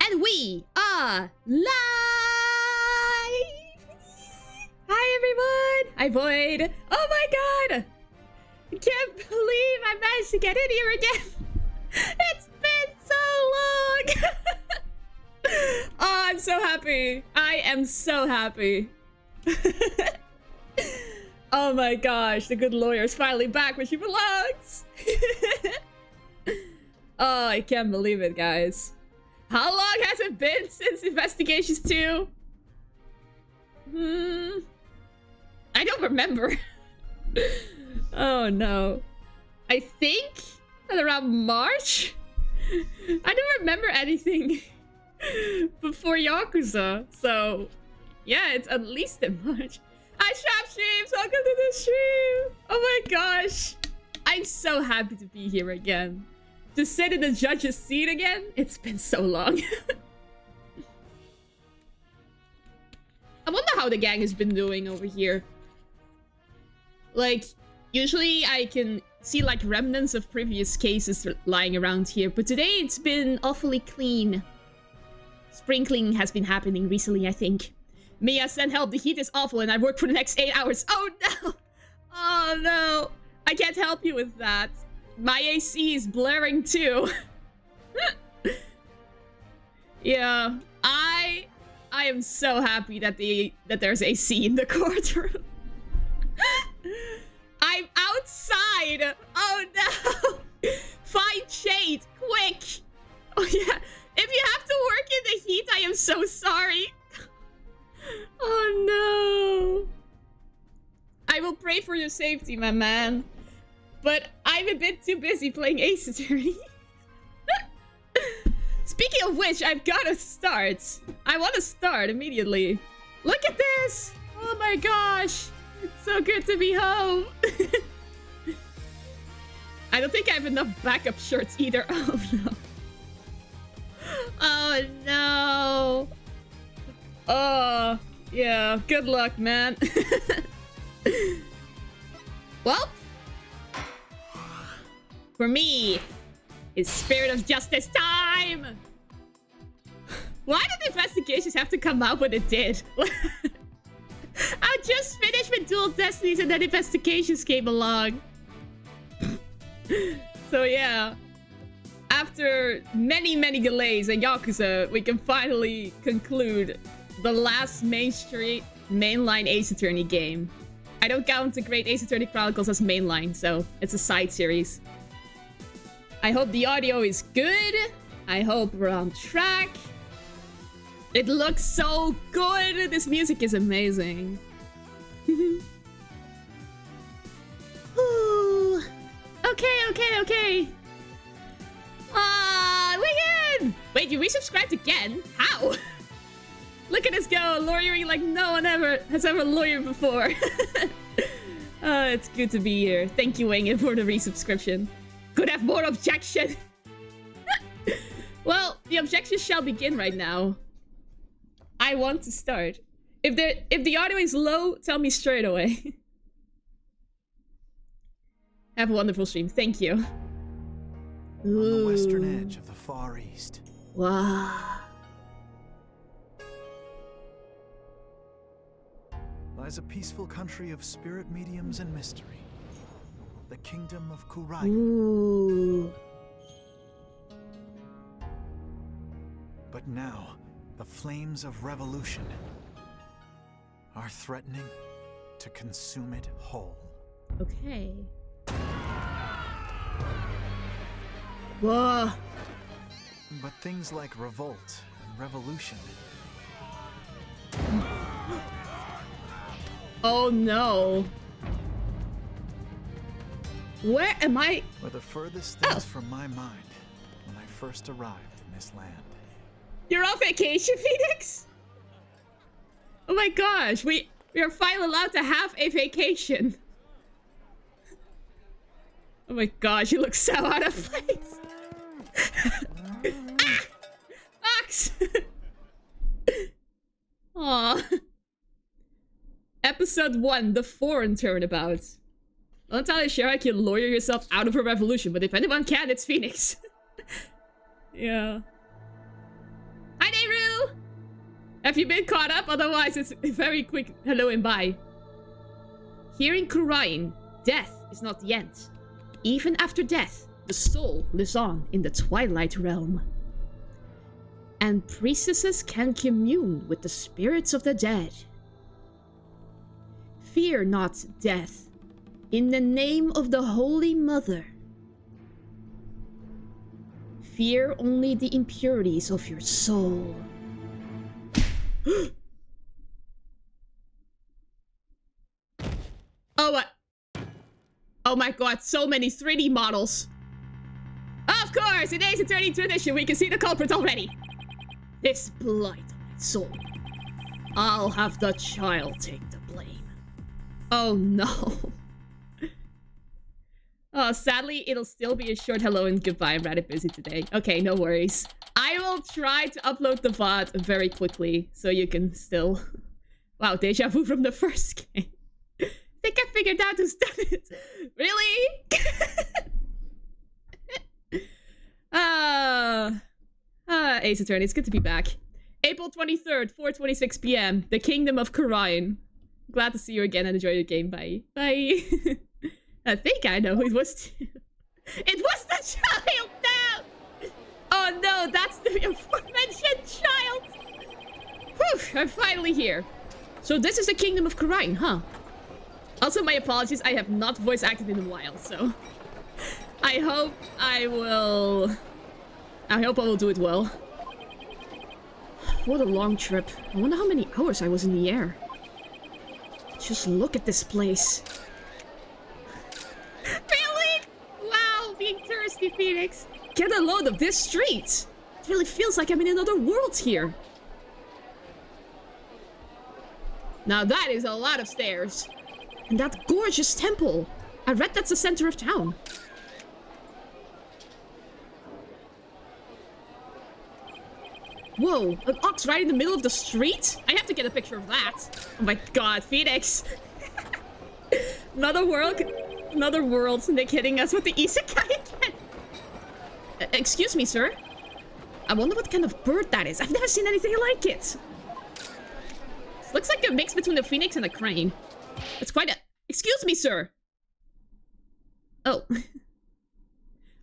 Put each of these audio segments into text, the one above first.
And we are live! Hi everyone! Hi Void! Oh my god! I can't believe I managed to get in here again! It's been so long! Oh, I'm so happy! I am so happy! Oh my gosh, the good lawyer is finally back where she belongs! Oh, I can't believe it, guys. How long has it been since Investigations 2? I don't remember. Oh no. I think at around March? I don't remember anything before Yakuza. So, yeah, it's at least in March. Hi, Shop Streams! Welcome to the stream! Oh my gosh. I'm so happy to be here again. To sit in the judge's seat again? It's been so long. I wonder how the gang has been doing over here. Like, usually I can see like remnants of previous cases lying around here, but today it's been awfully clean. Sprinkling has been happening recently, I think. Mia, send help. The heat is awful and I work for the next 8 hours. Oh no! Oh no! I can't help you with that. My AC is blaring too. Yeah, I am so happy that there's AC in the courtroom. I'm outside. Oh no! Find shade, quick! Oh yeah, if you have to work in the heat, I am so sorry. Oh no! I will pray for your safety, my man. But I'm a bit too busy playing Ace Attorney. Speaking of which, I've got to start. I want to start immediately. Look at this! Oh my gosh! It's so good to be home. I don't think I have enough backup shirts either. Oh no. Oh no. Oh, yeah. Good luck, man. Well, for me, it's Spirit of Justice time! Why did the investigations have to come out when it did? I just finished with Dual Destinies and then investigations came along. So yeah. After many, many delays in Yakuza, we can finally conclude the last mainline Ace Attorney game. I don't count the Great Ace Attorney Chronicles as mainline, so it's a side series. I hope the audio is good. I hope we're on track. It looks so good. This music is amazing. Ooh. Okay. We're in! Wait, you resubscribed again? How? Look at us go, lawyering like no one has ever lawyered before. It's good to be here. Thank you, Wingin, for the resubscription. Could have more objection. Well, the objections shall begin right now. I want to start. If the audio is low, tell me straight away. Have a wonderful stream. Thank you. On the western edge of the Far East. Wow. Lies a peaceful country of spirit mediums and mystery. The kingdom of Kurai. Ooh. But now, the flames of revolution are threatening to consume it whole. Okay. Whoa. But things like revolt and revolution. Oh no. Where am I? Were the furthest things from my mind when I first arrived in this land. You're on vacation, Phoenix? Oh my gosh, we are finally allowed to have a vacation. Oh my gosh, you look so out of place. Ah! Fox! Aw. Episode 1, the foreign turnabout. Not entirely sure I can lawyer yourself out of a revolution, but if anyone can, it's Phoenix. Yeah. Hi, Nehru! Have you been caught up? Otherwise, it's a very quick hello and bye. Here in Khurain, death is not the end. Even after death, the soul lives on in the Twilight Realm. And priestesses can commune with the spirits of the dead. Fear not death, in the name of the Holy Mother. Fear only the impurities of your soul. Oh my god, so many 3D models. Of course, in Ace Attorney tradition, we can see the culprit already. This blight on my soul. I'll have the child take the blame. Oh no. Oh, sadly, it'll still be a short hello and goodbye. I'm rather busy today. Okay, no worries. I will try to upload the VOD very quickly, so you can still... Wow, deja vu from the first game. I think I figured out who's done it. Really? Ace Attorney, it's good to be back. April 23rd, 4:26 p.m. The Kingdom of Khurain. Glad to see you again and enjoy your game. Bye. Bye. I think I know who it was too. It was the child now! Oh no, that's the aforementioned child! Whew, I'm finally here. So this is the Kingdom of Khurain, huh? Also, my apologies, I have not voice acted in a while, so... I hope I will do it well. What a long trip. I wonder how many hours I was in the air. Just look at this place. Really? Wow, being thirsty, Phoenix. Get a load of this street. It really feels like I'm in another world here. Now that is a lot of stairs. And that gorgeous temple. I read that's the center of town. Whoa, an ox right in the middle of the street? I have to get a picture of that. Oh my god, Phoenix. Another world, Nick hitting us with the isekai again. Excuse me, sir. I wonder what kind of bird that is. I've never seen anything like it. This looks like a mix between a phoenix and a crane. It's quite a... Excuse me, sir. Oh.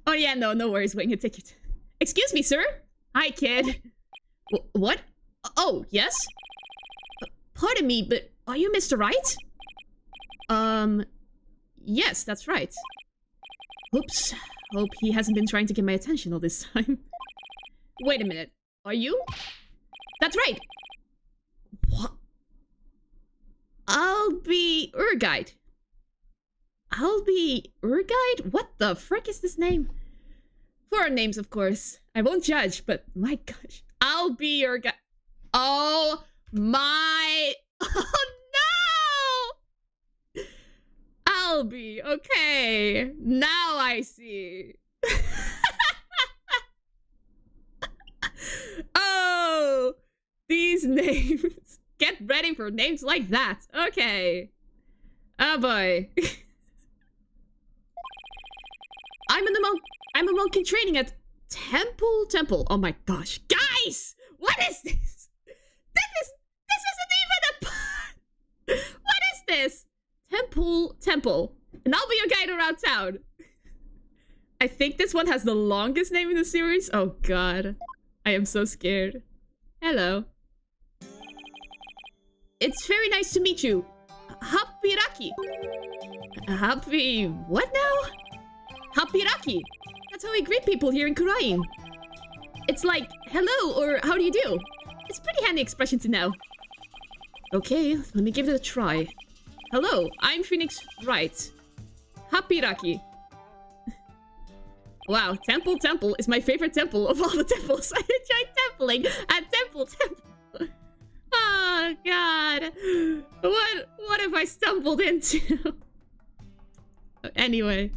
Oh yeah, no worries, waiting a ticket. Excuse me, sir. Hi, kid. What? Oh, yes? Pardon me, but are you Mr. Right? Yes, that's right. Oops. Hope he hasn't been trying to get my attention all this time. Wait a minute. Are you? That's right! What? I'll be Urguide. I'll be Urguide? What the frick is this name? Foreign names, of course. I won't judge, but my gosh. I'll be your guy. Oh my. Oh no! I'll be. Okay. Now I see. Oh, these names. Get ready for names like that. Okay. Oh boy. I'm a monk in training at Temple. Oh my gosh. Guys! What is this? This isn't even a pun! What is this? Temple. And I'll be your guide around town. I think this one has the longest name in the series. Oh god. I am so scared. Hello. It's very nice to meet you. Hapiraki. Happy... what now? Hapiraki. That's how we greet people here in Khurain. It's like, hello, or how do you do? It's a pretty handy expression to know. Okay, let me give it a try. Hello, I'm Phoenix Wright. Hapiraki. Wow, Temple is my favorite temple of all the temples. I enjoy templing at Temple. Oh, God. What have I stumbled into? Anyway.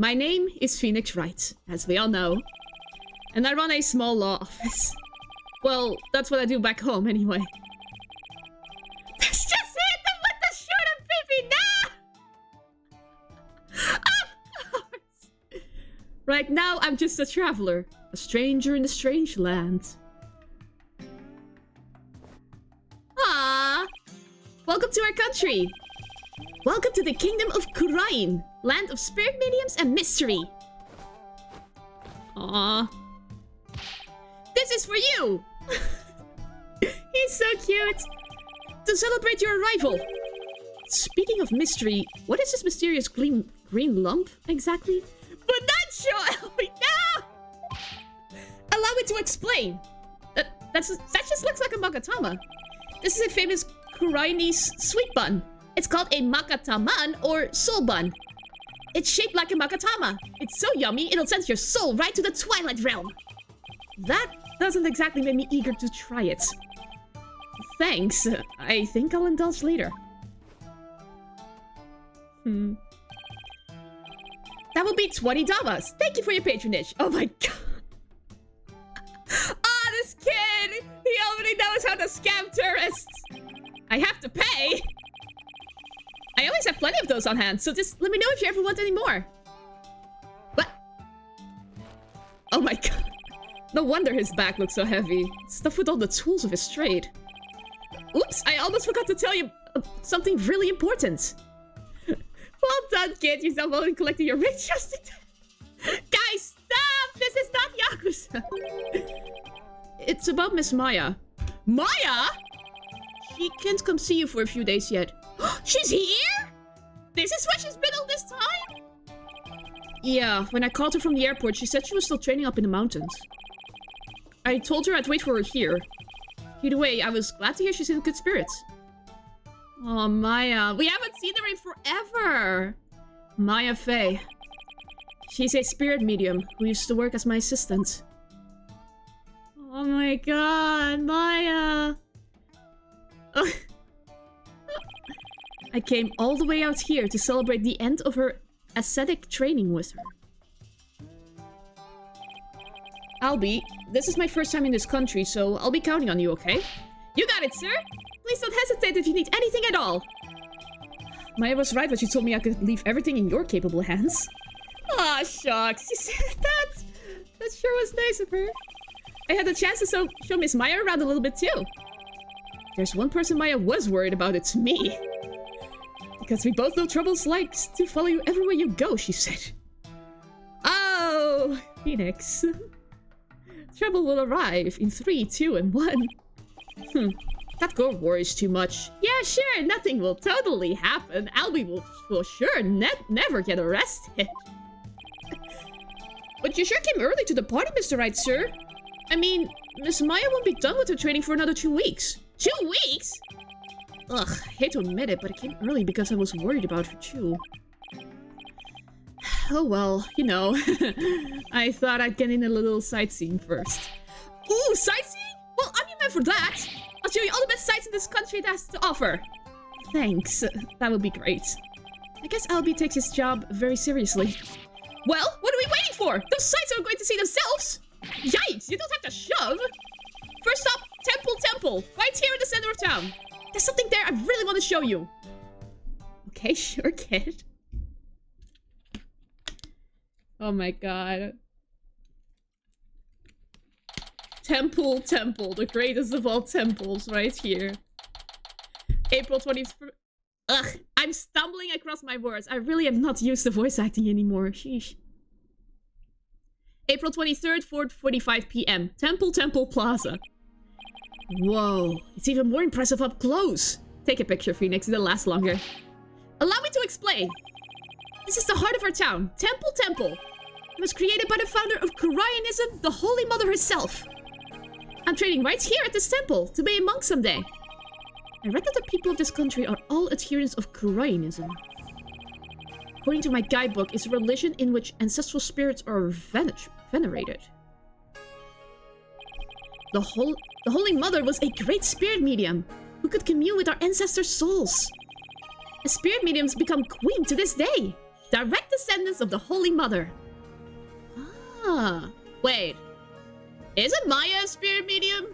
My name is Phoenix Wright, as we all know. And I run a small law office. Well, that's what I do back home anyway. Let's just hit them with the short and pippy now! Of course! Right now, I'm just a traveler. A stranger in a strange land. Ah! Welcome to our country! Welcome to the kingdom of Kurain, land of spirit mediums and mystery. Aww. This is for you! He's so cute! To celebrate your arrival! Speaking of mystery, what is this mysterious green lump exactly? But not sure! No! Allow me to explain. That just looks like a makatama. This is a famous Kurainese sweet bun. It's called a makataman or soul bun. It's shaped like a makatama. It's so yummy, it'll send your soul right to the Twilight Realm. That doesn't exactly make me eager to try it. Thanks. I think I'll indulge later. That will be 20 damas. Thank you for your patronage. Oh my god. Ah, this kid! He already knows how to scam tourists. I have to pay. I always have plenty of those on hand, so just let me know if you ever want any more. What? Oh my god. No wonder his back looks so heavy. Stuffed with all the tools of his trade. Oops, I almost forgot to tell you something really important. Well done, kid. You're so well in collecting your rich just in time. Guys, stop! This is not Yakuza. It's about Miss Maya. Maya? She can't come see you for a few days yet. She's here? This is where she's been all this time? Yeah, when I called her from the airport, she said she was still training up in the mountains. I told her I'd wait for her here. Either way, I was glad to hear she's in good spirits. Oh, Maya. We haven't seen her in forever. Maya Fey. She's a spirit medium who used to work as my assistant. Oh my god, Maya. I came all the way out here to celebrate the end of her ascetic training with her. This is my first time in this country, so I'll be counting on you, okay? You got it, sir! Please don't hesitate if you need anything at all! Maya was right when she told me I could leave everything in your capable hands. Aw, shucks, you said that! That sure was nice of her. I had the chance to show Miss Maya around a little bit too. There's one person Maya was worried about, it's me. Because we both know Troubles likes to follow you everywhere you go, she said. Oh, Phoenix. Trouble will arrive in 3, 2, and 1. That girl worries too much. Yeah, sure, nothing will totally happen. Albie will sure never get arrested. But you sure came early to the party, Mr. Wright, sir. I mean, Miss Maya won't be done with her training for another 2 weeks. 2 weeks? Ugh, hate to admit it, but I came early because I was worried about her too. Oh well, you know. I thought I'd get in a little sightseeing first. Ooh, sightseeing? Well, I'm your man for that. I'll show you all the best sights in this country it has to offer. Thanks. That would be great. I guess Albie takes his job very seriously. Well, what are we waiting for? Those sights are going to see themselves. Yikes, you don't have to shove. First stop, Temple. Right here in the center of town. There's something there I really want to show you. Okay, sure, kid. Oh my god. Temple, the greatest of all temples, right here. April 21st. Ugh, I'm stumbling across my words. I really am not used to voice acting anymore. Sheesh. April 23rd, 4:45 p.m. Temple Plaza. Whoa, it's even more impressive up close. Take a picture, Phoenix, it'll last longer. Allow me to explain. This is the heart of our town, Temple. It was created by the founder of Kuraianism, the Holy Mother herself. I'm training right here at this temple to be a monk someday. I read that the people of this country are all adherents of Kuraianism. According to my guidebook, it's a religion in which ancestral spirits are venerated. The Holy Mother was a great spirit medium who could commune with our ancestors' souls. As spirit mediums become queen to this day. direct descendants of the Holy Mother. Ah, wait. Isn't Maya a spirit medium?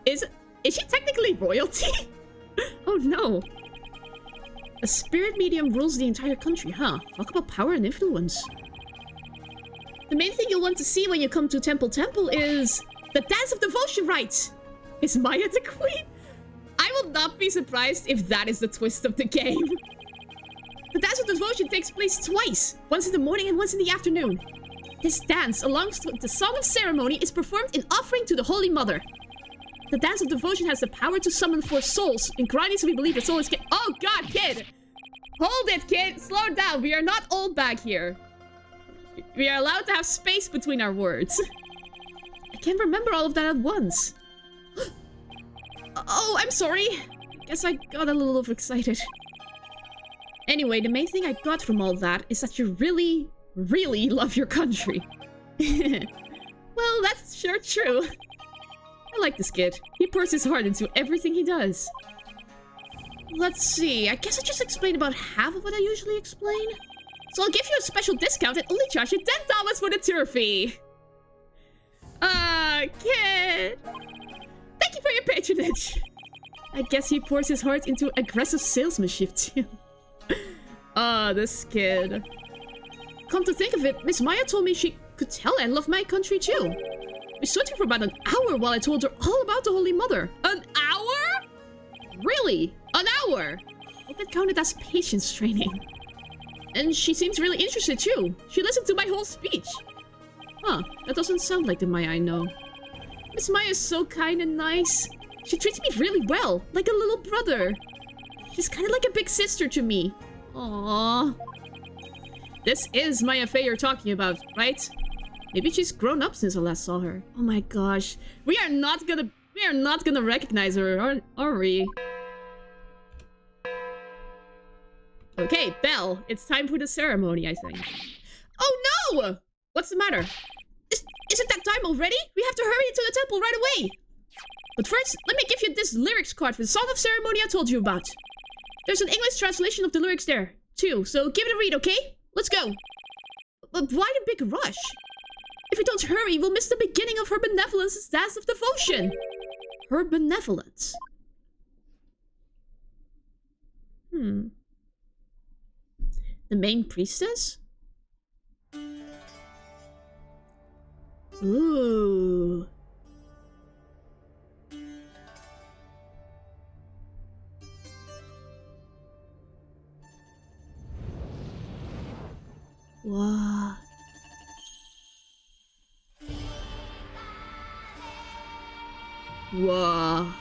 Is she technically royalty? Oh no. A spirit medium rules the entire country, huh? Talk about power and influence. The main thing you'll want to see when you come to Temple is the Dance of Devotion rites. Is Maya the queen? I will not be surprised if that is the twist of the game. The Dance of Devotion takes place twice, once in the morning and once in the afternoon. This dance, along with the Song of Ceremony, is performed in offering to the Holy Mother. The Dance of Devotion has the power to summon forth souls. In grinding, so we believe the soul is... Oh god, kid! Hold it, kid! Slow down, we are not old back here. We are allowed to have space between our words. I can't remember all of that at once. Oh, I'm sorry. Guess I got a little overexcited. Anyway, the main thing I got from all that is that you really, really love your country. Well, that's sure true. I like this kid. He pours his heart into everything he does. Let's see. I guess I just explained about half of what I usually explain. So I'll give you a special discount and only charge you $10 for the tour fee. Kid. Thank you for your patronage. I guess he pours his heart into aggressive salesmanship too. This kid. Come to think of it, Miss Maya told me she could tell I love my country too. We stood here for about an hour while I told her all about the Holy Mother. An hour? Really? An hour? I get counted as patience training. And she seems really interested too. She listened to my whole speech. Huh, that doesn't sound like the Maya I know. Miss Maya is so kind and nice. She treats me really well, like a little brother. She's kind of like a big sister to me. Aww. This is Maya Fey you're talking about, right? Maybe she's grown up since I last saw her. Oh my gosh. We are not gonna recognize her, are we? Okay, Belle, it's time for the ceremony, I think. Oh no! What's the matter? Is it that time already? We have to hurry to the temple right away! But first, let me give you this lyrics card for the Song of Ceremony I told you about. There's an English translation of the lyrics there, too, so give it a read, okay? Let's go! But why the big rush? If we don't hurry, we'll miss the beginning of Her Benevolence's Dance of Devotion! Her Benevolence. The main priestess? Ooh. Wow. Wow.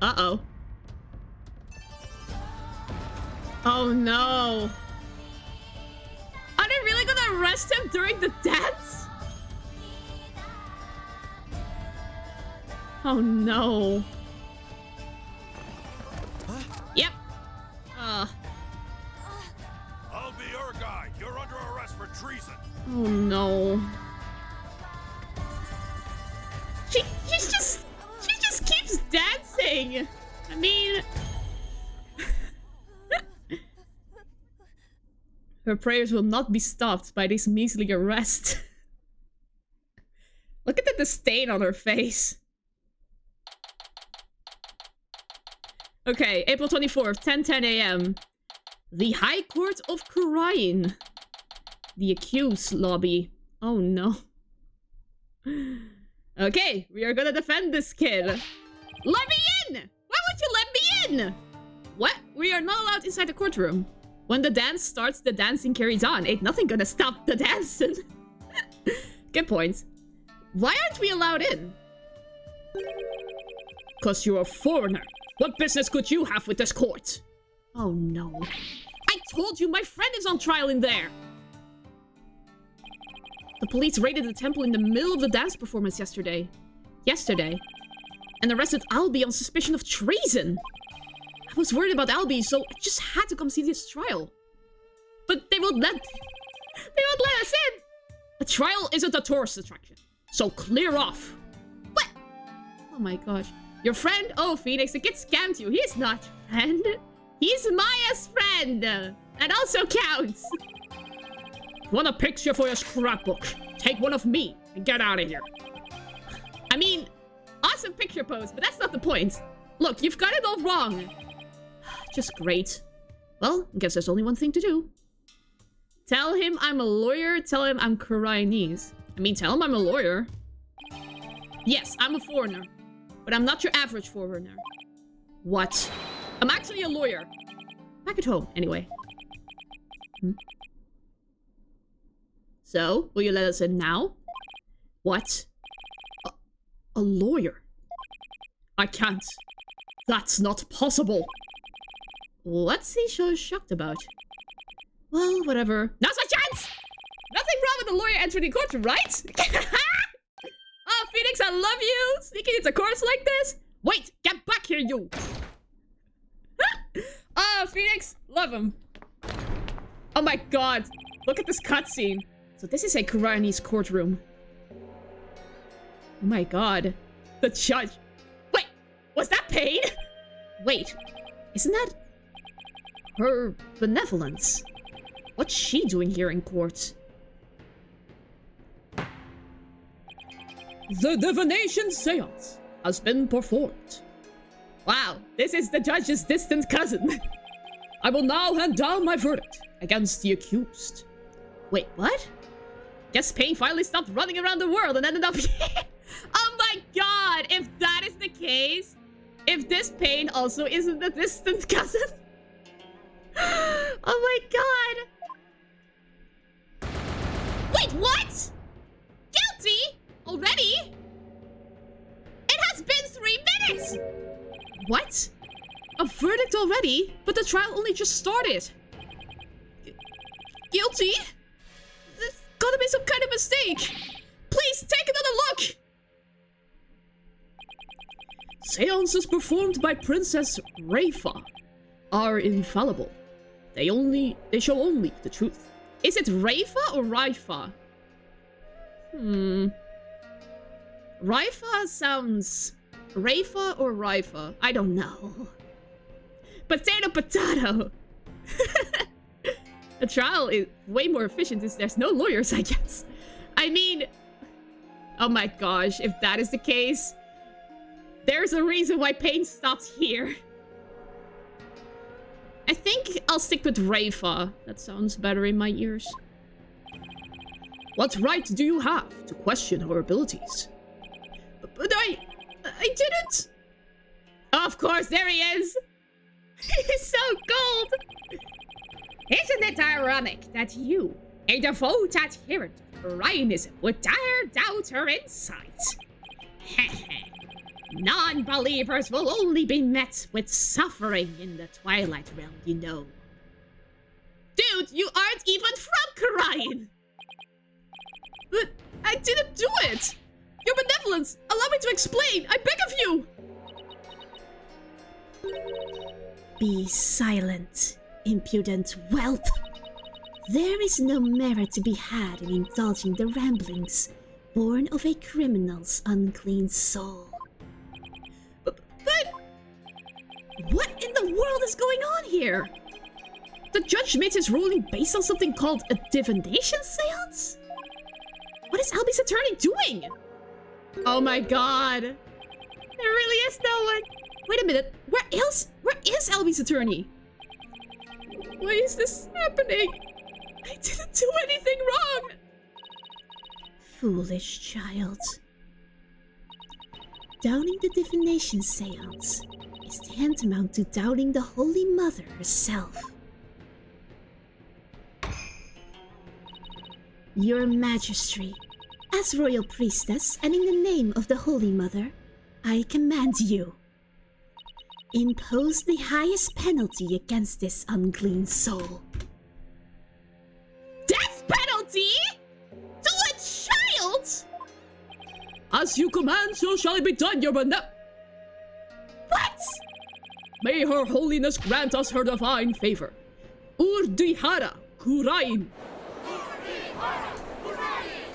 Uh-oh. Oh no. Are they really gonna arrest him during the dance? Oh no. Huh? Yep. I'll be your guy. You're under arrest for treason. Oh no. She just keeps dancing. I mean, her prayers will not be stopped by this measly arrest. Look at the disdain on her face. Okay, April 24th, 10:10 a.m. The High Court of Khurain. The accused lobby. Oh no. Okay, we are gonna defend this kid. Let me in! Why won't you let me in? What? We are not allowed inside the courtroom. When the dance starts, the dancing carries on. Ain't nothing gonna stop the dancing. Good point. Why aren't we allowed in? 'Cause you're a foreigner. What business could you have with this court? Oh no. I told you my friend is on trial in there! The police raided the temple in the middle of the dance performance yesterday. And arrested Albie on suspicion of treason. I was worried about Albie, so I just had to come see this trial. But they won't let us in! A trial isn't a tourist attraction, so clear off. What? Oh my gosh. Your friend? Oh, Phoenix, the kid scammed you. He's not friend. He's Maya's friend. That also counts. Want a picture for your scrapbook? Take one of me and get out of here. I mean, awesome picture pose, but that's not the point. Look, you've got it all wrong. Just great. Well, I guess there's only one thing to do. Tell him I'm a lawyer. Tell him I'm Koreanese. I mean, tell him I'm a lawyer. Yes, I'm a foreigner. But I'm not your average foreigner. What? I'm actually a lawyer. Back at home, anyway. So, will you let us in now? What? A lawyer? I can't. That's not possible. What's he so shocked about? Well, whatever. Now's my chance! Nothing wrong with a lawyer entering the courtroom, right? Oh, Phoenix, I love you! Sneaking into courts like this? Wait, get back here, you! Oh, Phoenix, love him. Oh my god, look at this cutscene. So this is a Koreanese courtroom. Oh my god. The judge. Wait, was that Pain? Wait, isn't that her benevolence? What's she doing here in court? The divination seance has been performed. Wow, this is the judge's distant cousin. I will now hand down my verdict against the accused. Wait, what? Guess Pain finally stopped running around the world and ended up here. Oh my god, if that is the case, if this Pain also isn't the distant cousin. Oh my god. Wait, what? Guilty? Already? It has been 3 minutes! What? A verdict already? But the trial only just started. Guilty? There's gotta be some kind of mistake. Please, take another look! Seances performed by Princess Raifa are infallible. They show only the truth. Is it Raifa or Raifa? Raifa sounds... Raifa or Raifa? I don't know. Potato, potato. The trial is way more efficient since there's no lawyers, I guess. I mean... Oh my gosh, if that is the case... There's a reason why Pain stopped here. I think I'll stick with Raifa. That sounds better in my ears. What right do you have to question her abilities? But I didn't. Of course, there he is. He's so gold. Isn't it ironic that you, a devout adherent of Rainism, would dare doubt her insight? Non-believers will only be met with suffering in the Twilight Realm, you know. Dude, you aren't even from Korean! But I didn't do it! Your benevolence! Allow me to explain! I beg of you! Be silent, impudent whelp. There is no merit to be had in indulging the ramblings born of a criminal's unclean soul. But... What in the world is going on here? The judge made his ruling based on something called a divination seance? What is Albie's attorney doing? Oh my god. There really is no one. Wait a minute. Where is Albie's attorney? Why is this happening? I didn't do anything wrong. Foolish child. Doubting the divination seance is tantamount to doubting the Holy Mother herself. Your Majesty, as Royal Priestess and in the name of the Holy Mother, I command you Impose the highest penalty against this unclean soul. Death penalty? To a child? As you command, so shall it be done, your What? May her holiness grant us her divine favor. Urdihara Kurain.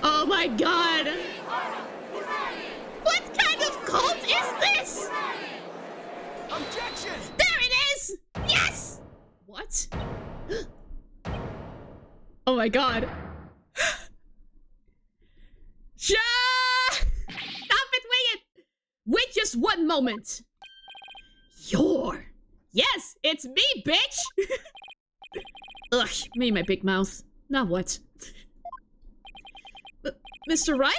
Oh my god! What kind of cult is this? Objection! There it is! Yes! What? Oh my god. Stop it, wait just one moment. Yes, it's me, bitch! Ugh, me and my big mouth. Now what? Mr. Wright?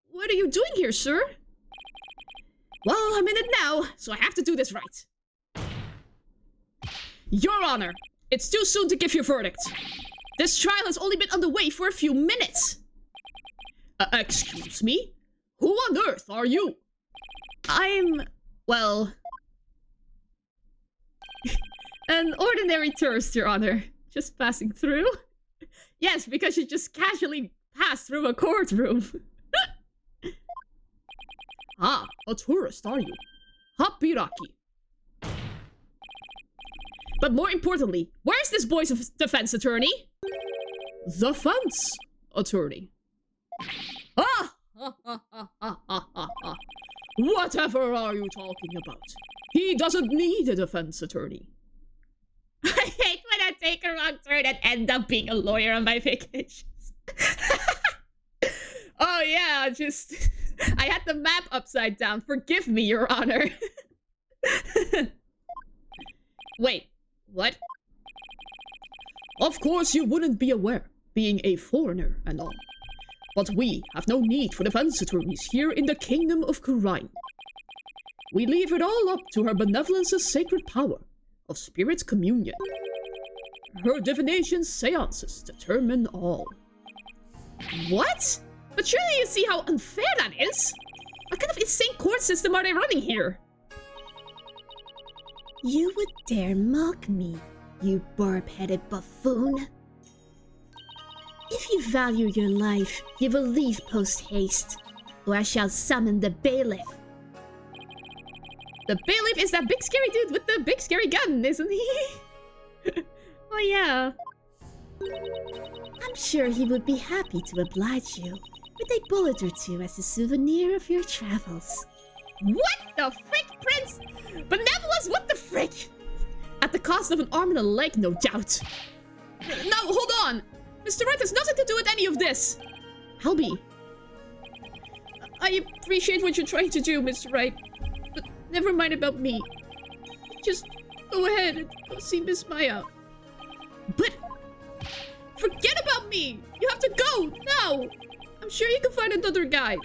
What are you doing here, sir? Well, I'm in it now, so I have to do this right. Your Honor, it's too soon to give your verdict. This trial has only been underway for a few minutes. Excuse me? Who on earth are you? I'm, well... an ordinary tourist, Your Honor. Just passing through. Yes, because you just casually passed through a courtroom. Ah, a tourist, are you? Hapiraki. But more importantly, where's this boy's defense attorney? The fence attorney. Ah! Whatever are you talking about? He doesn't need a defense attorney. I hate when I take a wrong turn and end up being a lawyer on my vacations. Oh yeah, just... I had the map upside down. Forgive me, Your Honor. Wait, what? Of course you wouldn't be aware, being a foreigner and all. But we have no need for defense attorneys here in the Kingdom of Kurain. We leave it all up to her benevolence's sacred power of spirit communion. Her divination seances determine all. What? But surely you see how unfair that is? What kind of insane court system are they running here? You would dare mock me, you barb-headed buffoon. If you value your life, you will leave post-haste, or I shall summon the bailiff. The bailiff is that big scary dude with the big scary gun, isn't he? Oh yeah. I'm sure he would be happy to oblige you with a bullet or two as a souvenir of your travels. What the frick, Prince? Benevolence, what the frick? At the cost of an arm and a leg, no doubt. No, hold on. Mr. Wright has nothing to do with any of this. Helby. I appreciate what you're trying to do, Mr. Wright. But never mind about me. Just go ahead and go see Miss Maya. But forget about me. You have to go now. I'm sure you can find another guide.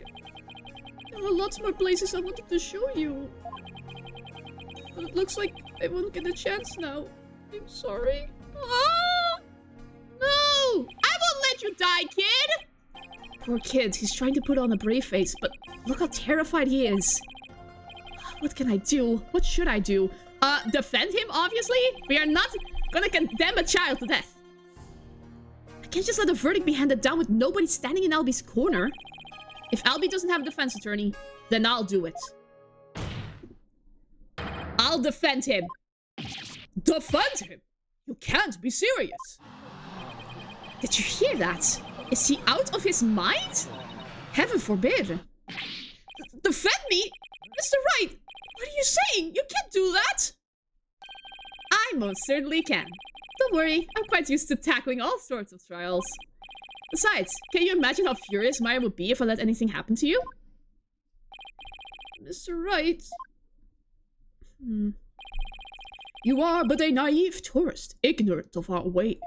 There are lots more places I wanted to show you. But it looks like I won't get a chance now. I'm sorry. Ah! No! I won't let you die, kid! Poor kid, he's trying to put on a brave face, but look how terrified he is. What can I do? What should I do? Defend him, obviously? We are not gonna condemn a child to death. I can't just let the verdict be handed down with nobody standing in Albie's corner. If Albie doesn't have a defense attorney, then I'll do it. I'll defend him. Defend him? You can't be serious. Did you hear that? Is he out of his mind? Heaven forbid. Defend me? Mr. Wright, what are you saying? You can't do that. I most certainly can. Don't worry, I'm quite used to tackling all sorts of trials. Besides, can you imagine how furious Maya would be if I let anything happen to you? Mr. Wright... You are but a naive tourist, ignorant of our ways.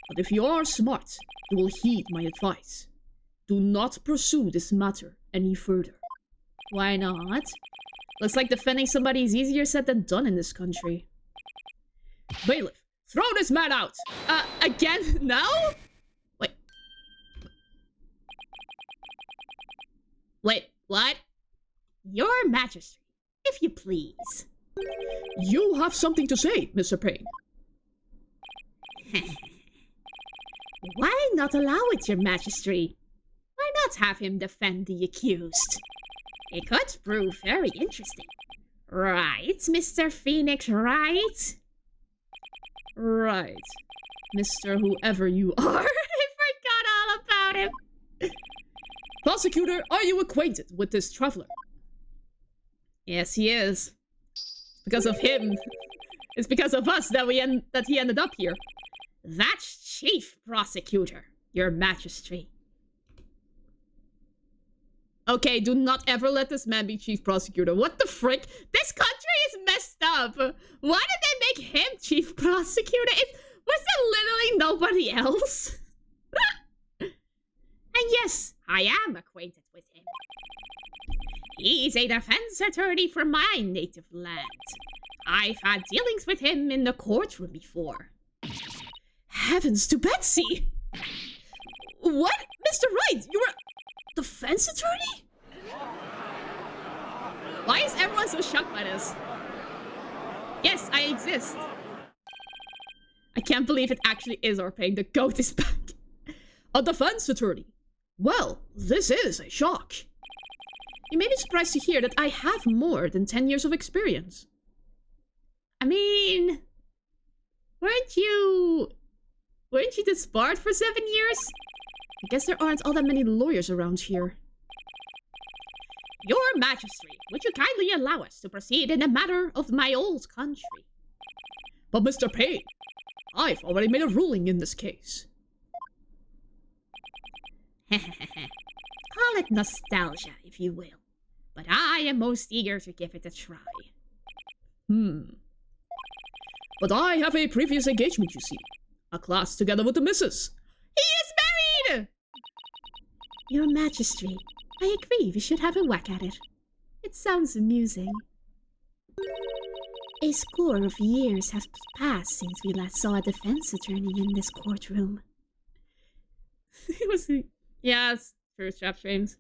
But if you are smart, you will heed my advice. Do not pursue this matter any further. Why not? Looks like defending somebody is easier said than done in this country. Bailiff, throw this man out! Again? Now? Wait, what? Your Majesty, if you please. You have something to say, Mr. Payne. Why not allow it, your majesty? Why not have him defend the accused? It could prove very interesting. Right, Mr. Phoenix, right? Right. Mr. Whoever you are. I forgot all about him. Prosecutor, are you acquainted with this traveler? Yes, he is. Because of him. It's because of us that he ended up here. That's Chief Prosecutor, your majesty. Okay, do not ever let this man be Chief Prosecutor. What the frick? This country is messed up. Why did they make him Chief Prosecutor? Was there literally nobody else? And yes, I am acquainted with him. He's a defense attorney from my native land. I've had dealings with him in the courtroom before. Heavens to Betsy! What? Mr. Wright, you were a defense attorney? Why is everyone so shocked by this? Yes, I exist. I can't believe it actually is our Payne. The goat is back. A defense attorney. Well, this is a shock. You may be surprised to hear that I have more than 10 years of experience. I mean, weren't you disbarred for 7 years? I guess there aren't all that many lawyers around here. Your Majesty, would you kindly allow us to proceed in the matter of my old country? But Mr. Payne, I've already made a ruling in this case. Call it nostalgia, if you will. But I am most eager to give it a try. But I have a previous engagement, you see. A class together with the missus. He is married! Your Majesty, I agree we should have a whack at it. It sounds amusing. A score of years have passed since we last saw a defense attorney in this courtroom. It was... Yes, true, strap streams.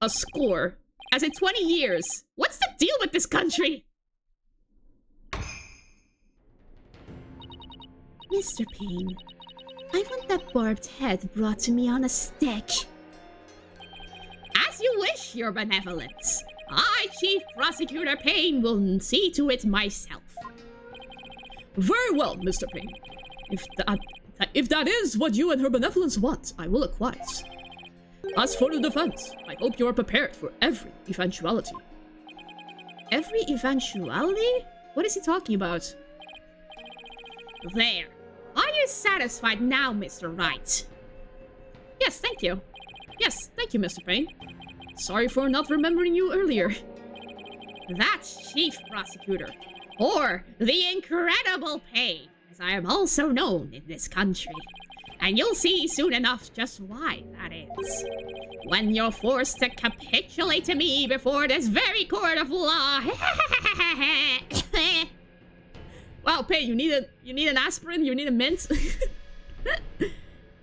A score? As in 20 years? What's the deal with this country? Mr. Payne, I want that barbed head brought to me on a stick. As you wish, your benevolence. I, Chief Prosecutor Payne, will see to it myself. Very well, Mr. Payne. If that is what you and her benevolence want, I will acquiesce. As for the defense, I hope you are prepared for every eventuality. Every eventuality? What is he talking about? There. Are you satisfied now, Mr. Wright? Yes, thank you. Yes, thank you, Mr. Payne. Sorry for not remembering you earlier. That's Chief Prosecutor, or the Incredible Payne, as I am also known in this country. And you'll see soon enough just why that is. When you're forced to capitulate to me before this very court of law. Wow, Payne, you need an aspirin? You need a mint?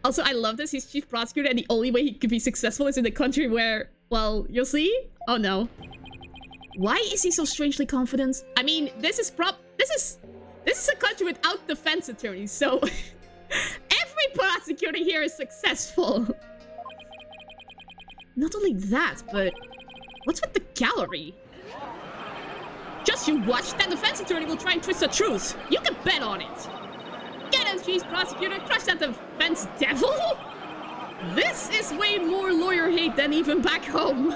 Also, I love this. He's Chief Prosecutor, and the only way he could be successful is in a country where, well, you'll see? Oh no. Why is he so strangely confident? I mean, this is a country without defense attorneys, so every prosecutor here is successful. Not only that, but what's with the gallery? Just you watch, that defense attorney will try and twist the truth. You can bet on it. Get him, Chief Prosecutor, crush that defense devil. This is way more lawyer hate than even back home.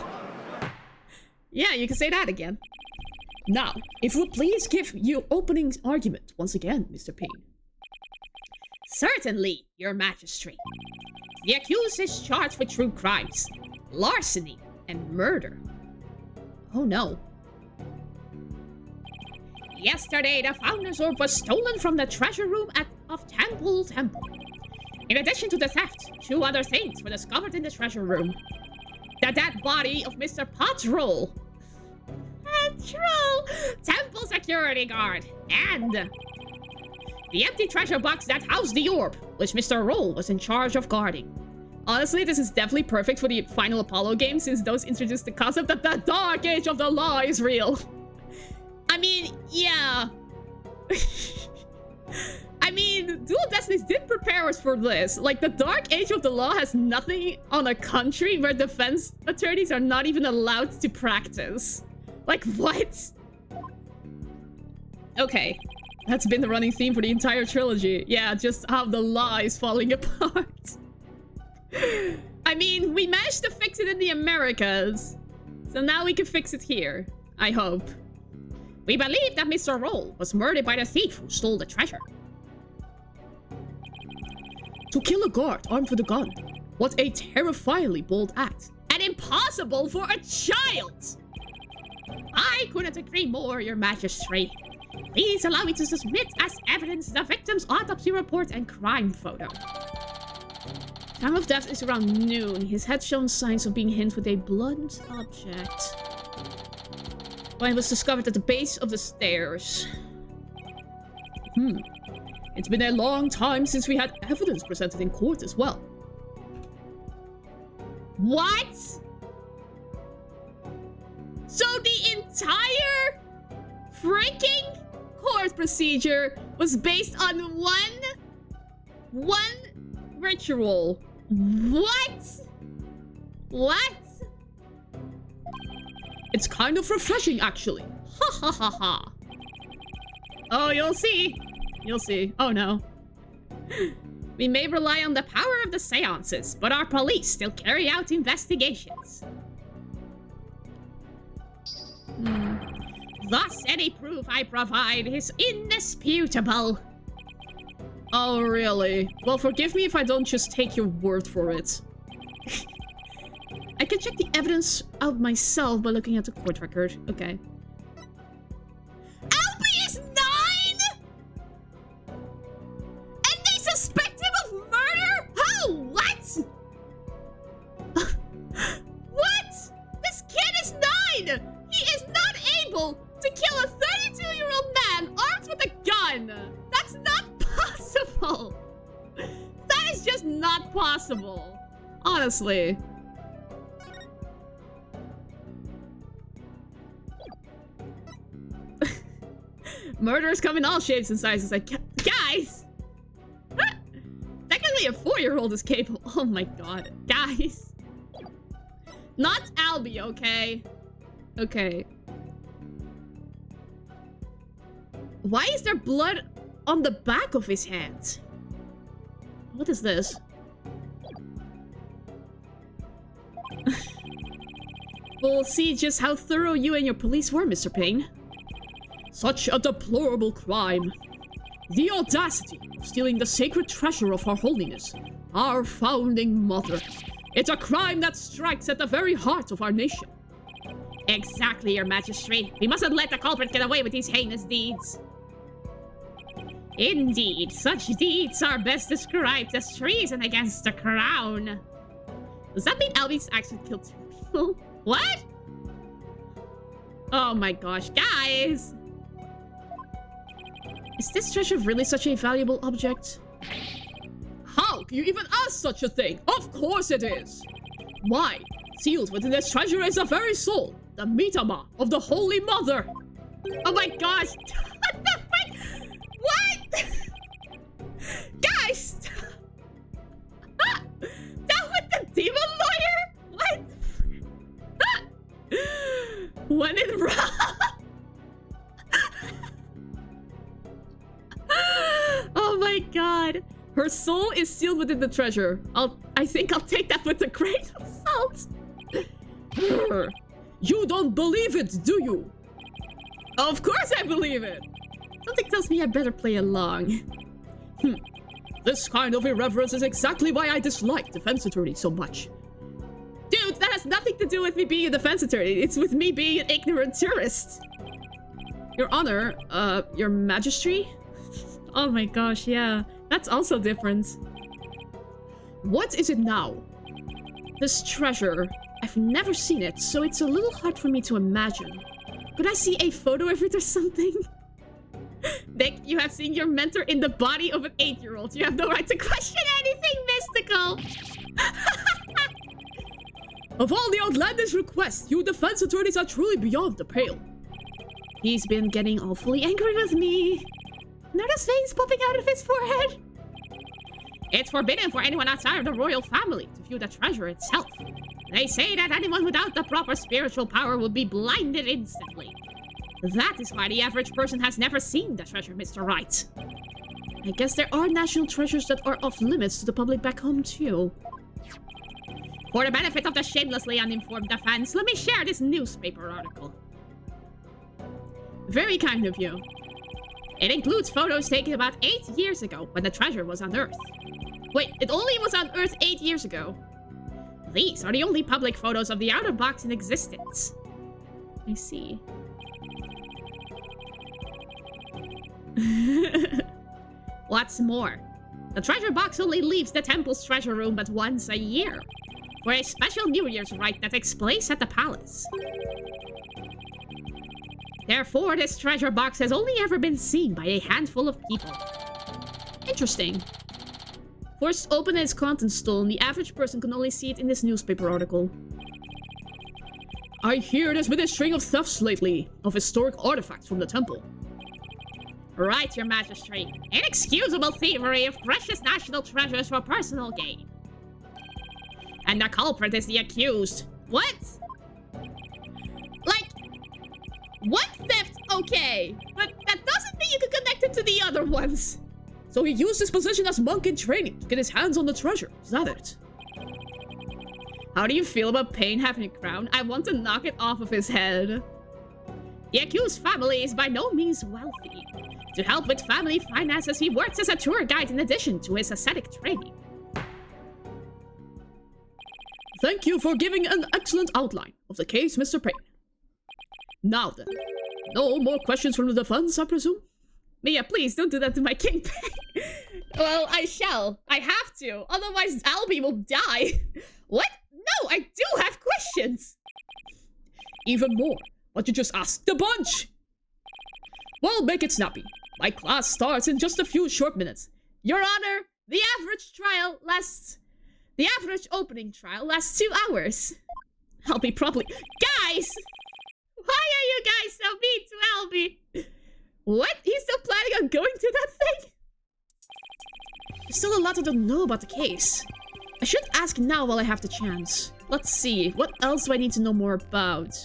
Yeah, you can say that again. Now, if you would please give your opening argument once again, Mr. Payne. Certainly, your majesty. The accused is charged with true crimes, larceny, and murder. Oh no. Yesterday, the Founder's Orb was stolen from the treasure room of Temple. In addition to the theft, 2 other things were discovered in the treasure room. The dead body of Mr. Patrol, Temple security guard, and the empty treasure box that housed the orb, which Mr. Roll was in charge of guarding. Honestly, this is definitely perfect for the final Apollo game, since those introduced the concept that the Dark Age of the Law is real. I mean, yeah. I mean, Dual Destinies did prepare us for this. Like, the Dark Age of the Law has nothing on a country where defense attorneys are not even allowed to practice. Like, what? Okay. That's been the running theme for the entire trilogy. Yeah, just how the law is falling apart. I mean, we managed to fix it in the Americas. So now we can fix it here. I hope. We believe that Mr. Roll was murdered by the thief who stole the treasure. To kill a guard armed with a gun. What a terrifyingly bold act. And impossible for a child! I couldn't agree more, Your Majesty. Please allow me to submit as evidence the victim's autopsy report and crime photo. Time of death is around noon. His head shows signs of being hit with a blunt object. When it was discovered at the base of the stairs. It's been a long time since we had evidence presented in court as well. What? So the entire freaking court procedure was based on one ritual. What? What? It's kind of refreshing, actually. Ha ha ha ha. Oh, you'll see. You'll see. Oh, no. We may rely on the power of the seances, but our police still carry out investigations. Thus, any proof I provide is indisputable. Oh, really? Well, forgive me if I don't just take your word for it. I can check the evidence out myself by looking at the court record. Okay. Albie is 9?! And they suspect him of murder?! How? What? What? This kid is 9! He is not able to kill a 32-year-old man armed with a gun! That's not possible! That is just not possible. Honestly. Murders come in all shapes and sizes. Like, guys! Technically, a 4-year-old is capable. Oh my god. Guys. Not Albie, okay? Okay. Why is there blood on the back of his hand? What is this? We'll see just how thorough you and your police were, Mr. Payne. Such a deplorable crime. The audacity of stealing the sacred treasure of Her Holiness, our founding mother. It's a crime that strikes at the very heart of our nation. Exactly, Your Majesty. We mustn't let the culprit get away with these heinous deeds. Indeed, such deeds are best described as treason against the crown. Does that mean Albie's actually killed 2 people? What? Oh my gosh, guys! Is this treasure really such a valuable object? How can you even ask such a thing? Of course it is! Why? Sealed within this treasure is the very soul, the mitama of the Holy Mother! Oh my gosh! What the frick? What? Guys! That was the demon lawyer? What? When in Rome? Oh my god. Her soul is sealed within the treasure. I think I'll take that with a grain of salt. You don't believe it, do you? Of course I believe it. Something tells me I better play along. This kind of irreverence is exactly why I dislike defense attorneys so much. Dude, that has nothing to do with me being a defense attorney. It's with me being an ignorant tourist. Your Honor, Your Majesty? Oh my gosh, yeah. That's also different. What is it now? This treasure. I've never seen it, so it's a little hard for me to imagine. Could I see a photo of it or something? Nick, you have seen your mentor in the body of an 8-year-old. You have no right to question anything mystical. Of all the outlandish requests, you defense attorneys are truly beyond the pale. He's been getting awfully angry with me. Notice veins popping out of his forehead. It's forbidden for anyone outside of the royal family to view the treasure itself. They say that anyone without the proper spiritual power will be blinded instantly. That is why the average person has never seen the treasure, Mr. Wright. I guess there are national treasures that are off limits to the public back home, too. For the benefit of the shamelessly uninformed fans, let me share this newspaper article. Very kind of you. It includes photos taken about 8 years ago, when the treasure was unearthed. Wait, it only was unearthed 8 years ago. These are the only public photos of the outer box in existence. I see. What's more, the treasure box only leaves the temple's treasure room but once a year, for a special New Year's rite that takes place at the palace. Therefore, this treasure box has only ever been seen by a handful of people. Interesting. Forced open its contents stolen, the average person can only see it in this newspaper article. I hear there's been a string of thefts lately of historic artifacts from the temple. Right, Your Majesty. Inexcusable thievery of precious national treasures for personal gain. And the culprit is the accused. What? Like, one theft, okay. But that doesn't mean you can connect it to the other ones. So he used his position as monk in training to get his hands on the treasure. Is that it? How do you feel about Pain having a crown? I want to knock it off of his head. The accused family is by no means wealthy. To help with family finances, he works as a tour guide in addition to his ascetic training. Thank you for giving an excellent outline of the case, Mr. Payne. Now then, no more questions from the defense, I presume? Mia, please don't do that to my kingpin. Well, I shall. I have to. Otherwise, Albie will die. What? No, I do have questions. Even more. But you just asked a bunch. Well, make it snappy. My class starts in just a few short minutes. Your Honor, the average opening trial lasts 2 hours. I'll be promptly... Guys! Why are you guys so mean to Albie? What? He's still planning on going to that thing? There's still a lot I don't know about the case. I should ask now while I have the chance. Let's see. What else do I need to know more about?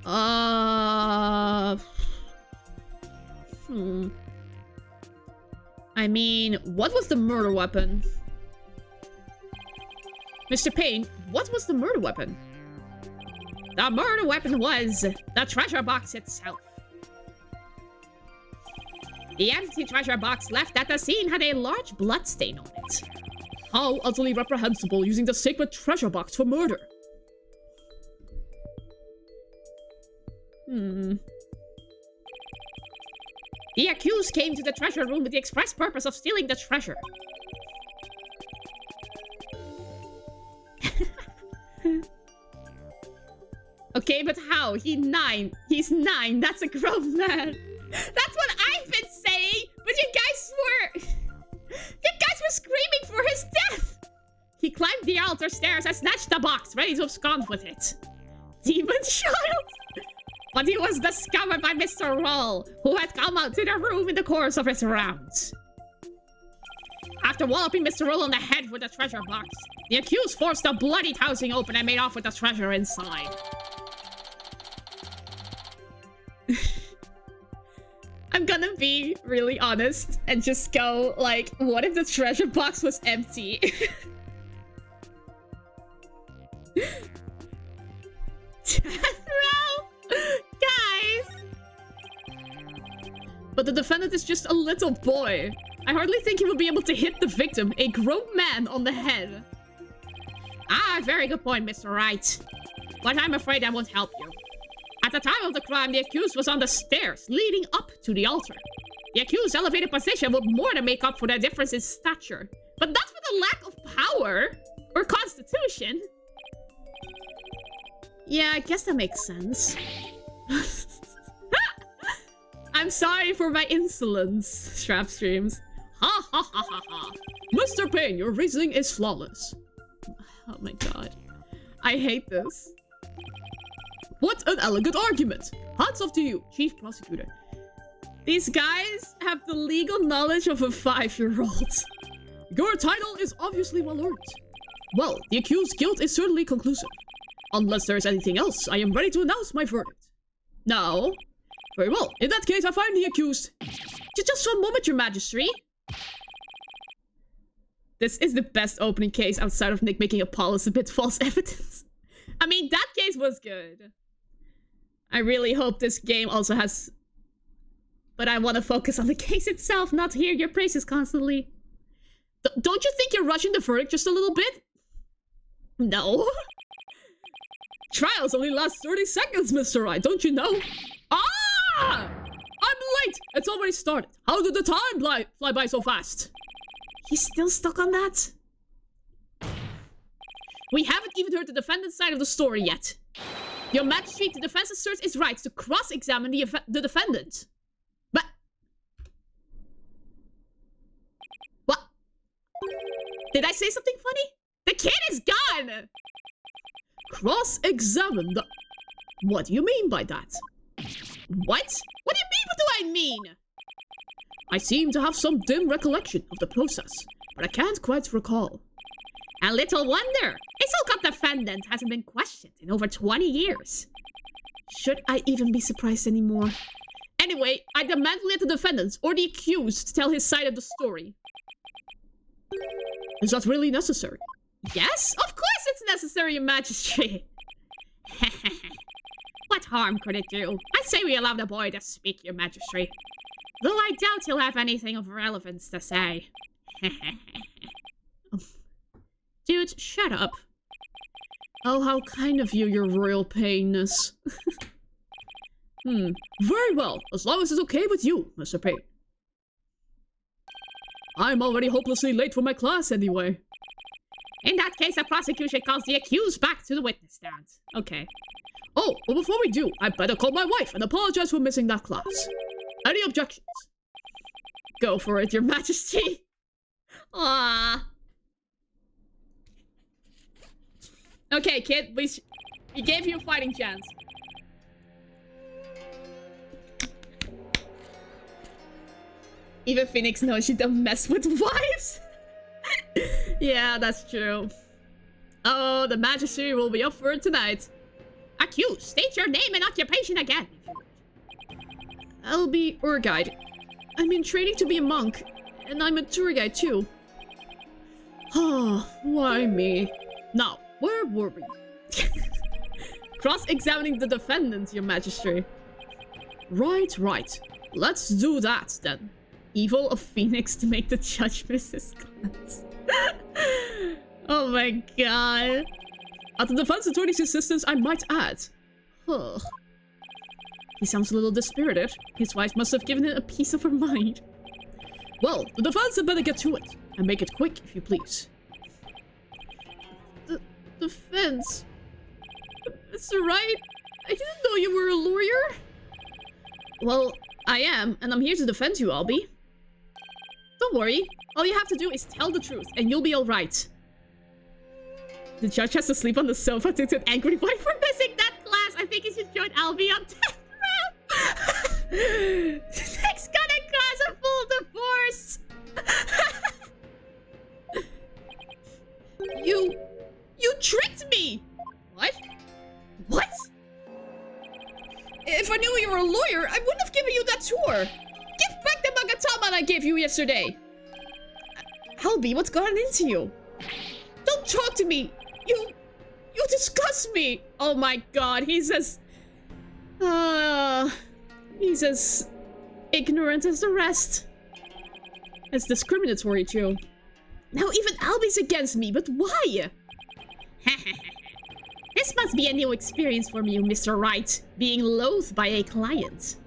I mean, what was the murder weapon? Mr. Payne, what was the murder weapon? The murder weapon was the treasure box itself. The empty treasure box left at the scene had a large blood stain on it. How utterly reprehensible using the sacred treasure box for murder. The accused came to the treasure room with the express purpose of stealing the treasure. Okay, but how? He's 9. He's 9. That's a grown man. That's what I've been saying! But you guys were screaming for his death! He climbed the altar stairs and snatched the box, ready to abscond with it. Demon child! But he was discovered by Mr. Roll, who had come out to the room in the course of his rounds. After walloping Mr. Roll on the head with the treasure box, the accused forced the bloodied housing open and made off with the treasure inside. I'm gonna be really honest and just go, like, what if the treasure box was empty? Death row? Guys! But the defendant is just a little boy. I hardly think he will be able to hit the victim, a grown man, on the head. Ah, very good point, Mr. Wright. But I'm afraid that won't help you. At the time of the crime, the accused was on the stairs leading up to the altar. The accused's elevated position would more than make up for the difference in stature. But not for the lack of power or constitution. Yeah, I guess that makes sense. I'm sorry for my insolence, Strap streams. Ha ha ha ha ha. Mr. Payne, your reasoning is flawless. Oh my god. I hate this. What an elegant argument. Hats off to you, Chief Prosecutor. These guys have the legal knowledge of a 5-year-old. Your title is obviously well earned. Well, the accused's guilt is certainly conclusive. Unless there is anything else, I am ready to announce my verdict. No? Very well. In that case, I find the accused... Just one moment, Your Majesty. This is the best opening case outside of Nick making a policy bit false evidence. I mean, that case was good. I really hope this game also has... But I want to focus on the case itself, not hear your praises constantly. Don't you think you're rushing the verdict just a little bit? No. Trials only last 30 seconds, Mr. Wright, don't you know? Ah! I'm late! It's already started. How did the time fly by so fast? He's still stuck on that? We haven't even heard the defendant's side of the story yet. Your Majesty, the defense asserts its rights to cross-examine the defendant. But... What? Did I say something funny? The kid is gone! Cross-examine the... What do you mean by that? What? What do you mean? What do I mean? I seem to have some dim recollection of the process, but I can't quite recall. A little wonder. A so-called defendant hasn't been questioned in over 20 years. Should I even be surprised anymore? Anyway, I demand let the defendant or the accused tell his side of the story. Is that really necessary? Yes, of course it's necessary, Your Majesty. What harm could it do? I say we allow the boy to speak, Your Majesty. Though I doubt he'll have anything of relevance to say. Dude, shut up. Oh, how kind of you, Your Royal Payne-ness. Very well, as long as it's okay with you, Mr. Payne. I'm already hopelessly late for my class anyway. In that case, the prosecution calls the accused back to the witness stand. Okay. Oh, but before we do, I better call my wife and apologize for missing that class. Any objections? Go for it, Your Majesty. Ah. Okay, kid, we gave you a fighting chance. Even Phoenix knows she don't mess with wives. Yeah, that's true. Oh, the Majesty will be up for it tonight. Accused, state your name and occupation again. I'll be tour guide. I'm in training to be a monk, and I'm a tour guide too. Oh, why me? Now, where were we? Cross-examining the defendant, Your Majesty. Right. Let's do that, then. Evil of Phoenix to make the judge miss his class. Oh my god. At the defense attorney's insistence, I might add. Huh. He sounds a little dispirited. His wife must have given him a piece of her mind. Well, the defense had better get to it. And make it quick, if you please. The defense? Mr. Wright? I didn't know you were a lawyer. Well, I am, and I'm here to defend you, Albie. Don't worry. All you have to do is tell the truth, and you'll be alright. The judge has to sleep on the sofa due to an angry wife for missing that class. I think he should join Albie on death row. Nick's gonna cause a full divorce. You tricked me. What? What? If I knew you were a lawyer, I wouldn't have given you that tour. Give back the Magatama I gave you yesterday. Albie, what's gotten into you? Don't talk to me. You disgust me. Oh my god, he's as ignorant as the rest. It's discriminatory too. Now even Albie's against me, but why? This must be a new experience for you, Mr. Wright, being loathed by a client.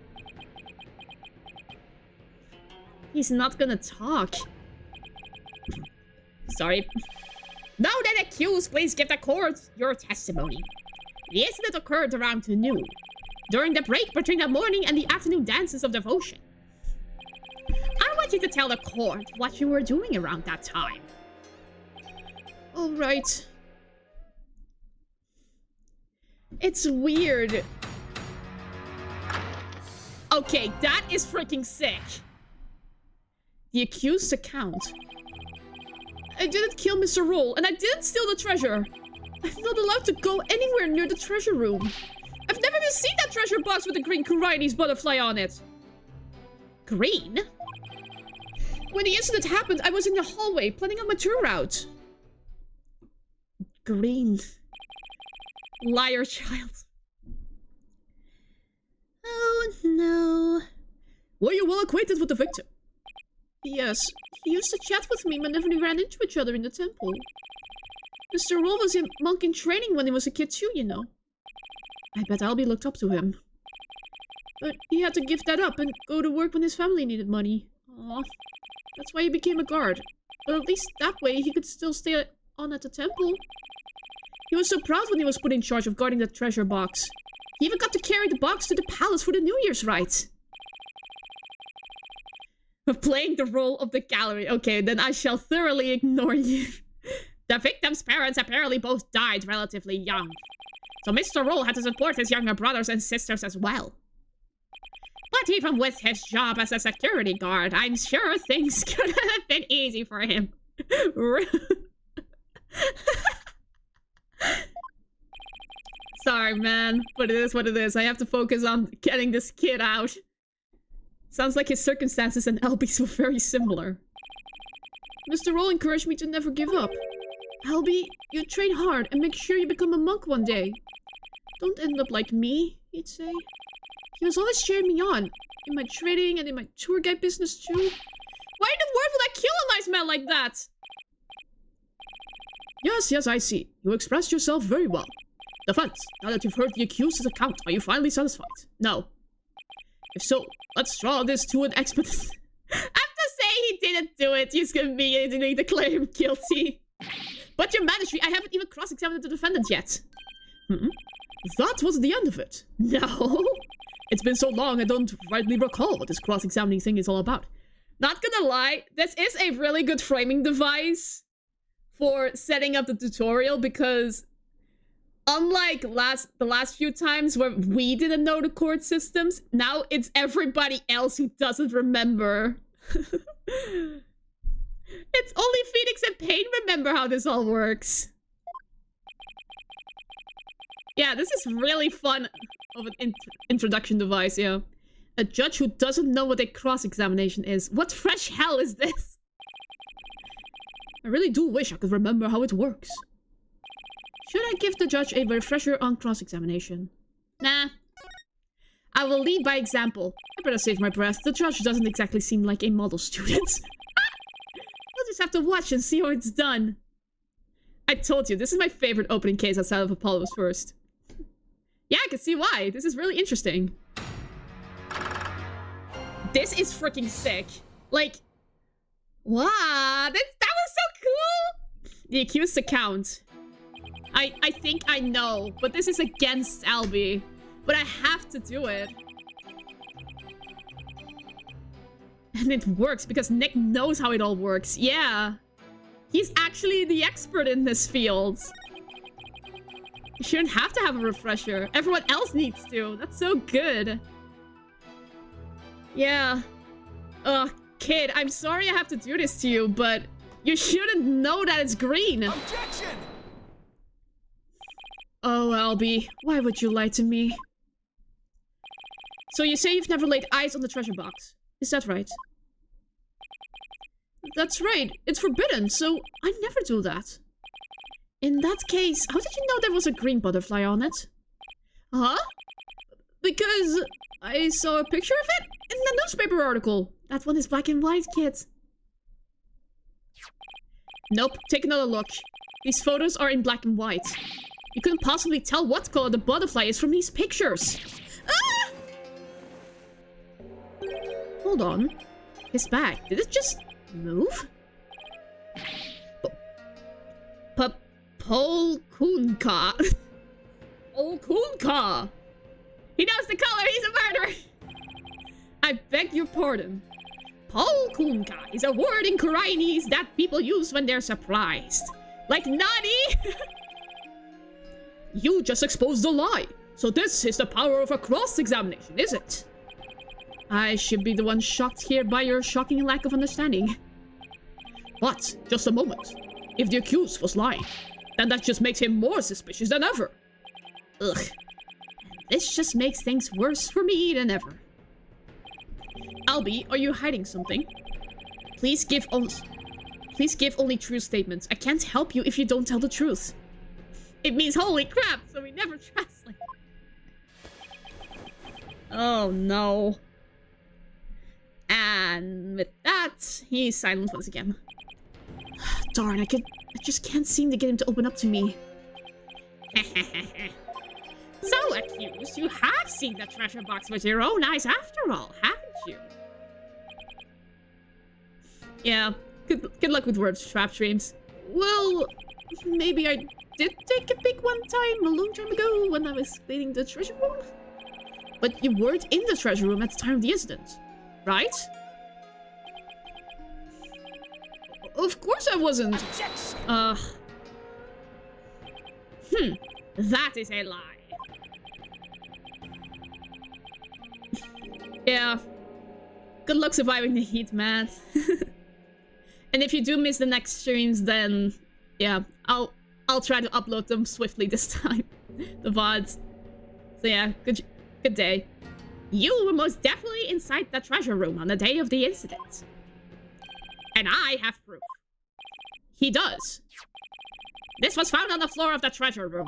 He's not gonna talk. Sorry. Now then, accused, please give the court your testimony. The incident occurred around noon, during the break between the morning and the afternoon dances of devotion. I want you to tell the court what you were doing around that time. All right. It's weird. Okay, that is freaking sick. The accused's account. I didn't kill Mr. Roll, and I didn't steal the treasure. I'm not allowed to go anywhere near the treasure room. I've never even seen that treasure box with the green Kurainis butterfly on it. Green? When the incident happened, I was in the hallway, planning on my tour route. Green. Liar child. Oh, no. Were you well acquainted with the victim? Yes, he used to chat with me whenever we ran into each other in the temple. Mr. Roll was a monk in training when he was a kid too, you know. I bet Albie looked up to him. But he had to give that up and go to work when his family needed money. Aw. That's why he became a guard. But at least that way he could still stay on at the temple. He was so proud when he was put in charge of guarding that treasure box. He even got to carry the box to the palace for the New Year's rite. Playing the role of the gallery. Okay, then I shall thoroughly ignore you. The victim's parents apparently both died relatively young. So Mr. Roll had to support his younger brothers and sisters as well. But even with his job as a security guard, I'm sure things could have been easy for him. Sorry, man, but it is what it is. I have to focus on getting this kid out. Sounds like his circumstances and Albie's were very similar. Mr. Roll encouraged me to never give up. Albie, you train hard and make sure you become a monk one day. Don't end up like me, he'd say. He was always cheering me on, in my trading and in my tour guide business too. Why in the world would I kill a nice man like that? Yes, I see. You expressed yourself very well. Defense, now that you've heard the accused's account, are you finally satisfied? No. If so, let's draw this to an expedient. I have to say he didn't do it. He's gonna immediately declare him guilty. But your majesty, I haven't even cross-examined the defendant yet. That was the end of it. No. It's been so long I don't rightly recall what this cross-examining thing is all about. Not gonna lie, this is a really good framing device for setting up the tutorial, because unlike the last few times where we didn't know the court systems, now it's everybody else who doesn't remember. It's only Phoenix and Pain remember how this all works. Yeah, this is really fun of an introduction device, yeah. A judge who doesn't know what a cross-examination is. What fresh hell is this? I really do wish I could remember how it works. Should I give the judge a refresher on cross-examination? Nah. I will lead by example. I better save my breath. The judge doesn't exactly seem like a model student. I'll just have to watch and see how it's done. I told you, this is my favorite opening case outside of Apollo's First. Yeah, I can see why. This is really interesting. This is freaking sick. Like, wow, that was so cool. The accused's account. I think I know, but this is against Albie. But I have to do it. And it works because Nick knows how it all works. Yeah. He's actually the expert in this field. You shouldn't have to have a refresher. Everyone else needs to. That's so good. Yeah. Ugh, kid, I'm sorry I have to do this to you, but you shouldn't know that it's green. Objection! Oh, Albie, why would you lie to me? So you say you've never laid eyes on the treasure box. Is that right? That's right. It's forbidden, so I never do that. In that case, how did you know there was a green butterfly on it? Huh? Because I saw a picture of it in the newspaper article. That one is black and white, kids. Nope, take another look. These photos are in black and white. You couldn't possibly tell what color the butterfly is from these pictures. Ah! Hold on. His bag, did it just move? Polkunka. Polkunka. He knows the color, he's a murderer. I beg your pardon. Polkunka is a word in Chinese that people use when they're surprised. Like Nani? You just exposed a lie. So this is the power of a cross-examination, is it? I should be the one shocked here by your shocking lack of understanding. But, just a moment. If the accused was lying, then that just makes him more suspicious than ever. Ugh. This just makes things worse for me than ever. Albie, are you hiding something? Please give only true statements. I can't help you if you don't tell the truth. It means holy crap, so we never translate. Oh no. And with that, he's silent once again. Darn, I just can't seem to get him to open up to me. So, accused, you have seen the treasure box with your own eyes after all, haven't you? Yeah, good luck with words, trap dreams. Well, maybe I did take a peek one time, a long time ago, when I was cleaning the treasure room. But you weren't in the treasure room at the time of the incident, right? Of course I wasn't. That is a lie. Yeah. Good luck surviving the heat, man. And if you do miss the next streams, then yeah, I'll try to upload them swiftly this time. The VODs. So yeah, good day. You were most definitely inside the treasure room on the day of the incident. And I have proof. He does. This was found on the floor of the treasure room.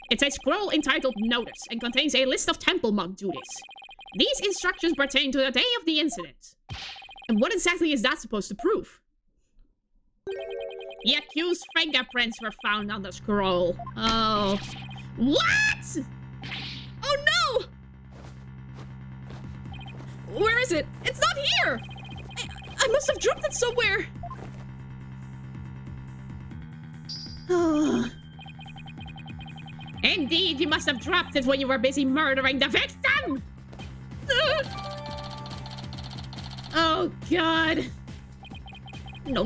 It's a scroll entitled Notice and contains a list of temple monk duties. These instructions pertain to the day of the incident. And what exactly is that supposed to prove? The accused's fingerprints were found on the scroll. Oh. What? Oh no! Where is it? It's not here! I must have dropped it somewhere! Oh. Indeed, you must have dropped it when you were busy murdering the victim! Oh god. No.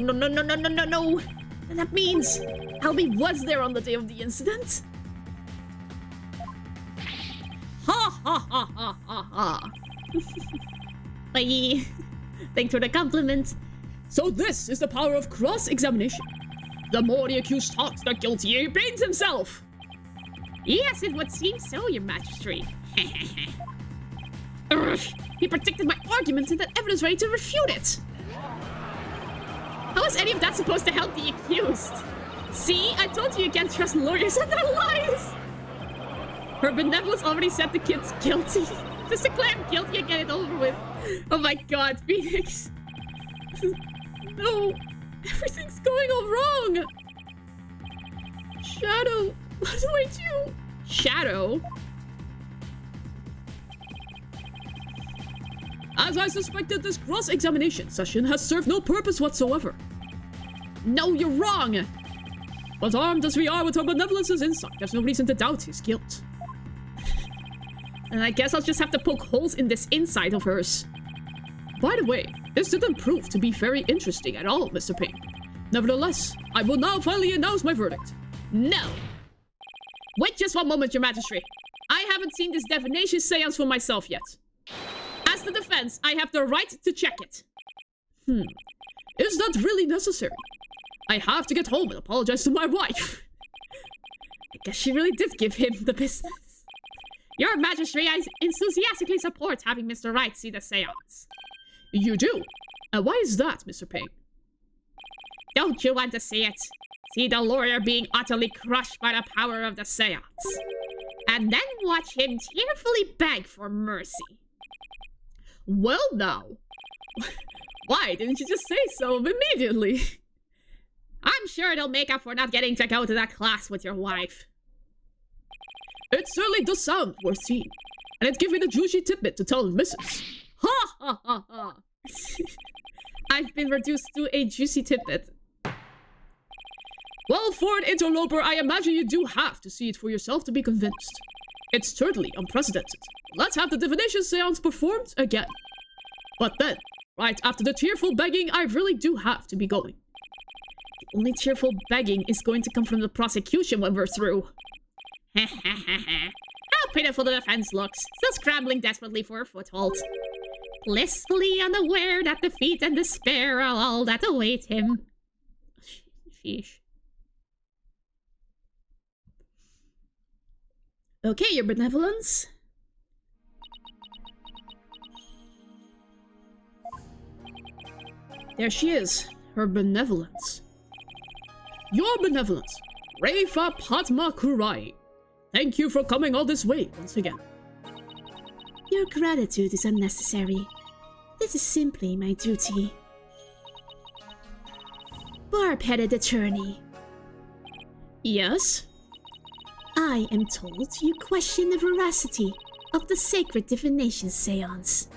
And that means Albie was there on the day of the incident? Ha. Bye. Thanks for the compliment. So this is the power of cross-examination. The more the accused talks, the guiltier he paints himself. Yes, it would seem so, your magistrate. He predicted my argument and had evidence ready to refute it. How is any of that supposed to help the accused? See, I told you can't trust lawyers and their lies. Her benevolence already said the kid's guilty. Just declare him guilty and get it over with. Oh my god, Phoenix. No, everything's going all wrong. Shadow, what do I do? Shadow? As I suspected, this cross-examination session has served no purpose whatsoever. No, you're wrong! But armed as we are with her benevolence's insight, there's no reason to doubt his guilt. And I guess I'll just have to poke holes in this insight of hers. By the way, this didn't prove to be very interesting at all, Mr. Payne. Nevertheless, I will now finally announce my verdict. No! Wait just one moment, your majesty. I haven't seen this divination seance for myself yet. As the defense, I have the right to check it. Is that really necessary? I have to get home and apologize to my wife. I guess she really did give him the business. Your Majesty, I enthusiastically support having Mr. Wright see the seance. You do? And why is that, Mr. Payne? Don't you want to see it? See the lawyer being utterly crushed by the power of the seance. And then watch him tearfully beg for mercy. Well now. Why didn't you just say so immediately? I'm sure it'll make up for not getting to go to that class with your wife. It certainly does sound worth seeing. And it'd give me the juicy tidbit to tell the missus. Ha ha ha ha. I've been reduced to a juicy tidbit. Well, for an interloper, I imagine you do have to see it for yourself to be convinced. It's totally unprecedented. Let's have the divination seance performed again. But then, right after the tearful begging, I really do have to be going. The only tearful begging is going to come from the prosecution when we're through. How pitiful the defense looks, still scrambling desperately for a foothold. Blissfully unaware that defeat and despair are all that await him. Sheesh. Okay, your benevolence. There she is, her benevolence. Your benevolence, Reifa Padma Kurai. Thank you for coming all this way once again. Your gratitude is unnecessary. This is simply my duty. Barb-headed attorney. Yes? I am told you question the veracity of the sacred divination seance.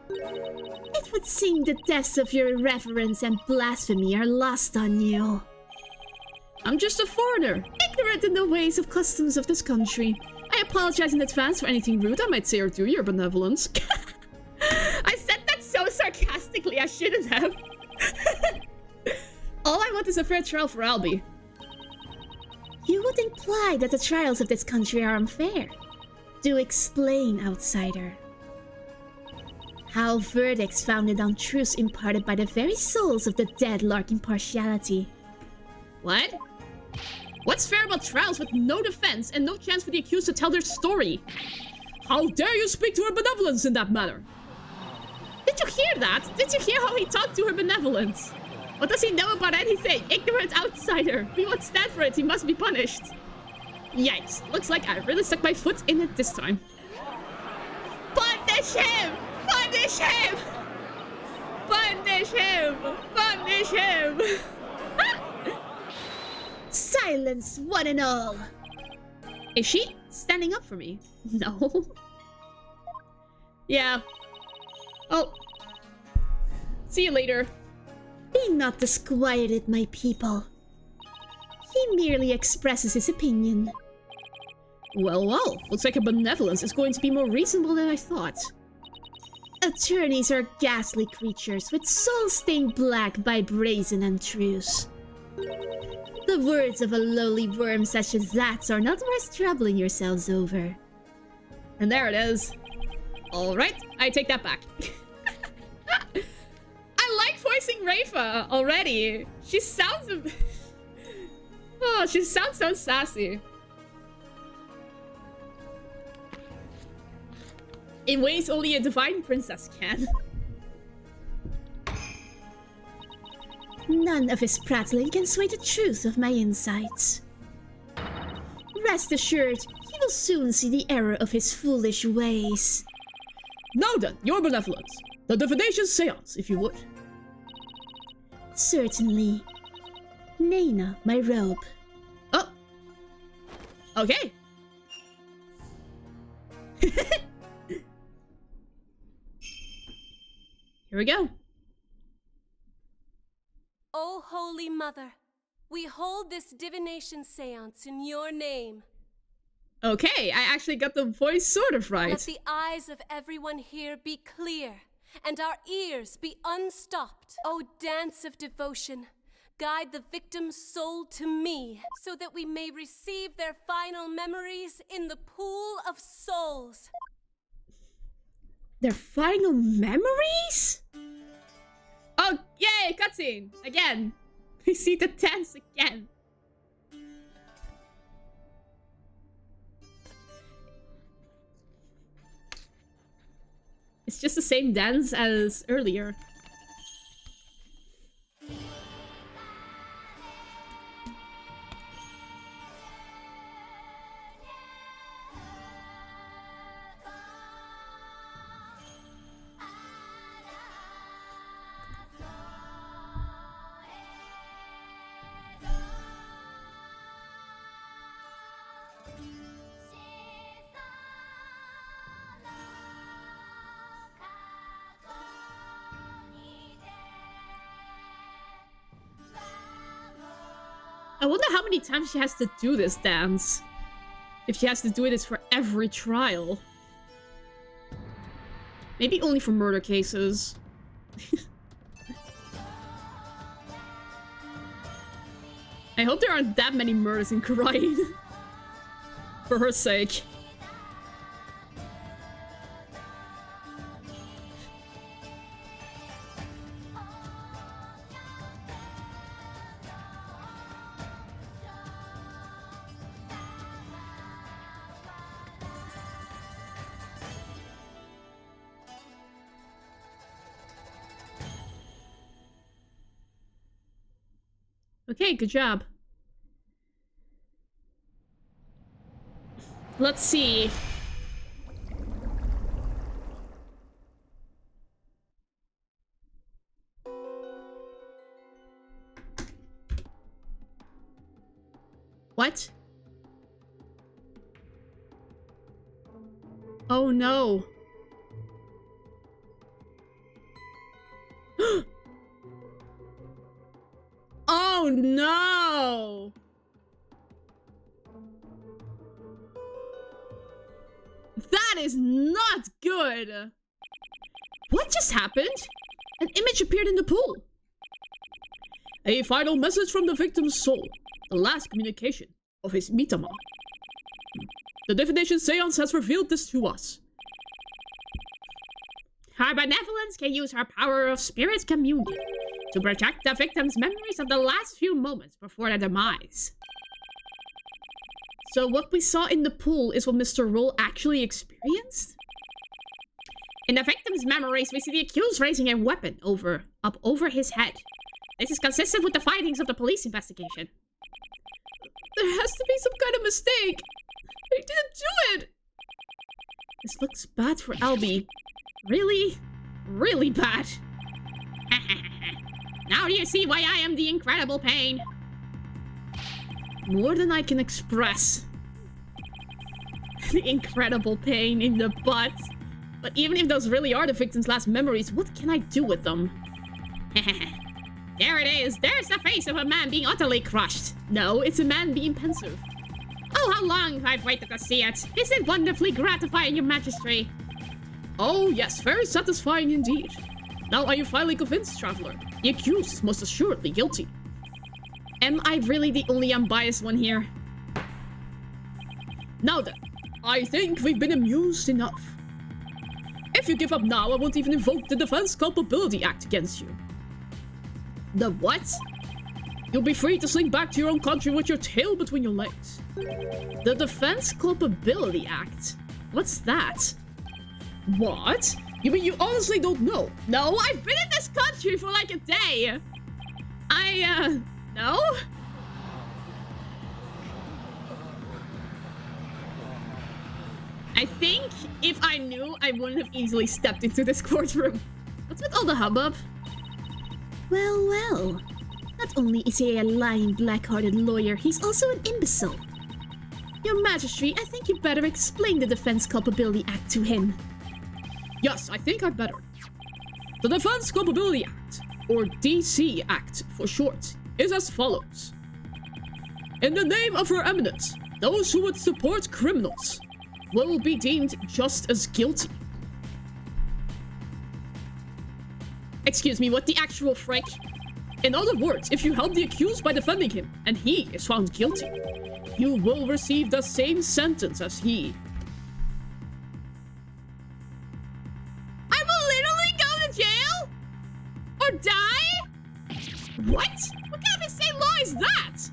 It would seem the depths of your irreverence and blasphemy are lost on you. I'm just a foreigner, ignorant in the ways of customs of this country. I apologize in advance for anything rude I might say or do, your benevolence. I said that so sarcastically, I shouldn't have. All I want is a fair trial for Albie. You would imply that the trials of this country are unfair. Do explain, outsider. How verdicts founded on truths imparted by the very souls of the dead lack impartiality. What? What's fair about trials with no defense and no chance for the accused to tell their story? How dare you speak to her benevolence in that manner? Did you hear that? Did you hear how he talked to her benevolence? What does he know about anything? Ignorant outsider. We won't stand for it. He must be punished. Yikes. Looks like I really stuck my foot in it this time. Punish him! Punish him! Punish him! Punish him! Silence, one and all! Is she standing up for me? No. Yeah. Oh. See you later. Be not disquieted, my people. He merely expresses his opinion. Well, looks like her benevolence is going to be more reasonable than I thought. Attorneys are ghastly creatures with souls stained black by brazen untruths. The words of a lowly worm such as that are not worth troubling yourselves over. And there it is. Alright, I take that back. I like voicing Reifa already. She sounds... Oh, she sounds so sassy. In ways only a divine princess can. None of his prattling can sway the truth of my insights. Rest assured, he will soon see the error of his foolish ways. Now then, your benevolence. The divination seance, if you would. Certainly. Nana, my robe. Oh. Okay. Here we go. O Holy Mother, we hold this divination seance in your name. Okay, I actually got the voice sort of right. Let the eyes of everyone here be clear, and our ears be unstopped. O dance of devotion, guide the victim's soul to me, so that we may receive their final memories in the pool of souls. Their final memories? Oh, yay, cutscene! Again. We see the dance again. It's just the same dance as earlier. I wonder how many times she has to do this dance. If she has to do this for every trial. Maybe only for murder cases. I hope there aren't that many murders in Kurai. For her sake. Okay, good job. Let's see. What? Oh no. Oh no! That is not good! What just happened? An image appeared in the pool. A final message from the victim's soul. The last communication of his Mitama. The divination seance has revealed this to us. Her benevolence can use her power of spirit communion to protect the victim's memories of the last few moments before their demise. So what we saw in the pool is what Mr. Roll actually experienced? In the victim's memories, we see the accused raising a weapon up over his head. This is consistent with the findings of the police investigation. There has to be some kind of mistake. They didn't do it. This looks bad for Albie. Really, really bad. Now do you see why I am the incredible pain? More than I can express. The incredible pain in the butt. But even if those really are the victim's last memories, what can I do with them? There it is. There's the face of a man being utterly crushed. No, it's a man being pensive. Oh, how long I've waited to see it. Is it wonderfully gratifying, Your Majesty? Oh yes, very satisfying indeed. Now are you finally convinced, Traveler? The accused is most assuredly guilty. Am I really the only unbiased one here? Now then, I think we've been amused enough. If you give up now, I won't even invoke the Defense Culpability Act against you. The what? You'll be free to slink back to your own country with your tail between your legs. The Defense Culpability Act? What's that? What? You mean you honestly don't know? No, I've been in this country for like a day. No? I think if I knew, I wouldn't have easily stepped into this courtroom. What's with all the hubbub? Well, well. Not only is he a lying, black-hearted lawyer, he's also an imbecile. Your Majesty, I think you better explain the Defense Culpability Act to him. Yes, I think I'd better. The Defense Culpability Act, or DC Act for short, is as follows. In the name of Her Eminence, those who would support criminals will be deemed just as guilty. Excuse me, what the actual frick? In other words, if you help the accused by defending him, and he is found guilty, you will receive the same sentence as he. I will literally go to jail? Or die? What? What kind of insane law is that?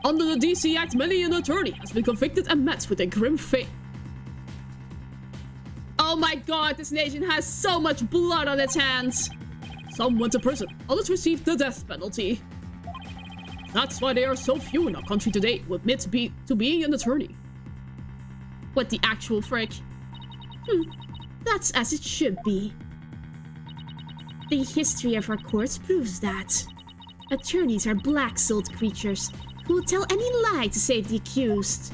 Under the DC Act, many an attorney has been convicted and met with a grim fate. Oh my god, this nation has so much blood on its hands. Some went to prison, others received the death penalty. That's why there are so few in our country today who admit to being an attorney. What the actual frick? That's as it should be. The history of our courts proves that. Attorneys are black-souled creatures who will tell any lie to save the accused.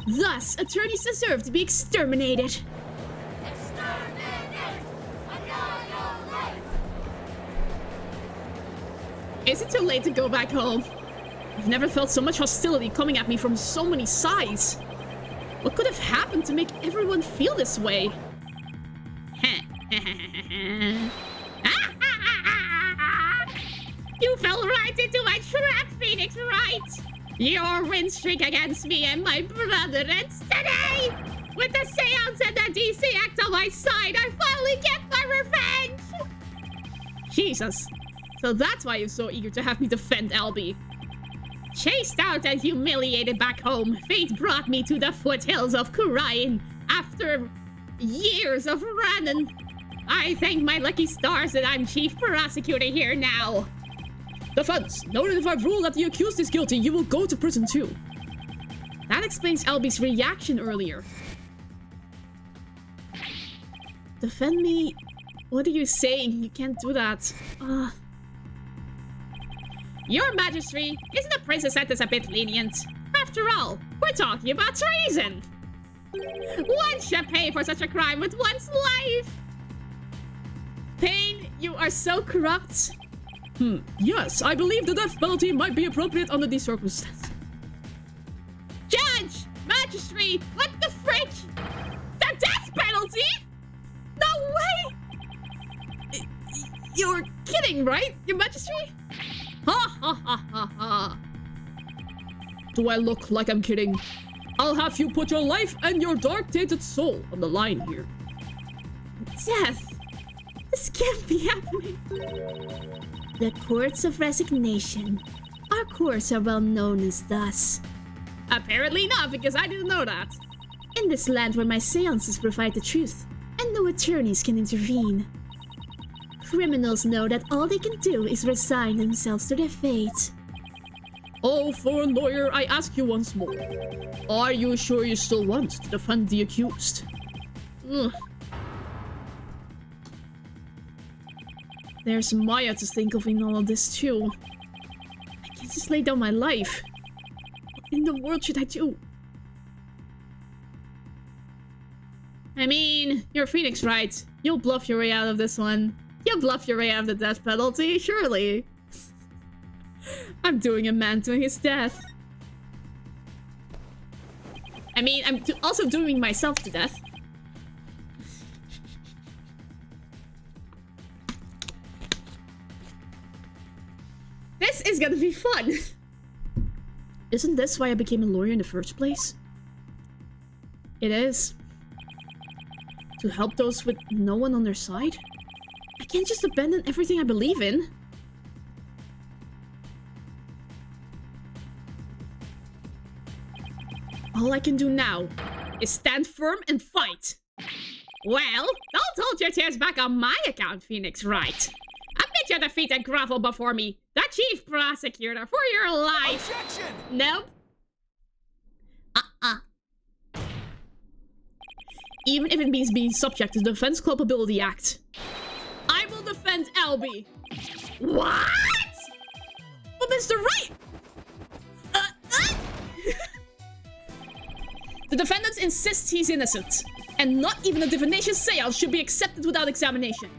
Thus, attorneys deserve to be exterminated. Is it too late to go back home? I've never felt so much hostility coming at me from so many sides. What could have happened to make everyone feel this way? You fell right into my trap, Phoenix, right? Your win streak against me and my brother ends today! With the seance and the DC Act on my side, I finally get my revenge! Jesus. So that's why you're so eager to have me defend Albie. Chased out and humiliated back home, fate brought me to the foothills of Kurain after years of running. I thank my lucky stars that I'm chief prosecutor here now. Defense, noted if I've ruled that the accused is guilty, you will go to prison too. That explains Albie's reaction earlier. Defend me? What are you saying? You can't do that. Your Majesty, isn't the princess sentence a bit lenient? After all, we're talking about treason. One should pay for such a crime with one's life. Pain, you are so corrupt. Yes, I believe the death penalty might be appropriate under these circumstances. Judge! Magistrate! What the frick? The death penalty? No way! You're kidding, right? Your Majesty? Ha ha ha ha ha! Do I look like I'm kidding? I'll have you put your life and your dark-tainted soul on the line here. Death? This can't be happening. The courts of resignation. Our courts are well known as thus. Apparently not, because I didn't know that. In this land where my seances provide the truth, and no attorneys can intervene. Criminals know that all they can do is resign themselves to their fate. Oh, foreign lawyer, I ask you once more. Are you sure you still want to defend the accused? Ugh. There's Maya to think of in all of this too. I can't just lay down my life. What in the world should I do? I mean, you're Phoenix, right? You'll bluff your way out of this one. You'll bluff your way out of the death penalty, surely. I'm doing a man to his death. I mean, I'm also doing myself to death. This is gonna be fun. Isn't this why I became a lawyer in the first place? It is. To help those with no one on their side? I can't just abandon everything I believe in. All I can do now is stand firm and fight. Well, don't hold your tears back on my account, Phoenix Wright. Admit your defeat and grovel before me, the chief prosecutor, for your life. Objection! Nope. Even if it means being subject to the Defense Culpability Act. I will defend Albie. What? But Mr. Wright! The defendant insists he's innocent, and not even a divination seance should be accepted without examination.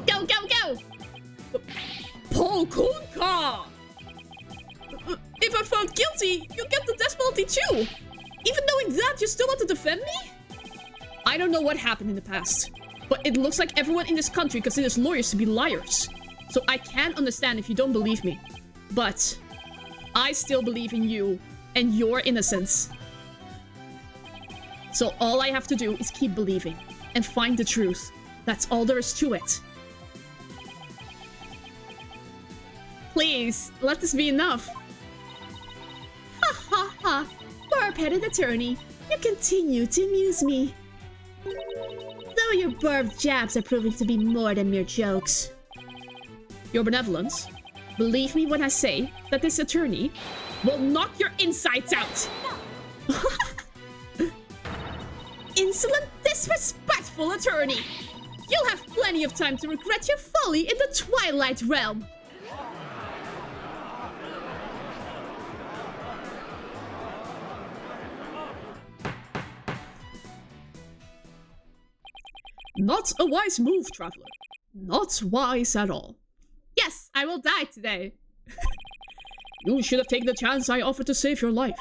Go, go, go! Paul Kunka! If I'm found guilty, you get the death penalty too! Even knowing that, you still want to defend me? I don't know what happened in the past, but it looks like everyone in this country considers lawyers to be liars. So I can understand if you don't believe me. But I still believe in you and your innocence. So all I have to do is keep believing and find the truth. That's all there is to it. Please, let this be enough. Ha ha ha! Barb-headed attorney, you continue to amuse me. Though your barbed jabs are proving to be more than mere jokes. Your benevolence, believe me when I say that this attorney will knock your insides out. Insolent, disrespectful attorney! You'll have plenty of time to regret your folly in the Twilight Realm. Not a wise move, traveler. Not wise at all. Yes, I will die today. You should have taken the chance I offered to save your life.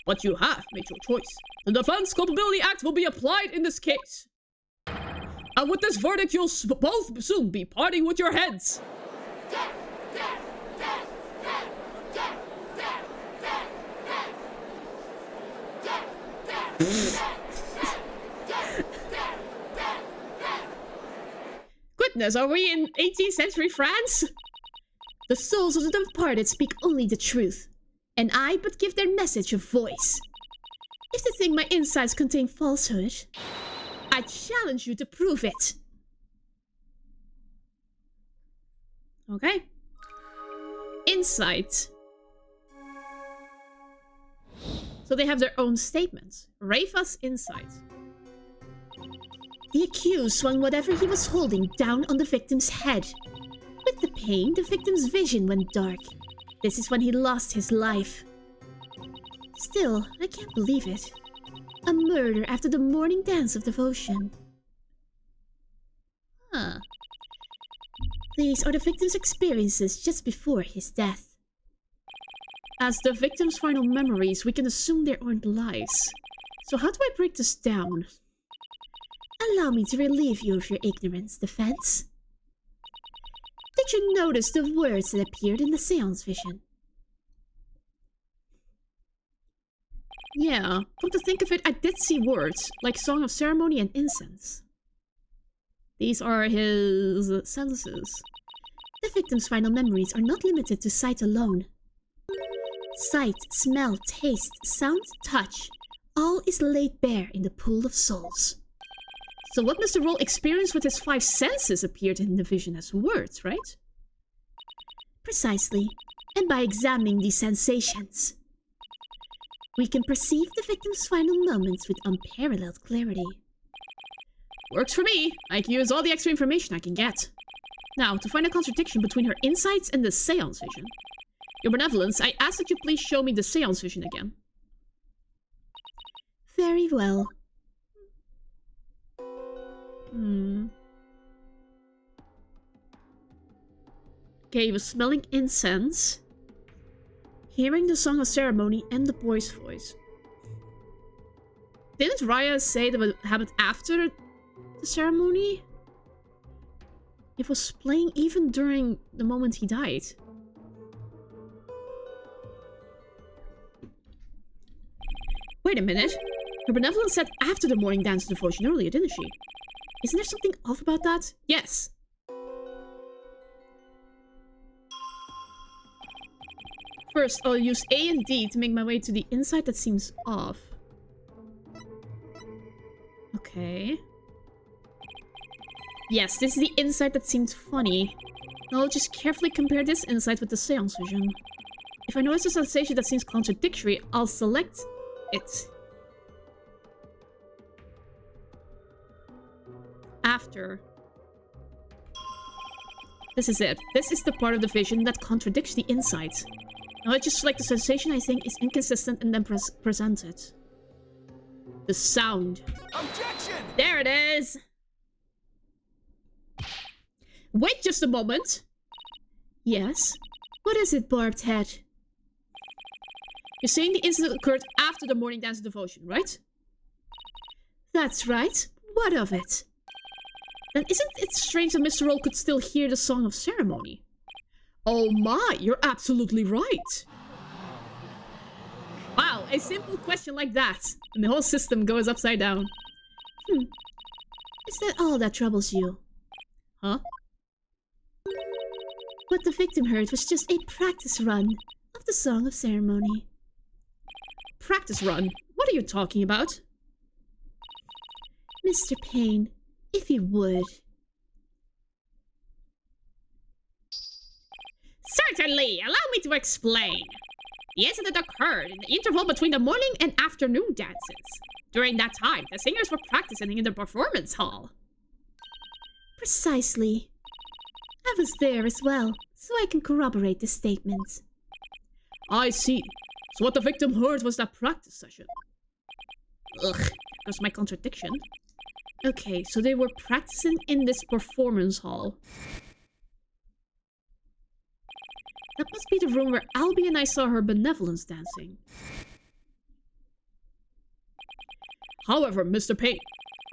But you have made your choice. The Defense Culpability Act will be applied in this case. And with this verdict, you'll both soon be parting with your heads. Goodness, are we in 18th century France? The souls of the departed speak only the truth, and I but give their message a voice. If they think my insides contain falsehood, I challenge you to prove it. Okay. Insight. So they have their own statements. Rafa's insight. The accused swung whatever he was holding down on the victim's head. With the pain, the victim's vision went dark. This is when he lost his life. Still, I can't believe it. A murder after the morning dance of devotion. Huh. These are the victim's experiences just before his death. As the victim's final memories, we can assume they aren't lies. So how do I break this down? Allow me to relieve you of your ignorance, defense. Did you notice the words that appeared in the seance vision? Yeah, come to think of it, I did see words, like Song of Ceremony and Incense. These are his sentences. The victim's final memories are not limited to sight alone. Sight, smell, taste, sound, touch, all is laid bare in the pool of souls. So what Mr. Roll experienced with his 5 senses appeared in the vision as words, right? Precisely, and by examining these sensations, we can perceive the victim's final moments with unparalleled clarity. Works for me. I can use all the extra information I can get. Now, to find a contradiction between her insights and the seance vision. Your benevolence, I ask that you please show me the seance vision again. Very well. Okay, he was smelling incense, hearing the Song of Ceremony, and the boy's voice. Didn't Raya say that would happen after the ceremony? It was playing even during the moment he died. Wait a minute. Her benevolence said after the morning dance devotion earlier, didn't she? Isn't there something off about that? Yes. First, I'll use A and D to make my way to the insight that seems off. Okay. Yes, this is the insight that seems funny. I'll just carefully compare this insight with the seance vision. If I notice a sensation that seems contradictory, I'll select it. After. This is it. This is the part of the vision that contradicts the insight. Now I just select the sensation I think is inconsistent and then present it. The sound. Objection! There it is! Wait just a moment! Yes? What is it, Barbed Head? You're saying the incident occurred after the morning dance devotion, right? That's right. What of it? Then isn't it strange that Mr. Roll could still hear the Song of Ceremony? Oh my, you're absolutely right! Wow, a simple question like that, and the whole system goes upside down. Is that all that troubles you? Huh? What the victim heard was just a practice run of the Song of Ceremony. Practice run? What are you talking about? Mr. Payne, if you would. Certainly! Allow me to explain. The incident occurred in the interval between the morning and afternoon dances. During that time, the singers were practicing in the performance hall. Precisely. I was there as well, so I can corroborate this statement. I see. So what the victim heard was that practice session. Ugh, there's my contradiction. Okay, so they were practicing in this performance hall. That must be the room where Albie and I saw her benevolence dancing. However, Mr. Payne,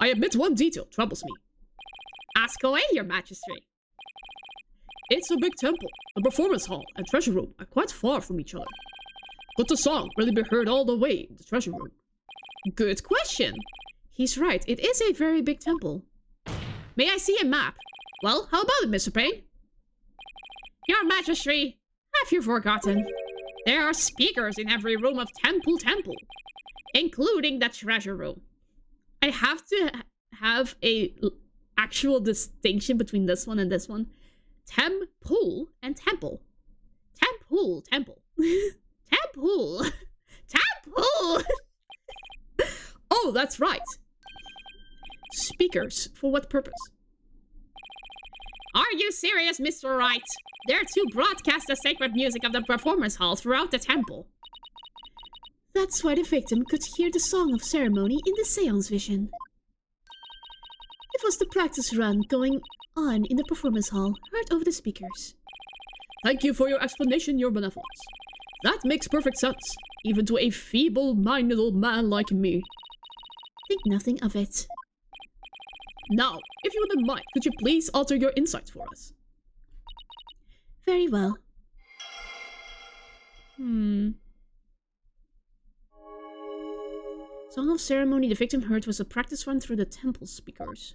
I admit one detail troubles me. Ask away, your majesty. It's a big temple. The performance hall and treasure room are quite far from each other. Could the song really be heard all the way in the treasure room? Good question. He's right, it is a very big temple. May I see a map? Well, how about it, Mr. Payne? Your majesty, have you forgotten? There are speakers in every room of Temple, including the treasure room. I have to have a actual distinction between this one and this one. Temple and temple. Temple. Temple. Temple. Oh, that's right. Speakers, for what purpose? Are you serious, Mr. Wright? They're to broadcast the sacred music of the performance hall throughout the temple. That's why the victim could hear the song of ceremony in the seance vision. It was the practice run going on in the performance hall, heard over the speakers. Thank you for your explanation, your benevolence. That makes perfect sense, even to a feeble-minded old man like me. Think nothing of it. Now, if you wouldn't mind, could you please alter your insights for us? Very well. Song of ceremony the victim heard was a practice run through the temple speakers.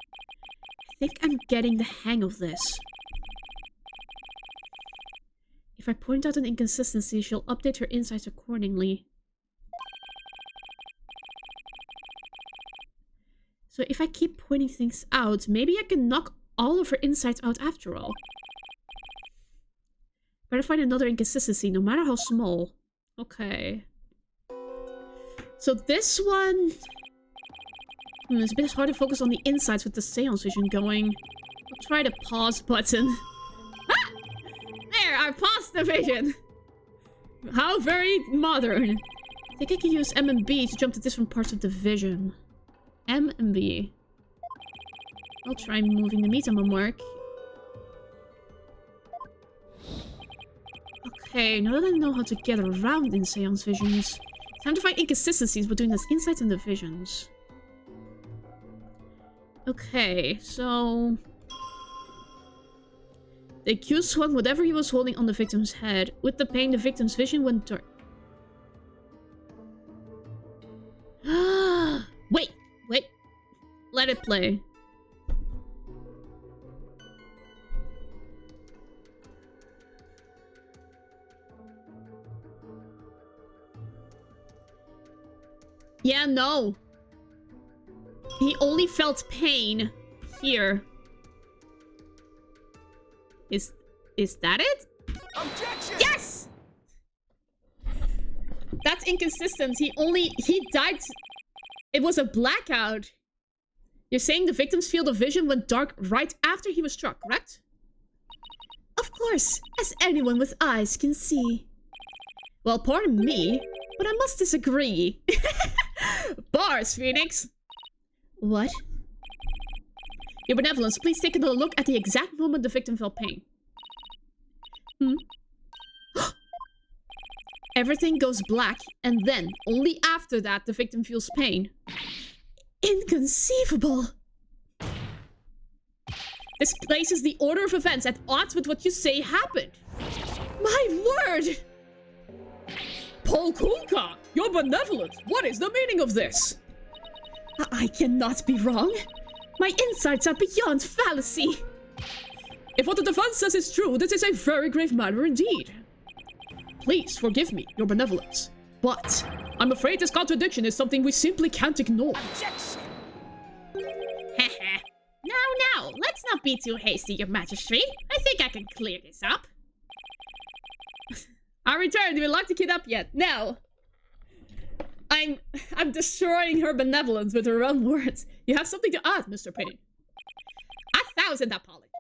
I think I'm getting the hang of this. If I point out an inconsistency, she'll update her insights accordingly. So if I keep pointing things out, maybe I can knock all of her insights out after all. Better find another inconsistency, no matter how small. Okay. So this one... it's a bit hard to focus on the insights with the seance vision going. I'll try the pause button. Ah! There, I paused the vision. How very modern. I think I can use M and B to jump to different parts of the vision. M and B. I'll try moving the meter mark. Okay, now that I know how to get around in seance visions, time to find inconsistencies between the insights and the visions. Okay, so... the accused swung whatever he was holding on the victim's head. With the pain, the victim's vision went dark. Wait. Let it play. Yeah, no. He only felt pain here. Is that it? Objection! Yes! That's inconsistent. He died. It was a blackout. You're saying the victim's field of vision went dark right after he was struck, correct? Of course, as anyone with eyes can see. Well, pardon me, but I must disagree. Bars, Phoenix. What? Your benevolence, please take another look at the exact moment the victim felt pain. Everything goes black, and then, only after that, the victim feels pain. Inconceivable! This places the order of events at odds with what you say happened. My word! Polkunka, your benevolence, what is the meaning of this? I cannot be wrong. My insights are beyond fallacy. If what the defense says is true, this is a very grave matter indeed. Please forgive me, your benevolence. But I'm afraid this contradiction is something we simply can't ignore. Objection! Now, let's not be too hasty, your majesty. I think I can clear this up. I returned. Did we lock the kid up yet? No. I'm destroying her benevolence with her own words. You have something to add, Mr. Payne. 1,000 apologies.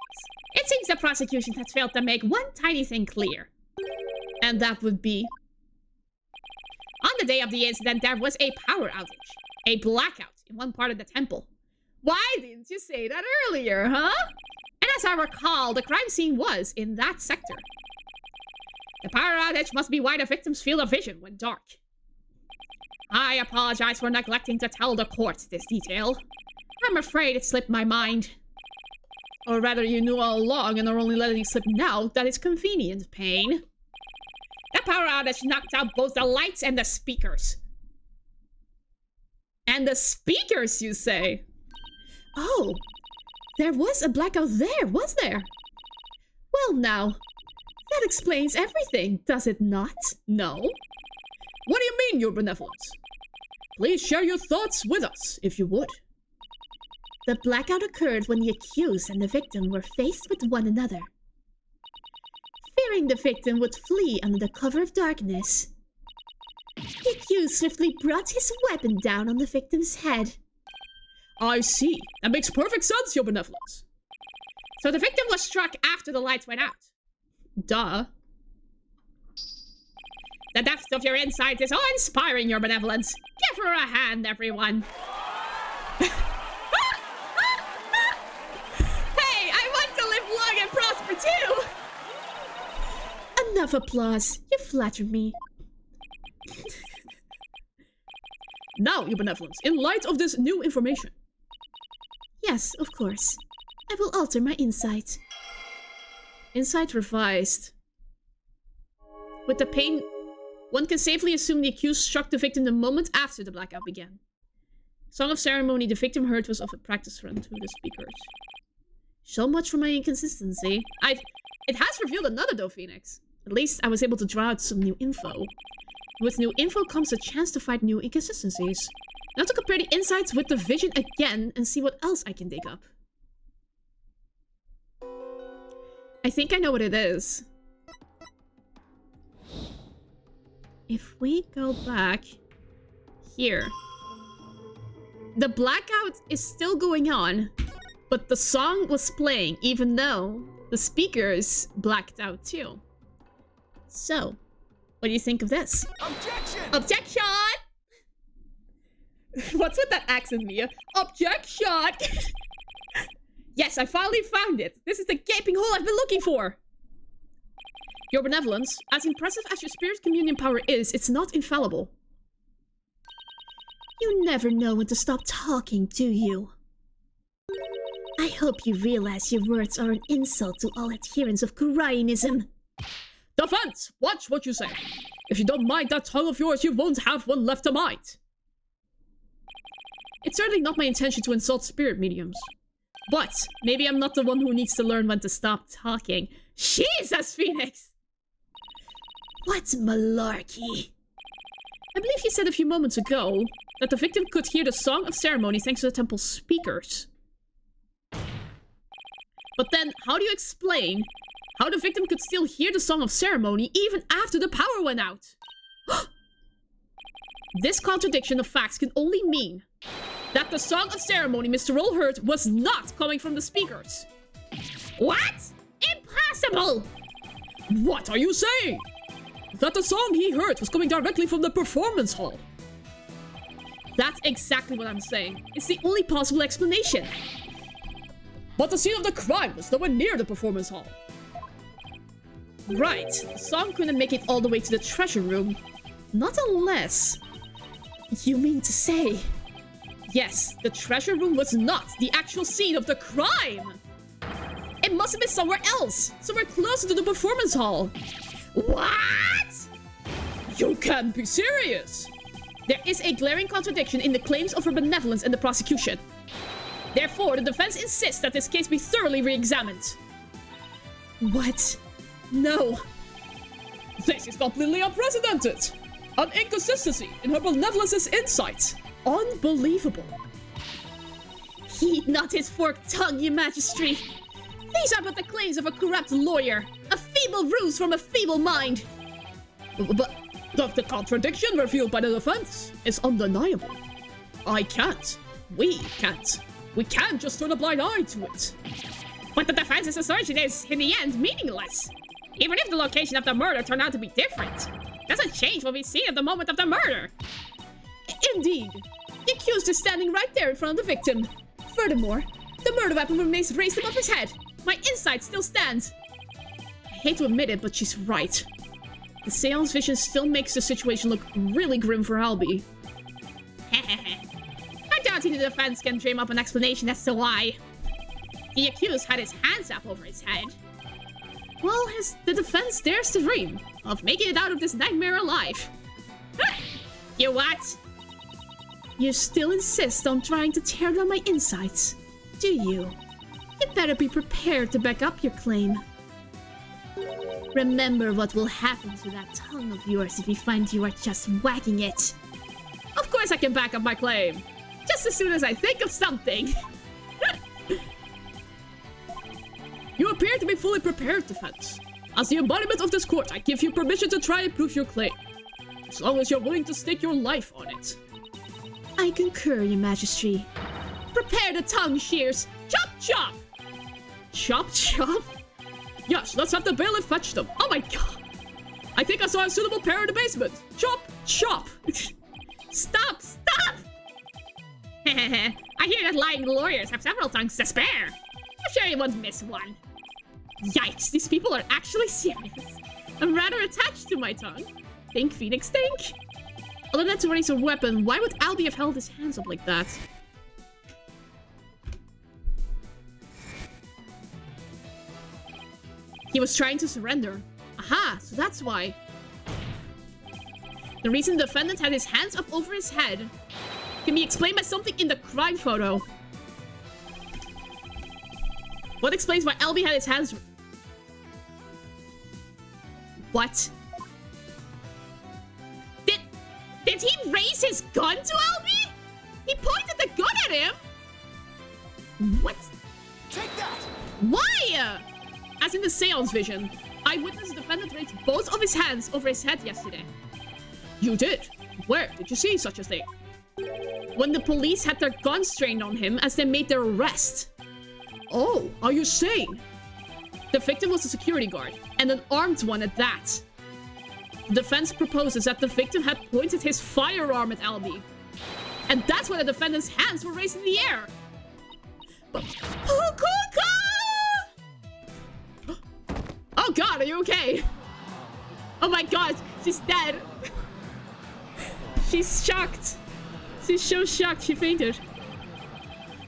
It seems the prosecution has failed to make one tiny thing clear. And that would be... on the day of the incident, there was a power outage. A blackout in one part of the temple. Why didn't you say that earlier, huh? And as I recall, the crime scene was in that sector. The power outage must be why the victim's field of vision went dark. I apologize for neglecting to tell the court this detail. I'm afraid it slipped my mind. Or rather, you knew all along and are only letting it slip now that it's convenient, Pain. That power outage knocked out both the lights and the speakers. And the speakers, you say? Oh, there was a blackout there, was there? Well now, that explains everything, does it not? No? What do you mean, Your Benevolence? Please share your thoughts with us, if you would. The blackout occurred when the accused and the victim were faced with one another. Fearing the victim would flee under the cover of darkness, the accused swiftly brought his weapon down on the victim's head. I see. That makes perfect sense, Your Benevolence. So the victim was struck after the lights went out. Duh. The depth of your insight is awe-inspiring, Your Benevolence. Give her a hand, everyone. Hey, I want to live long and prosper too! Enough applause. You flatter me. Now, Your Benevolence, in light of this new information. Yes, of course. I will alter my insight. Insight revised. With the pain, one can safely assume the accused struck the victim the moment after the blackout began. Song of ceremony the victim heard was of a practice run through the speakers. So much for my inconsistency. It has revealed another though, Phoenix. At least I was able to draw out some new info. With new info comes a chance to find new inconsistencies. Now to compare the insights with the vision again and see what else I can dig up. I think I know what it is. If we go back here, the blackout is still going on, but the song was playing even though the speakers blacked out too. So, what do you think of this? Objection! Objection! What's with that accent, Mia? Objection! Yes, I finally found it. This is the gaping hole I've been looking for. Your Benevolence, as impressive as your spirit communion power is, it's not infallible. You never know when to stop talking, do you? I hope you realize your words are an insult to all adherents of Kuraianism. Defense! Watch what you say. If you don't mind that tongue of yours, you won't have one left to mind. It's certainly not my intention to insult spirit mediums. But maybe I'm not the one who needs to learn when to stop talking. Jesus, Phoenix! What malarkey? I believe you said a few moments ago that the victim could hear the song of ceremony thanks to the temple's speakers. But then, how do you explain how the victim could still hear the song of ceremony even after the power went out? This contradiction of facts can only mean that the song of ceremony Mr. Roll heard was not coming from the speakers. What? Impossible! What are you saying? That the song he heard was coming directly from the performance hall. That's exactly what I'm saying. It's the only possible explanation. But the scene of the crime was nowhere near the performance hall. Right. The song couldn't make it all the way to the treasure room. Not unless... You mean to say... Yes, the treasure room was not the actual scene of the crime! It must have been somewhere else! Somewhere closer to the performance hall! What?! You can't be serious! There is a glaring contradiction in the claims of her benevolence and the prosecution. Therefore, the defense insists that this case be thoroughly re-examined. What? No. This is completely unprecedented! An inconsistency in her benevolence's insights! Unbelievable! Heed not his forked tongue, ye majesty! These are but the claims of a corrupt lawyer, a feeble ruse from a feeble mind! But the contradiction revealed by the defense is undeniable. I can't. We can't. We can't just turn a blind eye to it. But the defense's assertion is, in the end, meaningless. Even if the location of the murder turned out to be different, doesn't change what we see at the moment of the murder. Indeed. The accused is standing right there in front of the victim. Furthermore, the murder weapon remains raised above his head. My insight still stands. I hate to admit it, but she's right. The seance vision still makes the situation look really grim for Albie. I doubt the defense can dream up an explanation as to why. The accused had his hands up over his head. Well, the defense dares to dream of making it out of this nightmare alive. You what? You still insist on trying to tear down my insides, do you? You better be prepared to back up your claim. Remember what will happen to that tongue of yours if we find you are just wagging it. Of course I can back up my claim. Just as soon as I think of something. You appear to be fully prepared, defense. As the embodiment of this court, I give you permission to try and prove your claim. As long as you're willing to stake your life on it. I concur, your majesty. Prepare the tongue shears. Chop chop! Chop chop? Yes, let's have the bailiff fetch them. Oh my god. I think I saw a suitable pair in the basement. Chop chop! Stop! Stop! I hear that lying lawyers have several tongues to spare. I'm sure you won't miss one. Yikes, these people are actually serious. I'm rather attached to my tongue. Think, Phoenix, think. Other than to raise a weapon, why would Albie have held his hands up like that? He was trying to surrender. Aha, so that's why. The reason the defendant had his hands up over his head can be explained by something in the crime photo. What explains why Albie had his hands... What? Did he raise his gun to Albie? He pointed the gun at him? What? Take that! Why? As in the seance vision, I witnessed the defendant raise both of his hands over his head yesterday. You did? Where did you see such a thing? When the police had their guns trained on him as they made their arrest. Oh, are you saying? The victim was a security guard, and an armed one at that. The defense proposes that the victim had pointed his firearm at Albie. And that's why the defendant's hands were raised in the air. But... Oh god, are you okay? Oh my god, she's dead. She's shocked. She's so shocked she fainted.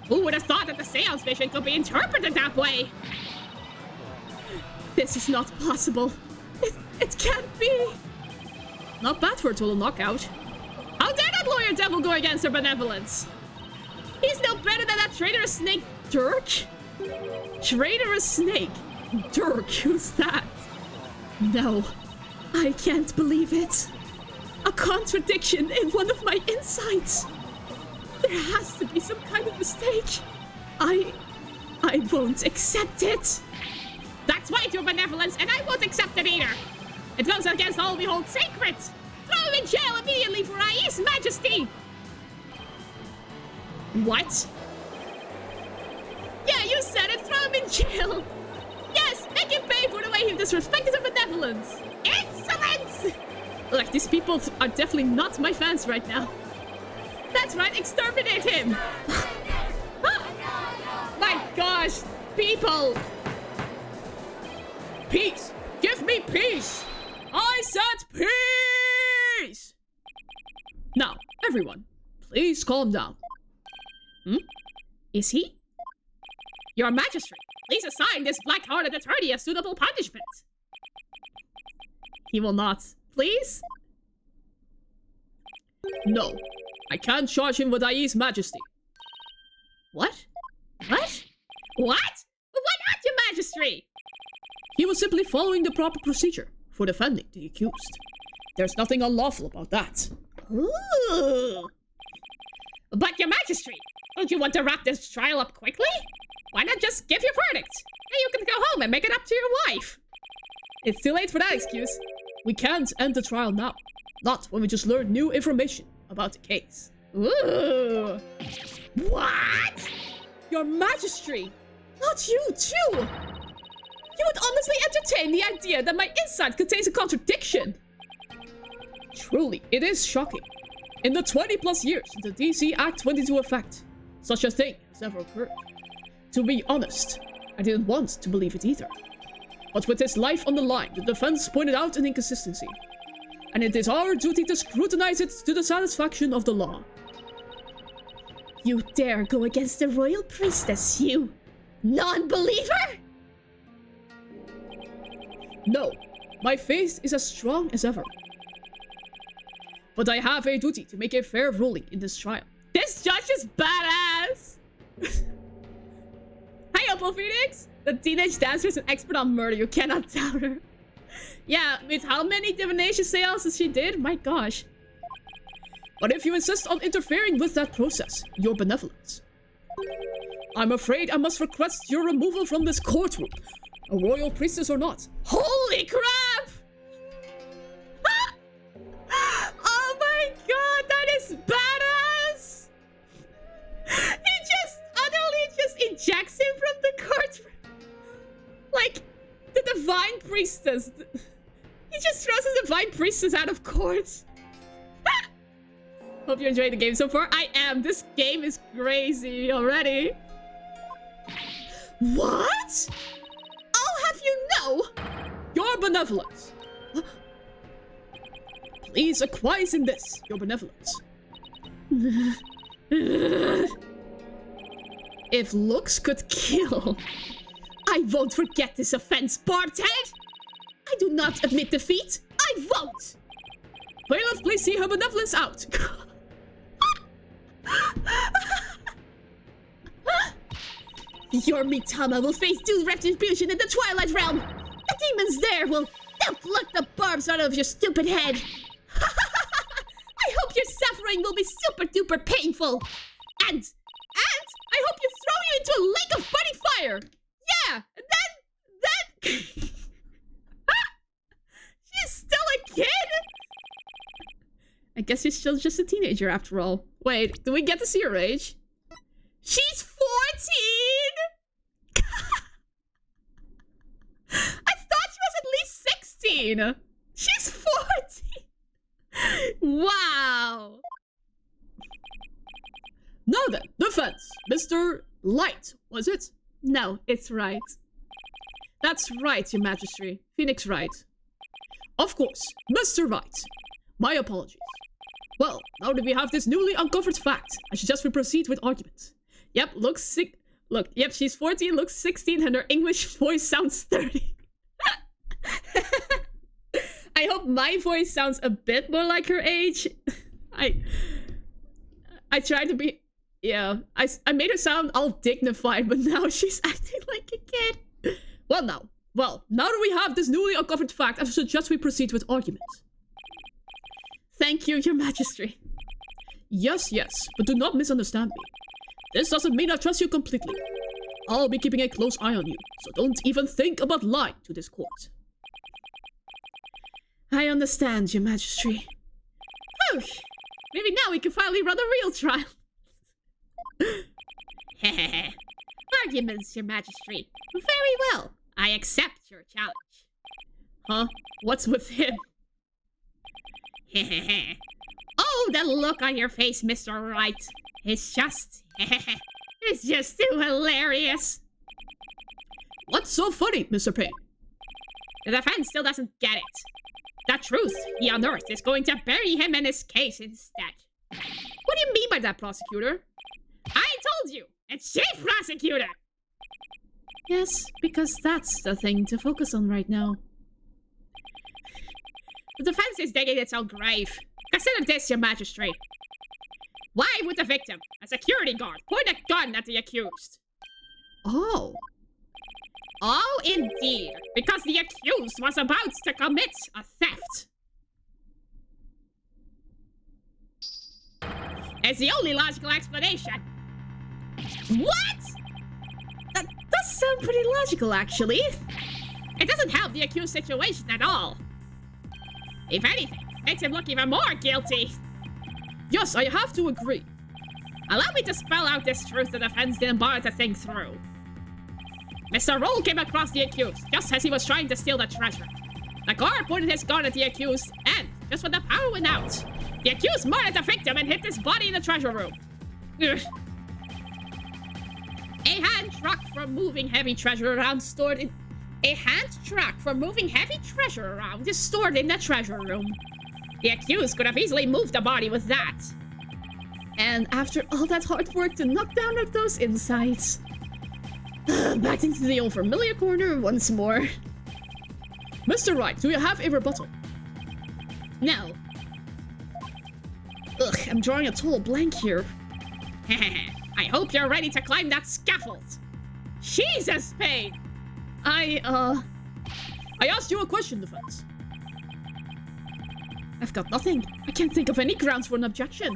Who would have thought that the seance vision could be interpreted that way? This is not possible. It can't be. Not bad for a total knockout. How dare that lawyer devil go against her benevolence? He's no better than that traitorous snake Dirk? Traitorous snake? Dirk, who's that? No, I can't believe it. A contradiction in one of my insights. There has to be some kind of mistake. I won't accept it. That's right, your benevolence, and I won't accept it either. It goes against all we hold sacred. Throw him in jail immediately for His Majesty. What? Yeah, you said it. Throw him in jail. Yes, make him pay for the way he disrespected her benevolence. Insolence! Look, these people are definitely not my fans right now. That's right, exterminate him. My gosh, people. Peace! Give me peace! I said peace! Now, everyone, please calm down. Is he? Your Majesty, please assign this black-hearted attorney a suitable punishment. He will not. Please? No, I can't charge him with His Majesty. What? What? What? Why not, Your Majesty? He was simply following the proper procedure for defending the accused. There's nothing unlawful about that. Ooh. But, Your Majesty, don't you want to wrap this trial up quickly? Why not just give your verdict? Then you can go home and make it up to your wife. It's too late for that excuse. We can't end the trial now. Not when we just learned new information about the case. Ooh. What? Your Majesty! Not you, too! You would honestly entertain the idea that my insight contains a contradiction! Truly, it is shocking. In the 20+ years since the DC Act went into effect, such a thing has never occurred. To be honest, I didn't want to believe it either. But with his life on the line, the defense pointed out an inconsistency. And it is our duty to scrutinize it to the satisfaction of the law. You dare go against the royal priestess, you? Non-believer? No, my faith is as strong as ever. But I have a duty to make a fair ruling in this trial. This judge is badass! Hi, Opal Phoenix! The teenage dancer is an expert on murder. You cannot doubt her. Yeah, with how many divination seances she did? My gosh. But if you insist on interfering with that process, your benevolence, I'm afraid I must request your removal from this courtroom, a royal priestess or not. Holy crap! Oh my god, that is badass! He just utterly just ejects him from the courtroom. Like, the divine priestess. He just throws the divine priestess out of court. Hope you're enjoying the game so far. I am. This game is crazy already. What? I'll have you know. Your benevolence. Please acquiesce in this, your benevolence. If looks could kill, I won't forget this offense, barbed head. I do not admit defeat. I won't. Bailiff, please see her benevolence out. Your Mitama will face due retribution in the Twilight Realm. The demons there will they'll pluck the barbs out of your stupid head. I hope your suffering will be super duper painful. And I hope you throw you into a lake of burning fire. Yeah, and then she's still a kid. I guess she's still just a teenager after all. Wait, do we get to see her age? She's 14! I thought she was at least 16! She's 14! Wow! Now then, defense. Mr. Light, was it? No, it's right. That's right, Your Majesty. Phoenix Wright. Of course, Mr. Wright. My apologies. Well, now that we have this newly uncovered fact, I suggest we proceed with argument. Yep, yep, she's 14, looks 16, and her English voice sounds 30. I hope my voice sounds a bit more like her age. I tried to be... Yeah, I made her sound all dignified, but now she's acting like a kid. Well, now that we have this newly uncovered fact, I suggest we proceed with argument. Thank you, Your Majesty. Yes, but do not misunderstand me. This doesn't mean I trust you completely. I'll be keeping a close eye on you, so don't even think about lying to this court. I understand, Your Majesty. Whew. Maybe now we can finally run a real trial. Arguments, Your Majesty. Very well. I accept your challenge. Huh? What's with him? Oh, the look on your face, Mr. Wright. It's just too hilarious. What's so funny, Mr. Payne? The defense still doesn't get it. The truth he unearthed is going to bury him in his case instead. What do you mean by that, prosecutor? I told you! It's chief prosecutor! Yes, because that's the thing to focus on right now. The defense is digging its own grave. Consider this, Your Majesty. Why would the victim, a security guard, point a gun at the accused? Oh, indeed. Because the accused was about to commit a theft. It's the only logical explanation. What? That does sound pretty logical, actually. It doesn't help the accused situation at all. If anything, makes him look even more guilty. Yes, I have to agree. Allow me to spell out this truth the defense didn't bother to think through. Mr. Roll came across the accused just as he was trying to steal the treasure. The guard pointed his gun at the accused, and just when the power went out, the accused murdered the victim and hid his body in the treasure room. Ugh. A hand truck for moving heavy treasure around is stored in the treasure room. The accused could have easily moved the body with that. And after all that hard work to knock down those insides, Back into the old familiar corner once more. Mr. Wright, do you have a rebuttal? No. Ugh, I'm drawing a total blank here. I hope you're ready to climb that scaffold. Jesus, Pain! I asked you a question, defense. I've got nothing. I can't think of any grounds for an objection.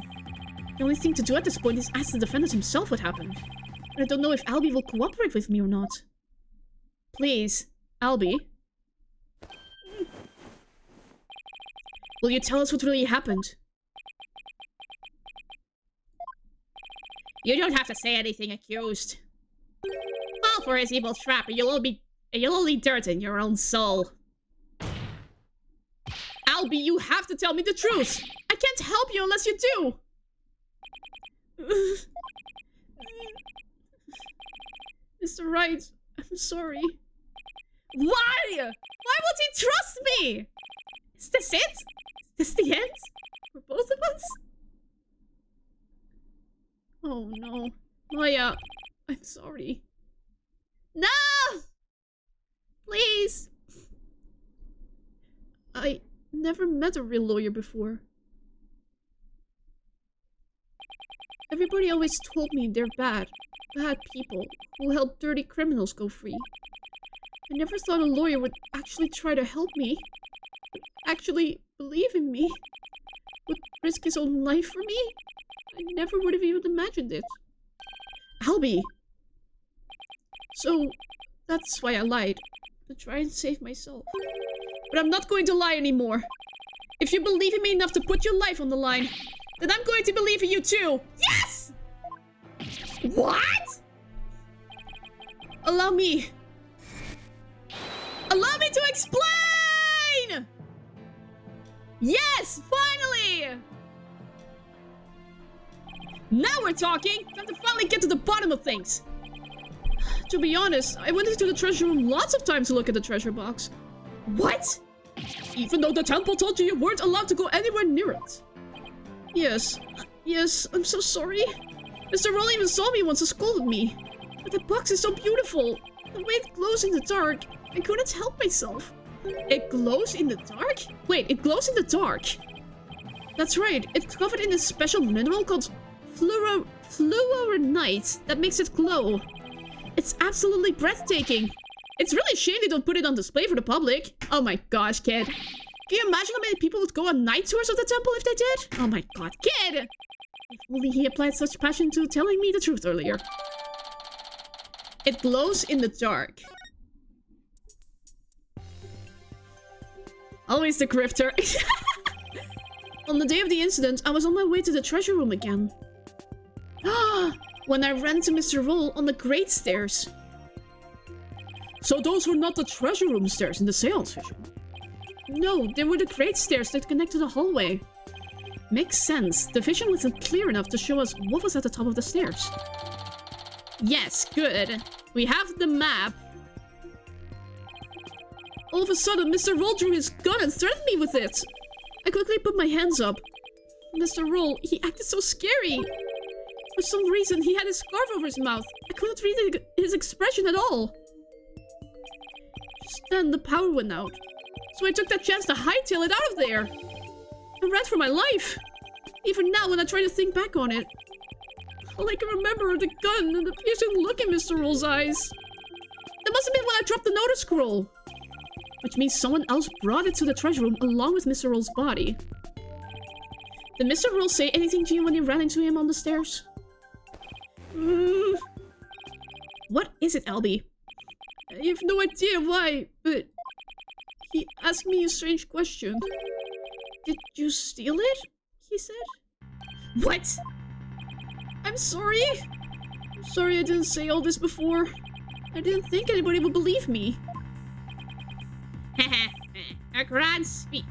The only thing to do at this point is ask the defendant himself what happened. And I don't know if Albie will cooperate with me or not. Please, Albie. Will you tell us what really happened? You don't have to say anything, accused. Fall for his evil trap, or you'll only dirt in your own soul. Albie, you have to tell me the truth! I can't help you unless you do! Mr. Wright, I'm sorry. Why? Why won't he trust me? Is this it? Is this the end? For both of us? Oh no. Maya, I'm sorry. No! Please! I never met a real lawyer before. Everybody always told me they're bad people who help dirty criminals go free. I never thought a lawyer would actually try to help me, would actually believe in me, would risk his own life for me. I never would have even imagined it. Albie! So, that's why I lied, to try and save myself. But I'm not going to lie anymore. If you believe in me enough to put your life on the line, then I'm going to believe in you too! Yes! What? Allow me to explain! Yes, finally! Now we're talking! Time to finally get to the bottom of things! To be honest, I went into the treasure room lots of times to look at the treasure box. What? Even though the temple told you weren't allowed to go anywhere near it. Yes, I'm so sorry. Mr. Roll even saw me once and scolded me. But the box is so beautiful. The way it glows in the dark, I couldn't help myself. It glows in the dark? Wait, it glows in the dark. That's right, it's covered in a special mineral called fluorinite that makes it glow. It's absolutely breathtaking. It's really a shame they don't put it on display for the public. Oh my gosh, kid. Can you imagine how many people would go on night tours of the temple if they did? Oh my god, kid! If only he applied such passion to telling me the truth earlier. It glows in the dark. Always the grifter. On the day of the incident, I was on my way to the treasure room again. When I ran into Mr. Roll on the great stairs. So those were not the treasure room stairs in the seance vision? No, they were the great stairs that connect to the hallway. Makes sense. The vision wasn't clear enough to show us what was at the top of the stairs. Yes, good. We have the map. All of a sudden, Mr. Roll drew his gun and threatened me with it. I quickly put my hands up. Mr. Roll, he acted so scary. For some reason, he had his scarf over his mouth. I couldn't read his expression at all. Just then, the power went out. So I took that chance to hightail it out of there. I ran for my life. Even now, when I try to think back on it, all I can remember are the gun and the piercing look in Mr. Roll's eyes. That must have been when I dropped the notice scroll. Which means someone else brought it to the treasure room along with Mr. Roll's body. Did Mr. Roll say anything to you when you ran into him on the stairs? What is it, Albie? I have no idea why, but he asked me a strange question. Did you steal it? He said. What? I'm sorry. I'm sorry I didn't say all this before. I didn't think anybody would believe me. A grand speech.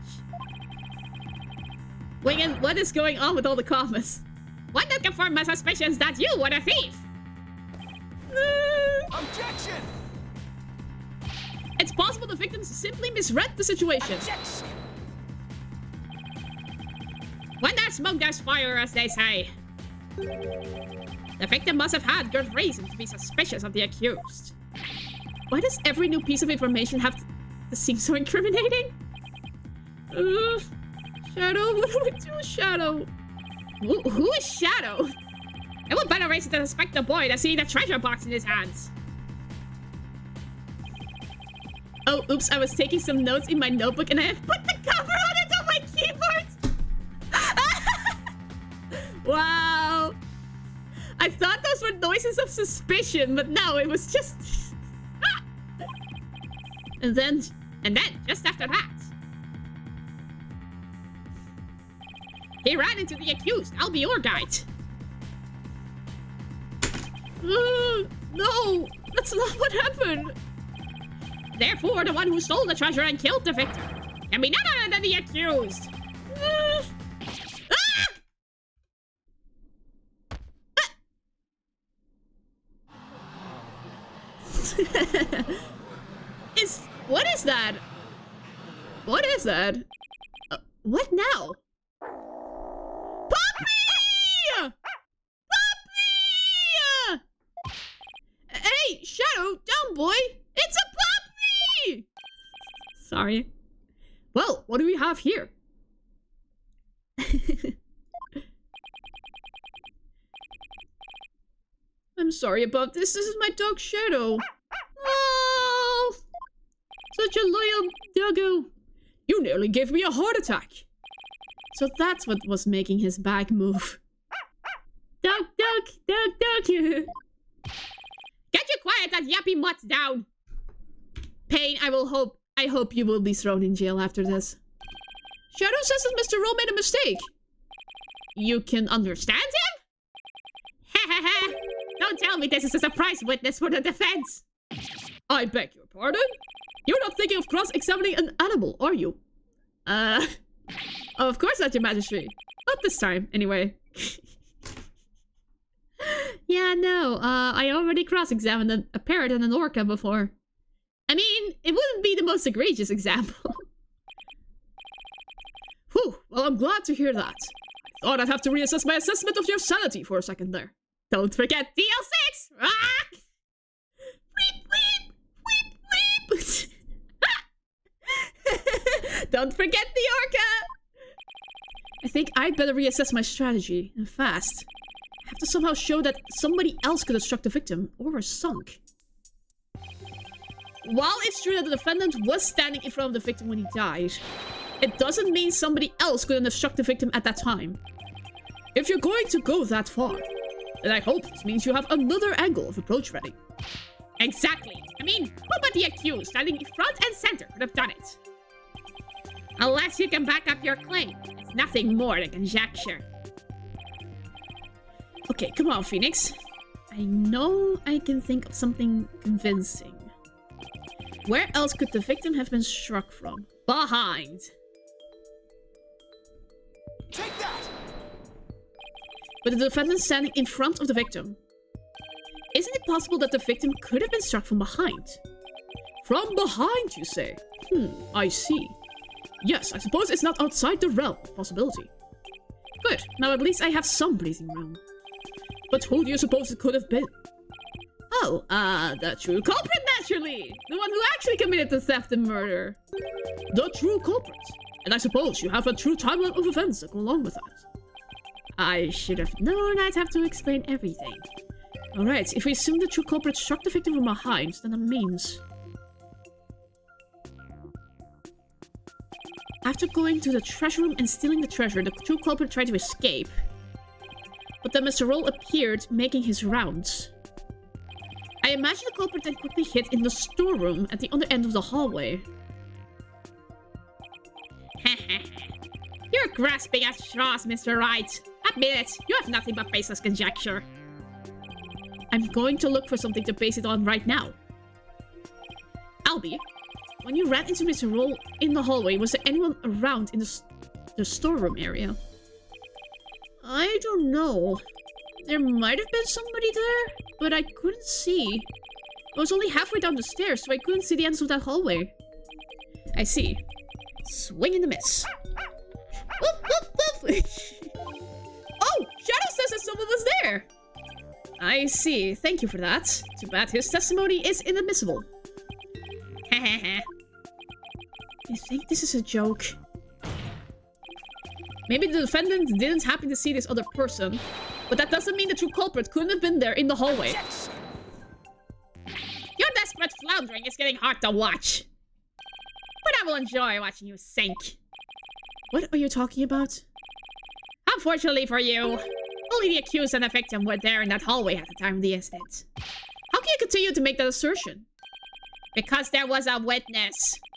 Wingen, what is going on with all the comments? What did confirm my suspicions that you were the thief? Objection! It's possible the victims simply misread the situation. Objection! When there's smoke, there's fire, as they say. The victim must have had good reason to be suspicious of the accused. Why does every new piece of information have to seem so incriminating? Shadow? What do we do, Shadow? Who is Shadow? It would better raise to suspect the boy that's seeing the treasure box in his hands. Oh, oops, I was taking some notes in my notebook and I have put the cover on it on my keyboard! Wow! I thought those were noises of suspicion, but no, it was just... and then, just after that... he ran into the accused. I'll be your guide. No, that's not what happened. Therefore, the one who stole the treasure and killed the victim can be none other than the accused. What is that? What is that? What now? Puppy! Puppy! Hey, Shadow, down, boy! It's a puppy! Sorry. Well, what do we have here? I'm sorry about this. This is my dog, Shadow. Oh! Such a loyal doggo. You nearly gave me a heart attack. So that's what was making his bag move. Dog. Get your quiet that yappy mutts down. Pain, I hope you will be thrown in jail after this. Shadow says that Mr. Roll made a mistake. You can understand him? Ha. Don't tell me this is a surprise witness for the defense. I beg your pardon? You're not thinking of cross-examining an animal, are you? Of course not, your majesty. Not this time, anyway. Yeah, no, I already cross-examined a parrot and an orca before. I mean, it wouldn't be the most egregious example. Whew, well, I'm glad to hear that. I thought I'd have to reassess my assessment of your sanity for a second there. Don't forget DL6! Ah! Weep! Don't forget the orca! I think I'd better reassess my strategy, and fast. I have to somehow show that somebody else could have struck the victim, or was sunk. While it's true that the defendant was standing in front of the victim when he died, it doesn't mean somebody else couldn't have struck the victim at that time. If you're going to go that far, then I hope this means you have another angle of approach ready. Exactly. I mean, who but the accused standing front and center could have done it? Unless you can back up your claim, it's nothing more than conjecture. Okay, come on, Phoenix. I know I can think of something convincing. Where else could the victim have been struck from? Behind. Take that! With the defendant standing in front of the victim. Isn't it possible that the victim could have been struck from behind? From behind, you say? I see. Yes, I suppose it's not outside the realm of possibility. Good, now at least I have some breathing room. But who do you suppose it could have been? Oh, the true culprit, naturally! The one who actually committed the theft and murder. The true culprit. And I suppose you have a true timeline of events that go along with that. I should have known I'd have to explain everything. Alright, if we assume the true culprit struck the victim from behind, then that means... After going to the treasure room and stealing the treasure, the true culprit tried to escape. But then Mr. Roll appeared, making his rounds. I imagine the culprit then quickly hid in the storeroom at the other end of the hallway. You're grasping at straws, Mr. Wright. Admit it, you have nothing but baseless conjecture. I'm going to look for something to base it on right now. Albie, when you ran into Mr. Roll in the hallway, was there anyone around in the storeroom area? I don't know. There might have been somebody there, but I couldn't see. I was only halfway down the stairs, so I couldn't see the ends of that hallway. I see. Swing and a miss. Whoop, whoop, whoop. Oh! Shadow says that someone was there! I see. Thank you for that. Too bad his testimony is inadmissible. I think this is a joke. Maybe the defendant didn't happen to see this other person, but that doesn't mean the true culprit couldn't have been there in the hallway. Your desperate floundering is getting hard to watch. But I will enjoy watching you sink. What are you talking about? Unfortunately for you, only the accused and the victim were there in that hallway at the time of the incident. How can you continue to make that assertion? Because there was a witness.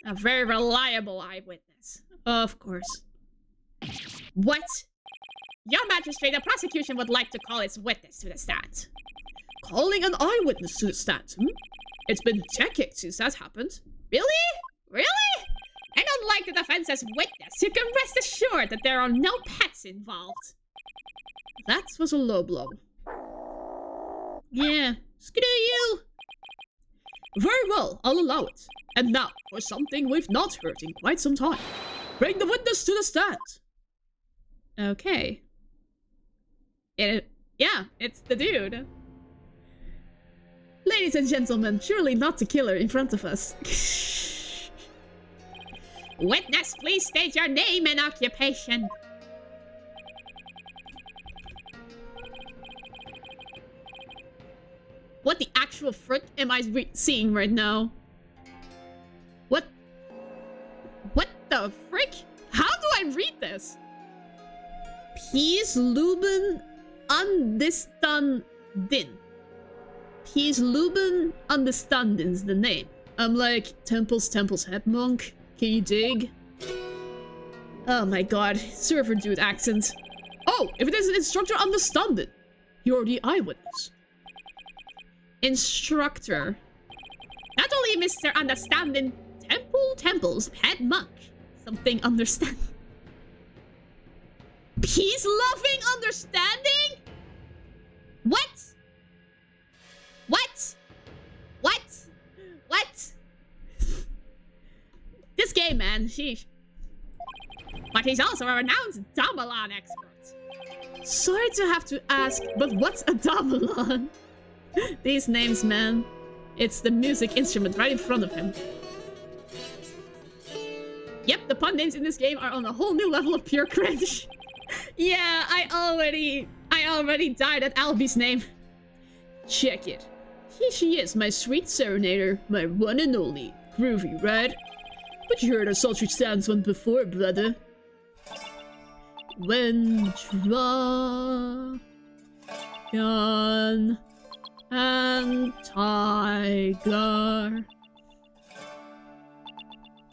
A very reliable eyewitness. Of course. What? Your Majesty, the prosecution would like to call its witness to the stand. Calling an eyewitness to the stand? It's been decades since that happened. Really? Really? And unlike the defense's witness, you can rest assured that there are no pets involved. That was a low blow. Yeah, screw you. Very well, I'll allow it. And now, for something we've not heard in quite some time. Bring the witness to the stand. Okay. Yeah, it's the dude. Ladies and gentlemen, surely not the killer in front of us. Witness, please state your name and occupation. What the actual frick am I seeing right now? What? What the frick? How do I read this? Peace Luben Understandin. Peace Luben Understandin's the name. I'm like, Temple's head monk. Can you dig? Oh my god, server dude accent. Oh, if it is an instructor, understand it. You're the eyewitness. Instructor. Not only Mr. Understanding, Temple's head monk. Something understand. Peace-loving understanding? What? What? What? What? This game, man, sheesh. But he's also a renowned Damalon expert. Sorry to have to ask, but what's a Damalon? These names, man. It's the music instrument right in front of him. Yep, the pun names in this game are on a whole new level of pure cringe. Yeah, I already died at Albie's name. Check it. Here she is, my sweet serenader, my one and only. Groovy, right? But you heard a sultry sounds one before, brother. When dragon and tiger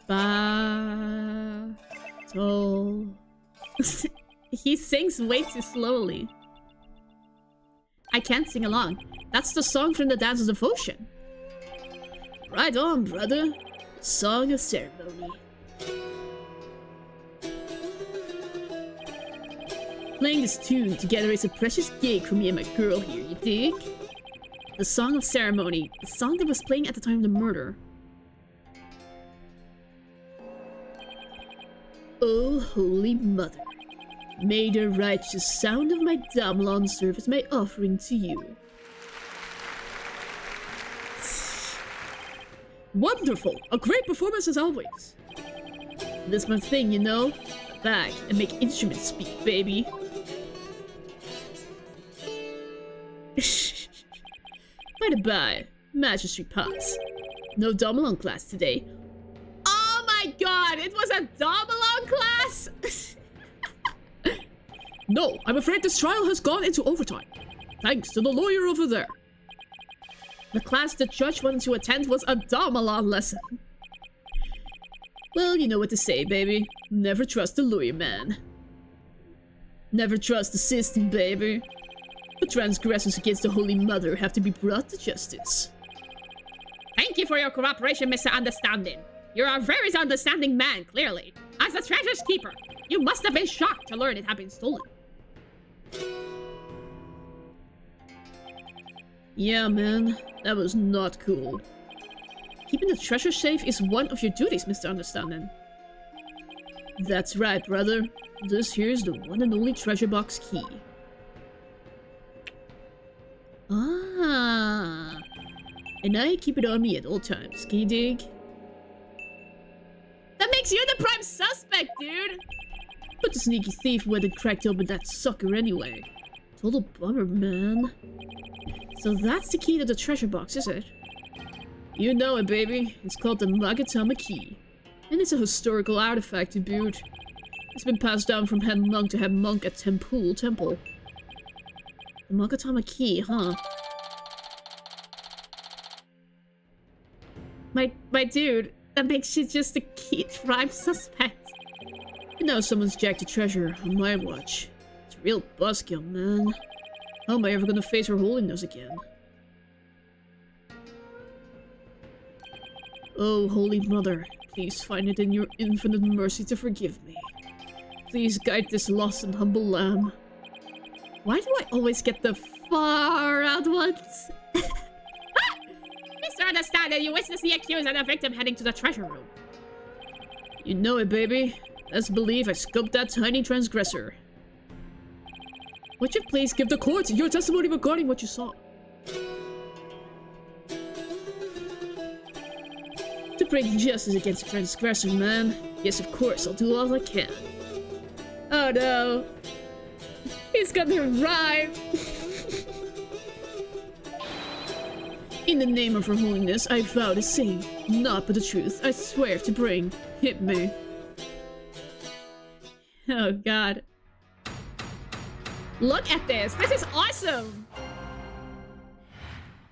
battle. He sings way too slowly. I can't sing along. That's the song from the Dance of Devotion. Right on, brother. Song of Ceremony. Playing this tune together is a precious gig for me and my girl here, you dig? The Song of Ceremony, the song that was playing at the time of the murder. Oh, Holy Mother, may the righteous sound of my Damalon serve as my offering to you. Wonderful! A great performance as always! That's my thing, you know? Back and make instruments speak, baby. By the by, Magistrate Pops. No Damalon class today. Oh my god, it was a Damalon class? No, I'm afraid this trial has gone into overtime. Thanks to the lawyer over there. The class the judge wanted to attend was a Damalon lesson. Well, you know what to say, baby. Never trust the lawyer man. Never trust the system, baby. The transgressors against the Holy Mother have to be brought to justice. Thank you for your cooperation, Mr. Understanding. You're a very understanding man, clearly. As the treasure's keeper, you must have been shocked to learn it had been stolen. Yeah, man. That was not cool. Keeping the treasure safe is one of your duties, Mr. Understanding. That's right, brother. This here's the one and only treasure box key. And I keep it on me at all times. Can you dig? That makes you the prime suspect, dude! But the sneaky thief went and cracked open that sucker anyway. Total bummer, man. So that's the key to the treasure box, is it? You know it, baby. It's called the Magatama key. And it's a historical artifact to boot. It's been passed down from head monk to head monk at Temple Temple. The Magatama key, huh? My dude, that makes you just a key prime suspect. You know someone's jacked a treasure on my watch. It's a real buzzkill, man. How am I ever gonna face her holiness again? Oh, Holy Mother, please find it in your infinite mercy to forgive me. Please guide this lost and humble lamb. Why do I always get the far out ones? Mr. Understand that you witnessed the accused and the victim heading to the treasure room. You know it, baby. Best believe I scoped that tiny transgressor. Would you please give the court your testimony regarding what you saw? To bring justice against the transgressor, man. Yes, of course, I'll do all I can. Oh no. He's gonna rhyme. In the name of her holiness, I vow to sing, not but the truth. I swear to bring. Hit me. Oh god. Look at this. This is awesome.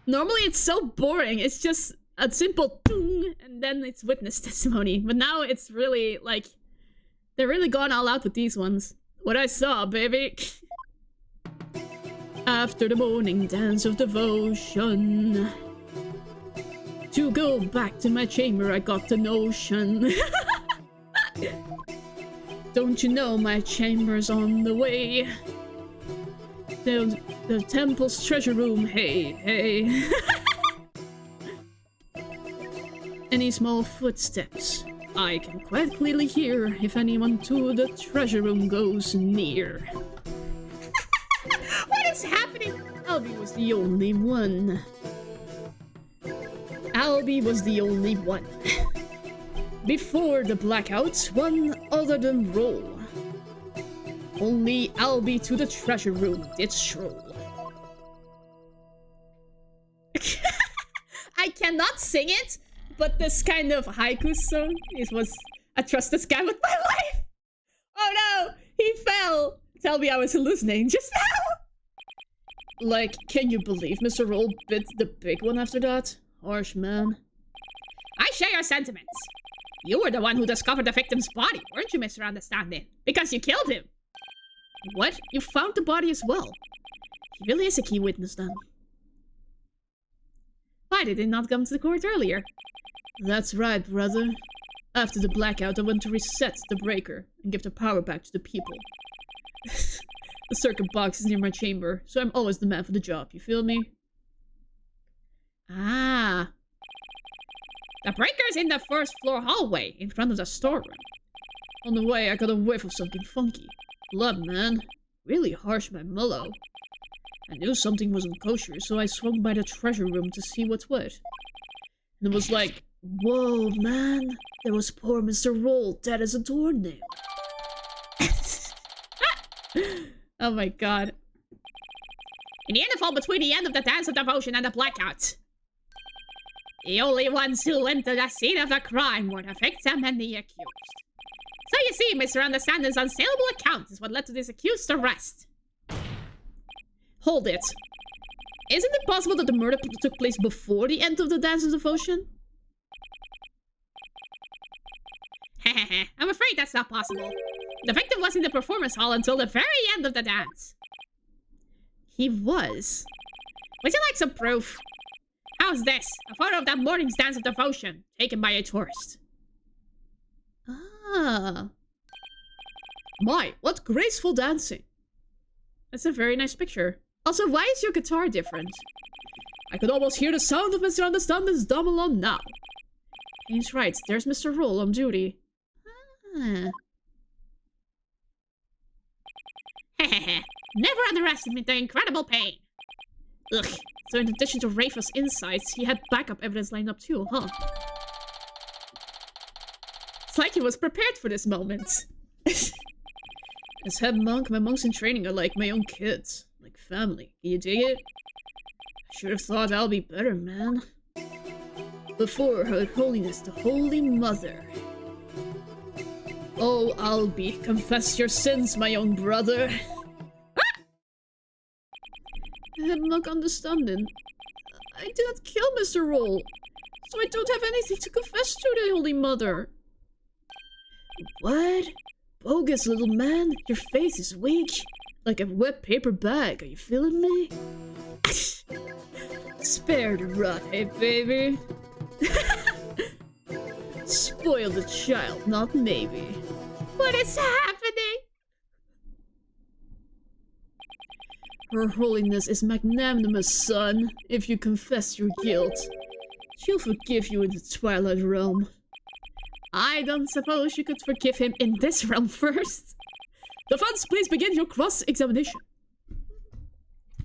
Normally it's so boring. It's just a simple ding, and then it's witness testimony. But now it's really like they're really gone all out with these ones. What I saw, baby. After the morning dance of devotion, to go back to my chamber, I got the notion. Don't you know my chamber's on the way? The temple's treasure room, hey, hey. Any small footsteps, I can quite clearly hear if anyone to the treasure room goes near. What is happening? Albie was the only one. Albie was the only one. Before the blackouts, one other than Roll. Only Albie to the treasure room did stroll. I cannot sing it, but this kind of haiku song was I trust this guy with my life. Oh no, he fell. Tell me I was hallucinating just now. Like, can you believe Mr. Roll bit the big one after that? Harsh, man. I share your sentiments. You were the one who discovered the victim's body, weren't you, Mr. Understanding? Because you killed him. What? You found the body as well? He really is a key witness then. Why did he not come to the court earlier? That's right, brother. After the blackout, I went to reset the breaker and give the power back to the people. The circuit box is near my chamber, so I'm always the man for the job, you feel me? Ah. The breaker's in the first floor hallway, in front of the storeroom. On the way, I got a whiff of something funky. Blood, man. Really harsh by Mullo. I knew something wasn't kosher, so I swung by the treasure room to see what's what. And it was like, whoa, man. There was poor Mr. Roll, dead as a doornail. Oh my god. In the interval between the end of the dance of devotion and the blackout, the only ones who went to the scene of the crime were the victim and the accused. So you see, Mr. Understanding's unsaleable account is what led to this accused's arrest. Hold it. Isn't it possible that the murder took place before the end of the dance of devotion? I'm afraid that's not possible. The victim was in the performance hall until the very end of the dance. He was? Would you like some proof? How's this? A photo of that morning's dance of devotion, taken by a tourist. Ah. My, what graceful dancing. That's a very nice picture. Also, why is your guitar different? I could almost hear the sound of Mr. Understanding's double on now. He's right, there's Mr. Roll on duty. Ah. Never underestimate the incredible pain. Ugh, So in addition to Rafa's insights, he had backup evidence lined up too, huh? It's like he was prepared for this moment. As head monk, my monks in training are like my own kids. Like family. Can you dig it? I should have thought I'll be better, man. Before Her Holiness the Holy Mother. Oh, Albie, confess your sins, my own brother. Head monk understanding. I did not kill Mr. Roll, so I don't have anything to confess to the Holy Mother. What? Bogus little man, your face is weak. Like a wet paper bag, are you feeling me? Spare the rot, hey baby. Spoil the child, not maybe. What is happening? Her Holiness is magnanimous, son. If you confess your guilt, she'll forgive you in the Twilight Realm. I don't suppose you could forgive him in this realm first. Defense, please begin your cross-examination.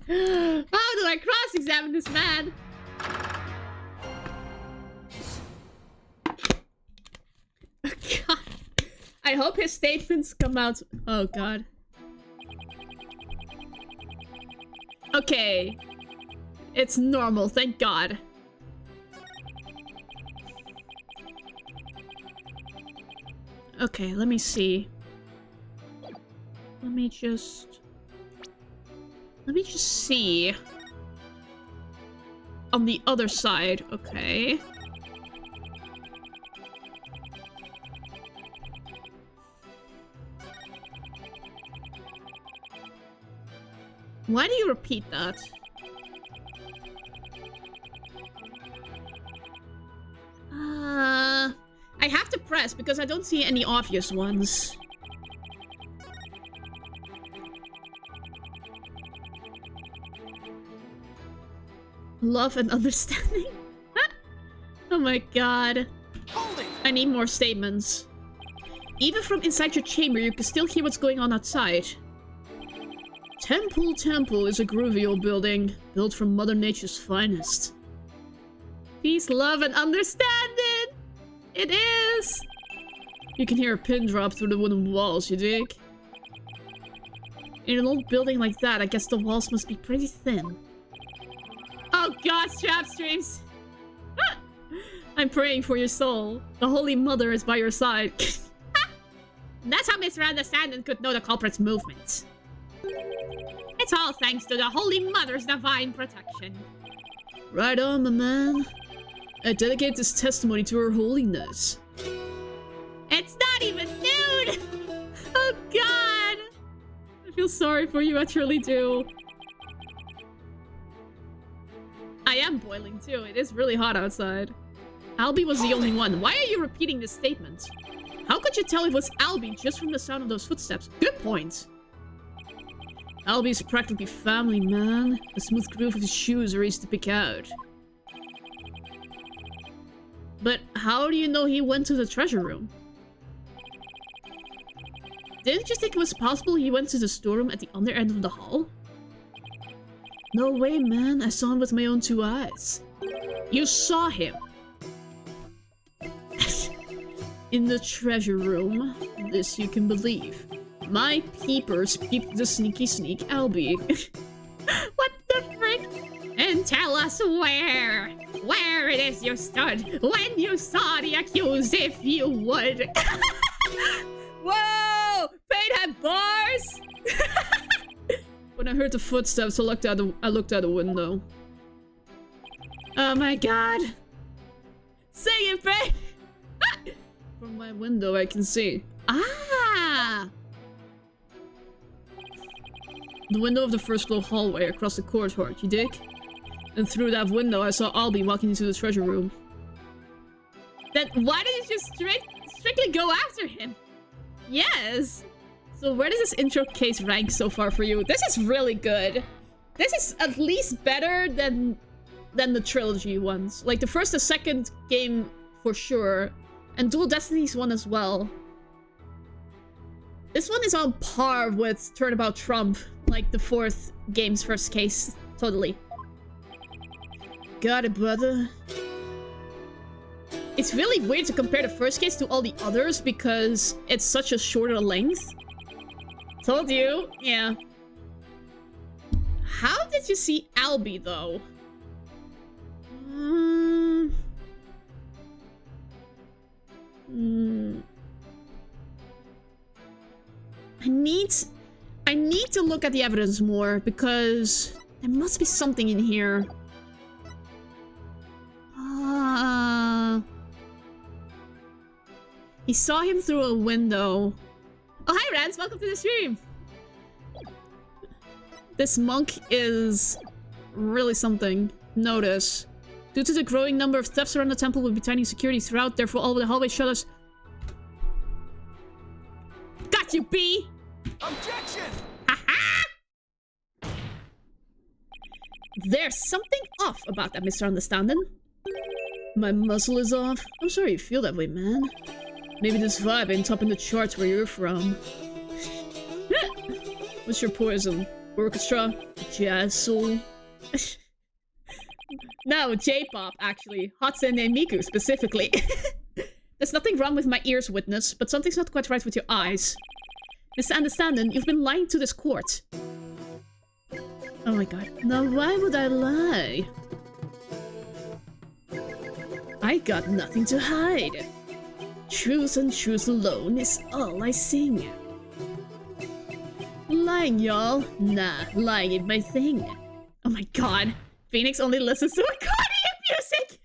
How do I cross-examine this man? Oh, God. I hope his statements come out. Oh, God. Okay. It's normal, thank God. Okay, let me see. Let me just see. On the other side, okay. Why do you repeat that? I have to press because I don't see any obvious ones. Love and understanding? Oh my god. I need more statements. Even from inside your chamber, you can still hear what's going on outside. Temple is a groovy old building, built from Mother Nature's finest. Peace, love, and understanding! It is! You can hear a pin drop through the wooden walls, you dig? In an old building like that, I guess the walls must be pretty thin. Oh god, strap streams! I'm praying for your soul. The Holy Mother is by your side. That's how Mr. Understanding could know the culprit's movements. It's all thanks to the Holy Mother's divine protection. Right on, my man. I dedicate this testimony to Her Holiness. It's not even noon! Oh god! I feel sorry for you, I truly do. I am boiling too, it is really hot outside. Albie was the only one. Why are you repeating this statement? How could you tell it was Albie just from the sound of those footsteps? Good point. Albie's practically family, man. The smooth groove of his shoes are easy to pick out. But how do you know he went to the treasure room? Didn't you think it was possible he went to the storeroom at the other end of the hall? No way, man. I saw him with my own 2 eyes. You saw him? In the treasure room. This you can believe. My peepers peeped the sneaky sneak Albie. What the frick? And tell us where it is you stood when you saw the accused, if you would. Whoa! Paint had bars? When I heard the footsteps, I looked out the window. Oh my god. Sing it, Paint! From my window, I can see. Ah! The window of the first floor hallway across the courtyard, you dig? And through that window, I saw Albie walking into the treasure room. Then why did you just strictly go after him? Yes! So where does this intro case rank so far for you? This is really good. This is at least better than the trilogy ones. Like the first and second game for sure. And Dual Destinies one as well. This one is on par with Turnabout Trump, like the 4th game's first case. Totally. got it, brother. It's really weird to compare the first case to all the others because it's such a shorter length. Told you. Yeah. How did you see Albie, though? I need to look at the evidence more because there must be something in here. He saw him through a window. Oh, hi, Rance. Welcome to the stream. This monk is really something. Notice. Due to the growing number of thefts around the temple, we'll be tightening security throughout. Therefore, all the hallway shutters... Got you, B! Objection! Haha! There's something off about that, Mr. Understanding. My muscle is off. I'm sorry you feel that way, man. Maybe this vibe ain't topping the charts where you're from. What's your poison? Orchestra? Jazz soul? No, J-pop, actually. Hatsune Miku, specifically. There's nothing wrong with my ears, witness, but something's not quite right with your eyes. Mr. Understanding, you've been lying to this court. Oh my god. Now why would I lie? I got nothing to hide. Truth and truth alone is all I sing. Lying, y'all? Nah, lying ain't my thing. Oh my god. Phoenix only listens to accordion music!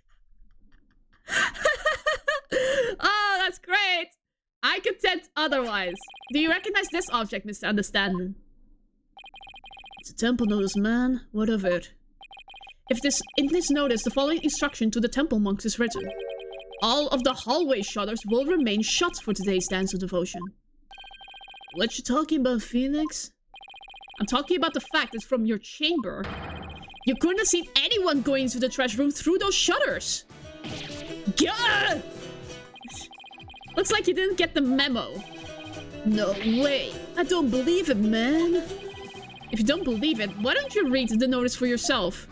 Oh, that's great! I contend otherwise. Do you recognize this object, Mr. Understanding? It's a temple notice, man. What of it? In this notice, the following instruction to the temple monks is written. All of the hallway shutters will remain shut for today's dance of devotion. What you talking about, Phoenix? I'm talking about the fact that from your chamber, you couldn't have seen anyone going into the trash room through those shutters. Gah! Looks like you didn't get the memo. No way. I don't believe it, man. If you don't believe it, why don't you read the notice for yourself?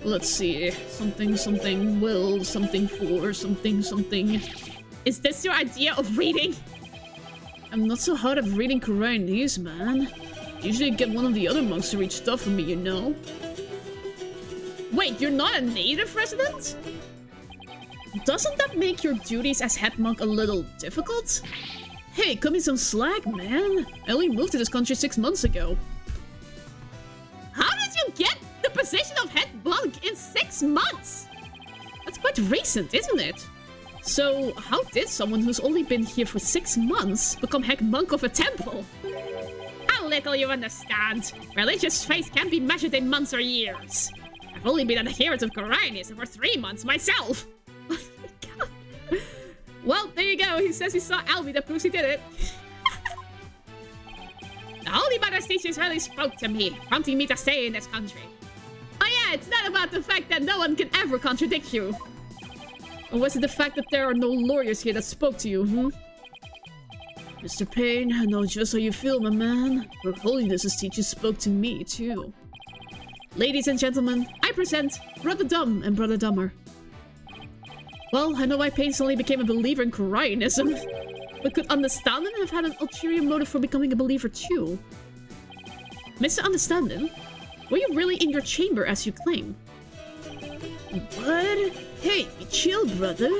Let's see. Something will, something for, something. Is this your idea of reading? I'm not so hard at reading Quran man. Usually get one of the other monks to read stuff for me, you know? Wait, you're not a native resident? Doesn't that make your duties as head monk a little difficult? Hey, cut me some slack, man. I only moved to this country 6 months ago. How did you get the position of head monk in 6 months? That's quite recent, isn't it? So, how did someone who's only been here for 6 months become head monk of a temple? How little you understand. Religious faith can't be measured in months or years. I've only been an adherent of Quran for 3 months myself. Oh my god. Well, there you go. He says he saw Albie. That proves he did it. The Holy Mother's teachers really spoke to me, prompting me to stay in this country. Oh yeah, it's not about the fact that no one can ever contradict you. Or was it the fact that there are no lawyers here that spoke to you, Mr. Payne, I know just how you feel, my man. Her Holiness's teachers spoke to me, too. Ladies and gentlemen, I present Brother Dumb and Brother Dumber. Well, I know why Payne suddenly became a believer in Quran-ism, but could Understanding have had an ulterior motive for becoming a believer too? Mr. Understanding, were you really in your chamber as you claim? What? Hey, chill, brother.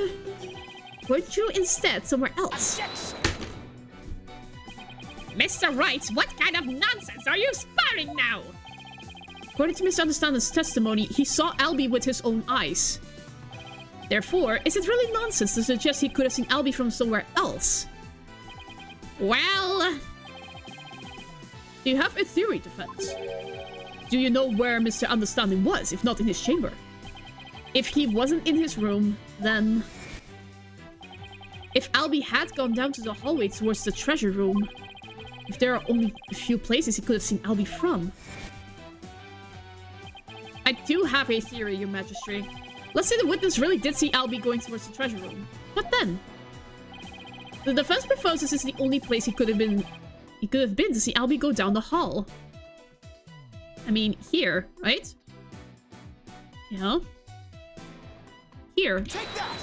Weren't you instead somewhere else? Mr. Wright, what kind of nonsense are you spouting now? According to Mr. Understanding's testimony, he saw Albie with his own eyes. Therefore, is it really nonsense to suggest he could have seen Albie from somewhere else? Well... Do you have a theory, Defense? Do you know where Mr. Understanding was, if not in his chamber? If he wasn't in his room, then... If Albie had gone down to the hallway towards the treasure room, if there are only a few places he could have seen Albie from... I do have a theory, Your Majesty. Let's say the witness really did see Albie going towards the treasure room. What then? The defense proposes this is the only place he could have been to see Albie go down the hall. I mean, here, right? Yeah? Here. Take that!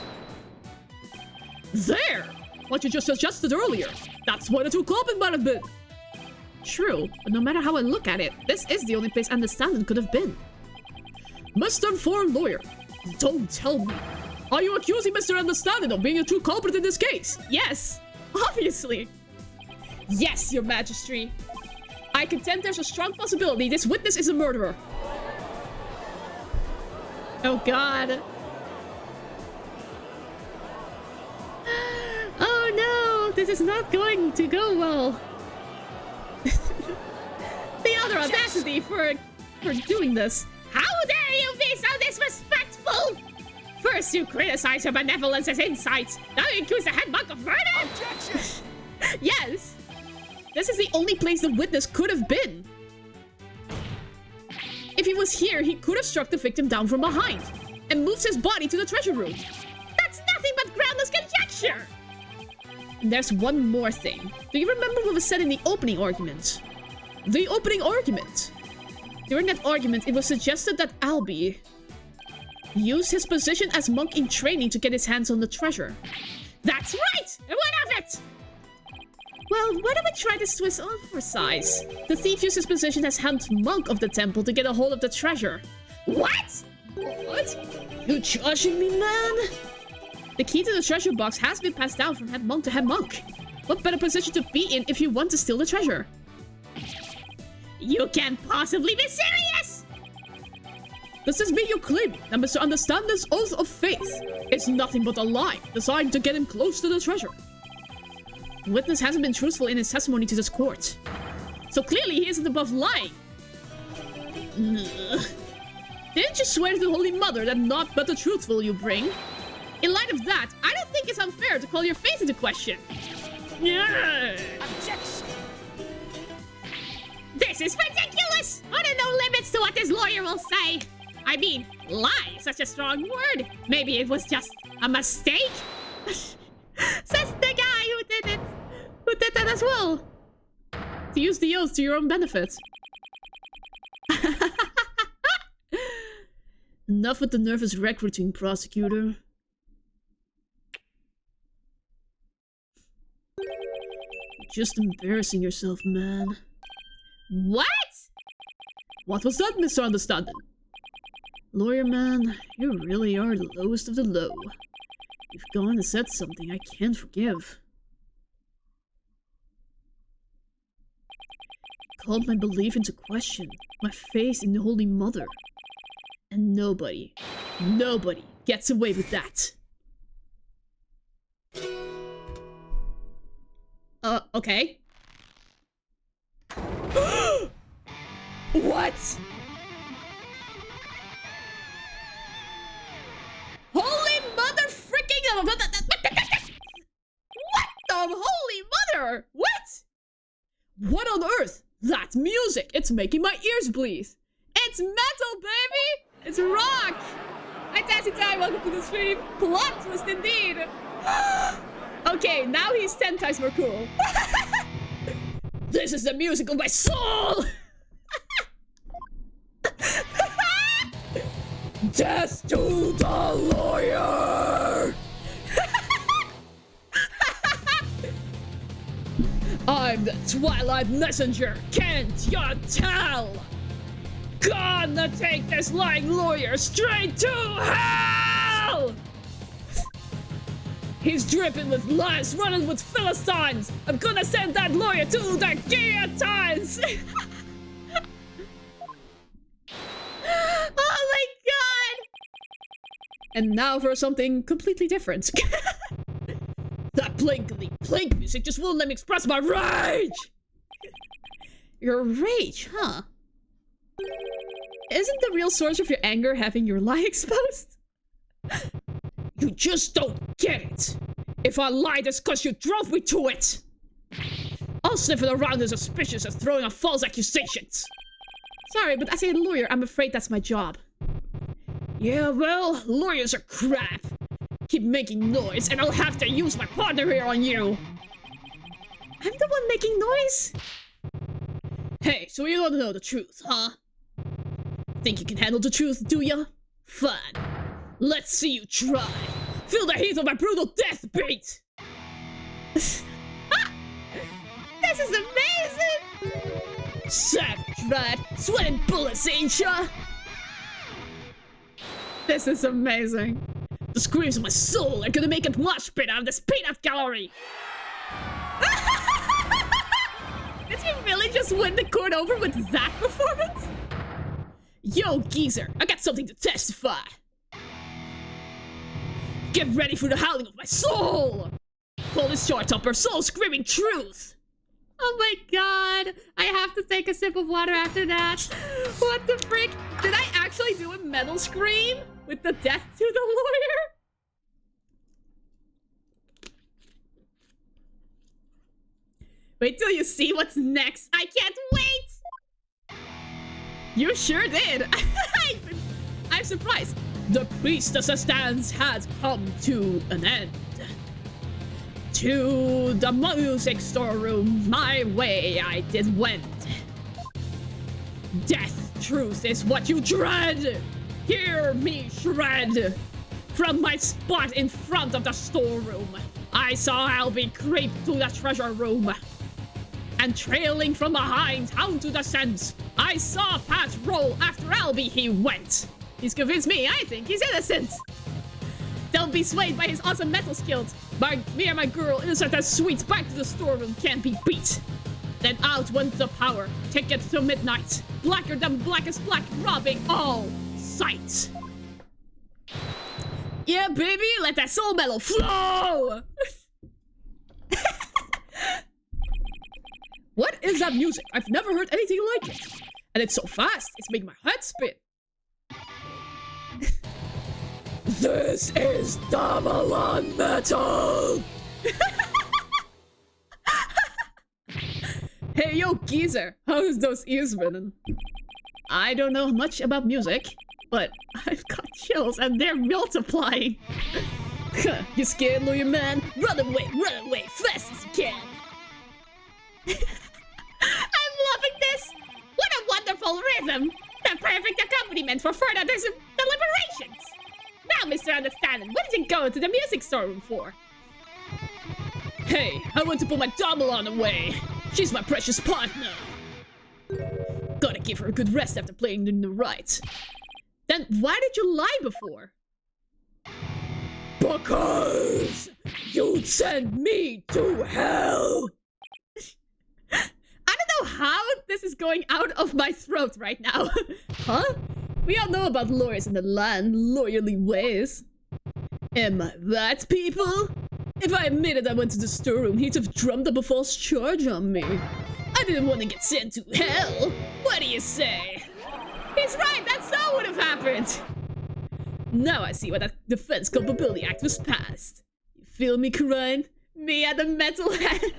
There! What you just suggested earlier. That's where the two culprits might have been. True, but no matter how I look at it, this is the only place understanding could have been. Mr. Informed Lawyer, don't tell me. Are you accusing Mr. Understanding of being a true culprit in this case? Yes, obviously. Yes, your majesty. I contend there's a strong possibility this witness is a murderer. Oh god. Oh no, this is not going to go well. The other audacity for doing this. How dare you be so disrespectful! First you criticize her benevolence as insights, now you accuse the head monk of murder? Objection! Yes! This is the only place the witness could have been. If he was here, he could have struck the victim down from behind and moved his body to the treasure room. That's nothing but groundless conjecture! And there's one more thing. Do you remember what was said in the opening argument? The opening argument? During that argument, it was suggested that Albie used his position as monk in training to get his hands on the treasure. That's right! And what of it? Well, why don't we try this twist on for size? The thief used his position as hand monk of the temple to get a hold of the treasure. What? What? You charging me, man? The key to the treasure box has been passed down from head monk to head monk. What better position to be in if you want to steal the treasure? You can't possibly be serious! Does this mean you claim that Mr. Understanding's oath of faith is nothing but a lie designed to get him close to the treasure? The witness hasn't been truthful in his testimony to this court. So clearly he isn't above lying. Didn't you swear to the Holy Mother that naught but the truth will you bring? In light of that, I don't think it's unfair to call your faith into question. Objection! This is ridiculous! Are there no limits to what this lawyer will say? I mean, lie is such a strong word. Maybe it was just a mistake? Says the guy who did it. Who did that as well. To use the oath to your own benefit. Enough with the nervous recruiting, prosecutor. You're just embarrassing yourself, man. What? What was that, Mr. Understanding? Lawyer man, you really are the lowest of the low. You've gone and said something I can't forgive. Called my belief into question, my faith in the Holy Mother. And nobody gets away with that. Okay. What? Holy mother freaking... What the holy mother? What? What on earth? That music! It's making my ears bleed! It's metal, baby! It's rock! Hi, Tassie Ty, welcome to the stream. Plot twist indeed! Okay, now he's 10 times more cool. This is the music of my soul! Death to the lawyer! I'm the Twilight Messenger, can't you tell? Gonna take this lying lawyer straight to hell! He's dripping with lies, running with Philistines! I'm gonna send that lawyer to the guillotines! Oh my god! And now for something completely different. That plink music just won't let me express my rage! Your rage, huh? Isn't the real source of your anger having your lie exposed? You just don't get it! If I lied, it's cause you drove me to it! I'll sniff it around as suspicious as throwing out false accusations! Sorry, but as a lawyer, I'm afraid that's my job. Yeah, well, lawyers are crap. Keep making noise and I'll have to use my partner here on you! I'm the one making noise? Hey, so you don't know the truth, huh? Think you can handle the truth, do ya? Fine. Let's see you try. Feel the heat of my brutal death beat! This is amazing! Savage, right? Sweating bullets, ain't ya? This is amazing. The screams of my soul are gonna make a mosh pit out of this peanut gallery! Did he really just win the court over with that performance? Yo, geezer, I got something to testify. Get ready for the howling of my soul! Call this chart upper soul screaming truth! Oh my god, I have to take a sip of water after that. What the frick? Did I actually do a metal scream with the death to the lawyer? Wait till you see what's next. I can't wait! You sure did. I'm surprised. The priestess's dance has come to an end. To the music storeroom, my way I did wend. Death, truth is what you dread. Hear me shred. From my spot in front of the storeroom, I saw Albie creep to the treasure room. And trailing from behind, hound to the scent, I saw Pat roll after Albie he went. He's convinced me, I think he's innocent. Don't be swayed by his awesome metal skills. Me and my girl, innocent and sweet, back to the storeroom can't be beat. Then out went the power, ticket to midnight. Blacker than blackest black, robbing all sight. Yeah, baby, let that soul metal flow! What is that music? I've never heard anything like it. And it's so fast, it's making my head spin. This is Damalon Metal! Hey, yo, geezer, how's those ears been? I don't know much about music, but I've got chills and they're multiplying. You scared, lawyer man? Run away, fast as you can! I'm loving this! What a wonderful rhythm! The perfect accompaniment for further deliberations! Now, Mr. Understanding, what did you go to the music storeroom for? Hey, I went to put my Damalon away. She's my precious partner. Gotta give her a good rest after playing in the right. Then why did you lie before? Because you'd send me to hell. I don't know how this is going out of my throat right now. Huh? We all know about lawyers in the land, lawyerly ways. Am I that, people? If I admitted I went to the storeroom, he'd have drummed up a false charge on me. I didn't want to get sent to hell. What do you say? He's right, that's not what would have happened. Now I see why that Defense Culpability Act was passed. You feel me, Karine? Me at the metalhead.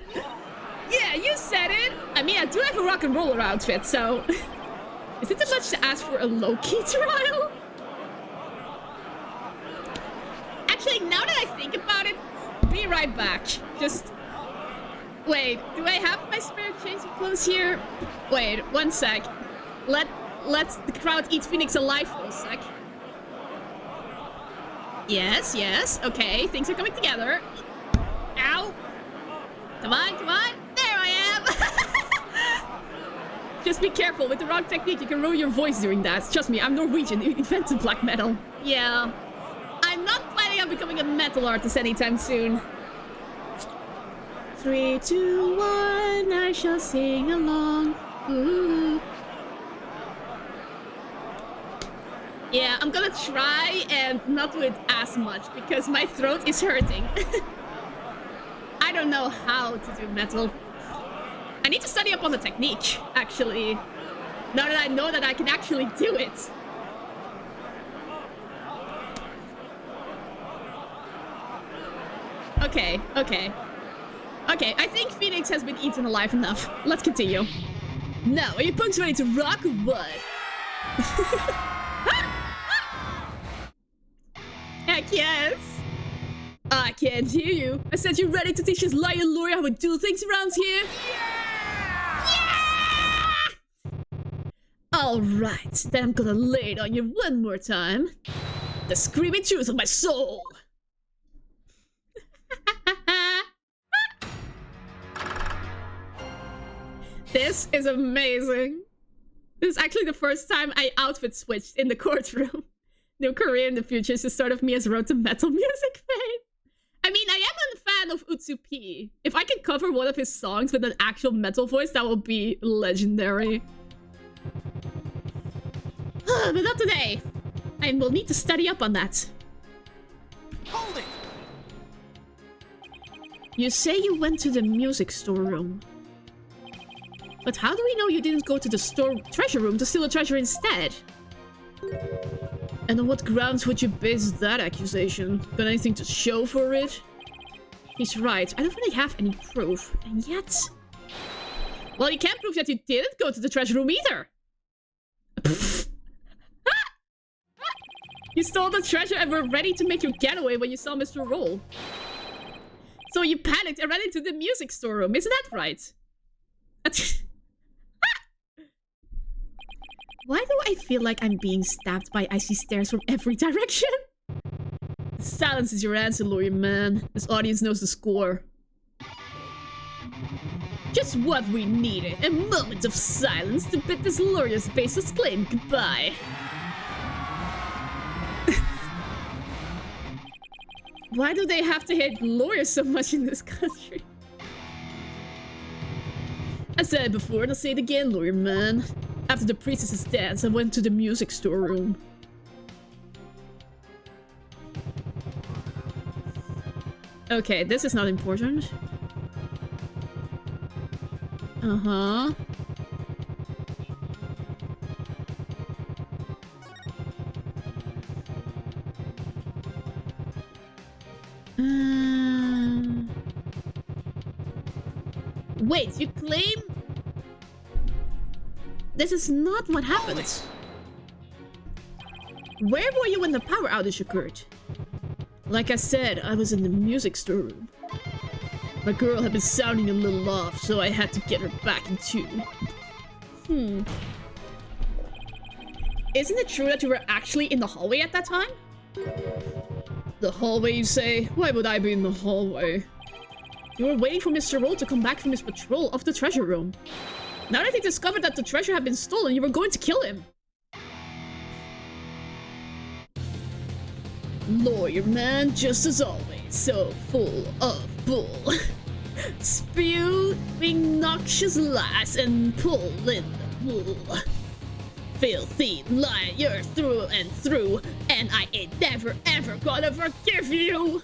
Yeah, you said it. I mean, I do have a rock and roller outfit, so... Is it too much to ask for a low-key trial? Actually, now that I think about it, be right back. Just... Wait, do I have my spare change of clothes here? Wait, one sec. Let's the crowd eat Phoenix alive for a sec. Yes, okay, things are coming together. Ow! Come on, there I am! Just be careful, with the wrong technique you can ruin your voice doing that. Trust me, I'm Norwegian, invented black metal. Yeah. I'm not planning on becoming a metal artist anytime soon. 3, 2, 1, I shall sing along. Ooh. Yeah, I'm gonna try and not do it as much because my throat is hurting. I don't know how to do metal. I need to study up on the technique, actually. Now that I know that I can actually do it. Okay, I think Phoenix has been eaten alive enough. Let's continue. Now, are you punks ready to rock or what? Heck yes! I can't hear you. I said you ready to teach this lion lawyer how we do things around here? Yeah! Alright, then I'm gonna lay it on you one more time. The screaming truth of my soul. This is amazing. This is actually the first time I outfit switched in the courtroom. New career in the future is the start of me as road to metal music fame. I mean, I am a fan of Utsup. If I can cover one of his songs with an actual metal voice, that will be legendary. But not today. I will need to study up on that. Hold it! You say you went to the music store room. But how do we know you didn't go to the treasure room to steal a treasure instead? And on what grounds would you base that accusation? Got anything to show for it? He's right, I don't really have any proof, and yet... Well, you can't prove that you didn't go to the treasure room either! You stole the treasure and were ready to make your getaway when you saw Mr. Roll. So you panicked and ran into the music store room, isn't that right? Why do I feel like I'm being stabbed by icy stares from every direction? Silence is your answer, lawyer man. This audience knows the score. Just what we needed. A moment of silence to bid this lawyer's baseless claim goodbye. Why do they have to hate lawyers so much in this country? I said it before and I'll say it again, lawyer man. After the priestess's dance, I went to the music store room. Okay, this is not important. Uh-huh. Wait, you claim... This is not what happened. Where were you when the power outage occurred? Like I said, I was in the music store room. My girl had been sounding a little off, so I had to get her back in tune. Isn't it true that you were actually in the hallway at that time? The hallway, you say? Why would I be in the hallway? You were waiting for Mr. Roll to come back from his patrol of the treasure room. Now that he discovered that the treasure had been stolen, you were going to kill him. Lawyer man, just as always, so full of bull. Spewing noxious lies and pulling the wool. Filthy liar through and through, and I ain't never ever gonna forgive you.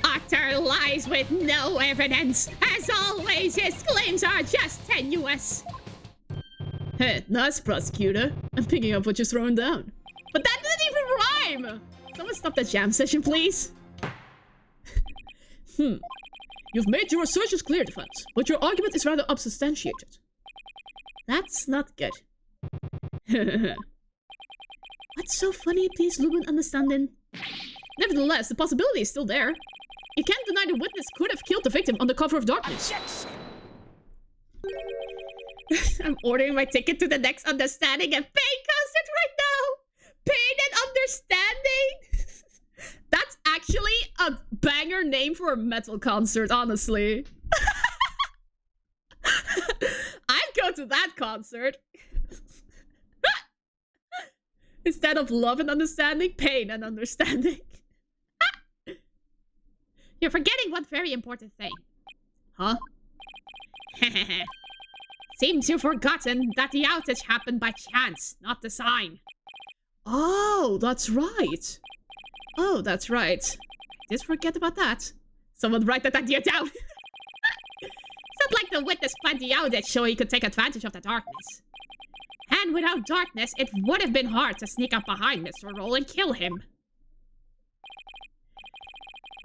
Utter lies with no evidence. As always, his claims are just tenuous. Hey, nice, prosecutor. I'm picking up what you're throwing down. But that didn't even rhyme! Someone stop that jam session, please. You've made your assertions clear, defense, but your argument is rather unsubstantiated. That's not good. What's so funny, please, Lubin understanding? Nevertheless, the possibility is still there. You can't deny the witness could have killed the victim on the cover of darkness. I'm ordering my ticket to the next Understanding and Pain concert right now! Pain and Understanding? That's actually a banger name for a metal concert, honestly. I'd go to that concert. Instead of love and understanding, pain and understanding. You're forgetting one very important thing. Huh? Seems you've forgotten that the outage happened by chance, not design. Oh, that's right. Oh, that's right. Did forget about that. Someone write that idea down. It's not like the witness planned the outage so he could take advantage of the darkness. And without darkness, it would have been hard to sneak up behind Mr. Roll and kill him.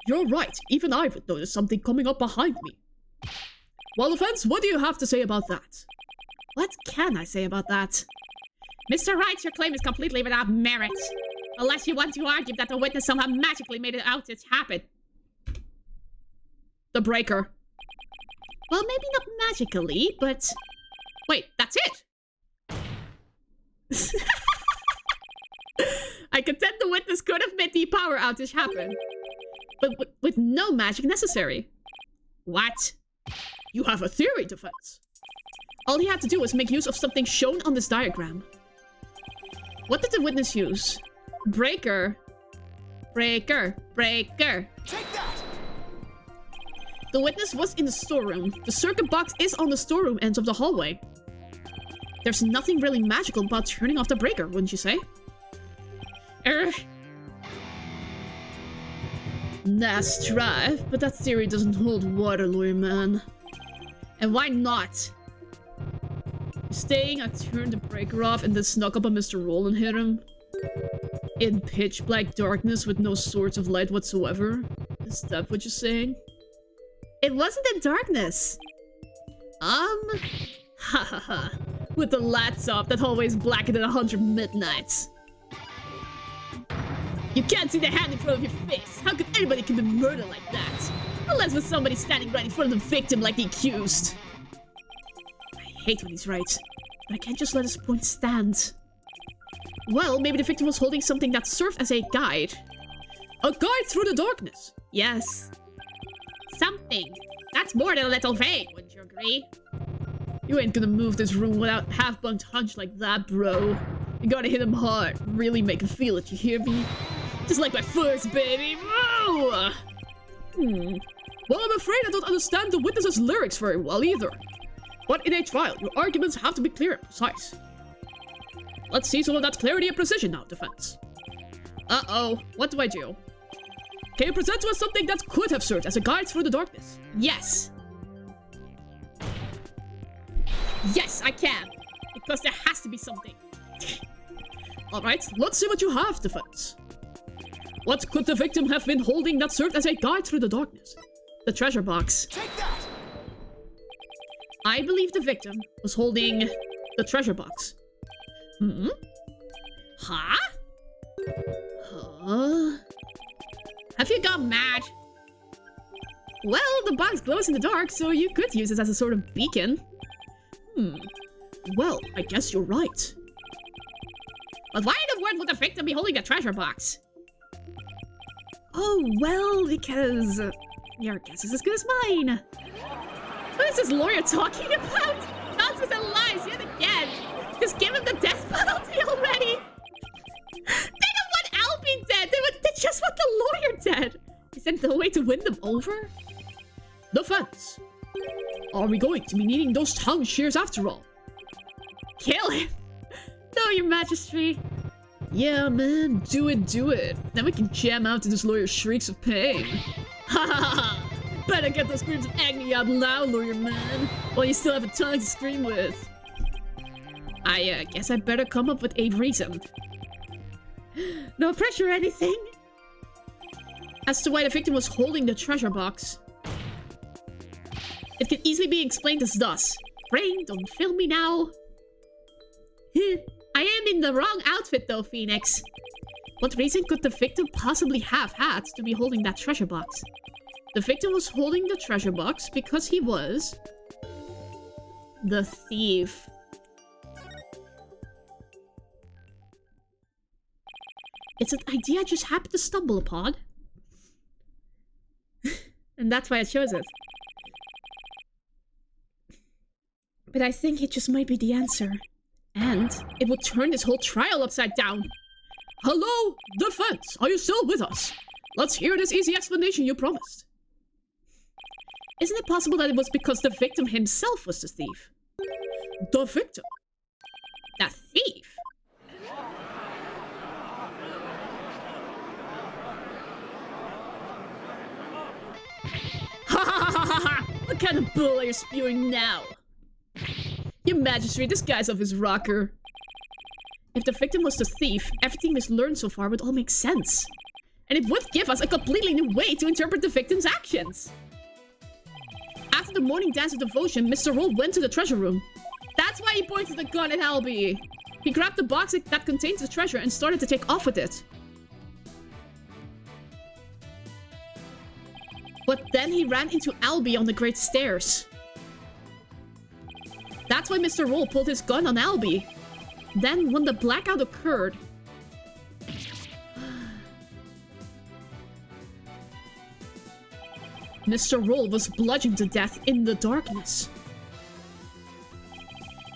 You're right, even I would notice something coming up behind me. Well, offense, what do you have to say about that? What can I say about that? Mr. Wright, your claim is completely without merit. Unless you want to argue that the witness somehow magically made an outage happen. The breaker. Well, maybe not magically, but... Wait, that's it! I contend the witness could have made the power outage happen, but with no magic necessary. What? You have a theory, defense. All he had to do was make use of something shown on this diagram. What did the witness use? Breaker. Breaker. Breaker. Take that! The witness was in the storeroom. The circuit box is on the storeroom end of the hallway. There's nothing really magical about turning off the breaker, wouldn't you say? Nice try, but that theory doesn't hold water, lawyer man. And why not? Staying, I turned the breaker off and then snuck up on Mr. Roll and hit him. In pitch black darkness with no source of light whatsoever. Is that what you're saying? It wasn't in darkness. Ha ha ha. With the lights off, that hallway is blacker than 100 midnights. You can't see the hand in front of your face. How could anybody commit murder like that? Unless with somebody standing right in front of the victim like the accused. I hate when he's right, but I can't just let his point stand. Well, maybe the victim was holding something that served as a guide. A guide through the darkness. Yes. Something. That's more than a little vague, wouldn't you agree? You ain't gonna move this room without half-bunked hunch like that, bro. You gotta hit him hard. Really make him feel it, you hear me? Just like my first baby. Whoa! Well, I'm afraid I don't understand the witness's lyrics very well either. But in a trial, your arguments have to be clear and precise. Let's see some of that clarity and precision now, defense. Uh-oh. What do I do? Can you present to us something that could have served as a guide through the darkness? Yes. Yes, I can. Because there has to be something. Alright, let's see what you have, defense. What could the victim have been holding that served as a guide through the darkness? The treasure box. Take that! I believe the victim was holding the treasure box. Huh? Have you gone mad? Well, the box glows in the dark, so you could use it as a sort of beacon. Well, I guess you're right. But why in the world would the victim be holding a treasure box? Oh, well, because your guess is as good as mine. What is this lawyer talking about? Nonsense and lies yet again. Just give him the death penalty already. They don't want Albie dead. They just want the lawyer dead. Is that the way to win them over? Defense. Are we going to be needing those tongue shears after all? Kill him. No, your majesty. Yeah, man, do it. Then we can jam out to this lawyer's shrieks of pain. Ha ha ha. Better get those screams of agony out loud, lawyer man, while you still have a tongue to scream with. I guess I better come up with a reason. No pressure or anything. As to why the victim was holding the treasure box. It can easily be explained as thus. Brain, don't film me now. I am in the wrong outfit though, Phoenix. What reason could the victim possibly have had to be holding that treasure box? The victim was holding the treasure box because he was the thief. It's an idea I just happened to stumble upon. And that's why I chose it. But I think it just might be the answer. And it would turn this whole trial upside down. Hello, defense! Are you still with us? Let's hear this easy explanation you promised. Isn't it possible that it was because the victim himself was the thief? The victim? The thief? Ha ha ha ha ha! What kind of bull are you spewing now? Your Majesty, this guy's off his rocker. If the victim was the thief, everything we've learned so far would all make sense. And it would give us a completely new way to interpret the victim's actions. After the morning dance of devotion, Mr. Roll went to the treasure room. That's why he pointed the gun at Albie. He grabbed the box that contains the treasure and started to take off with it. But then he ran into Albie on the great stairs. That's why Mr. Roll pulled his gun on Albie. Then, when the blackout occurred... Mr. Roll was bludgeoned to death in the darkness.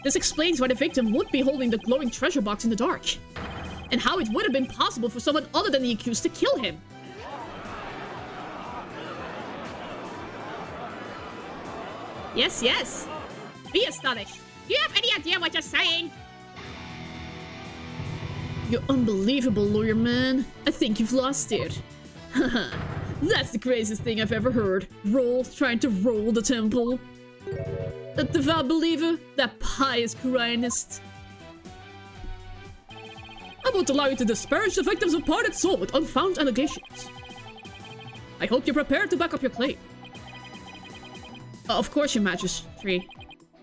This explains why the victim would be holding the glowing treasure box in the dark. And how it would have been possible for someone other than the accused to kill him. Yes, yes. Be astonished. Do you have any idea what you're saying? You're unbelievable, lawyer man. I think you've lost it. Haha. That's the craziest thing I've ever heard. Roll trying to roll the temple. That devout believer, that pious Koreanist. I won't allow you to disparage the victim's departed soul with unfounded allegations. I hope you're prepared to back up your claim. Of course, your majesty.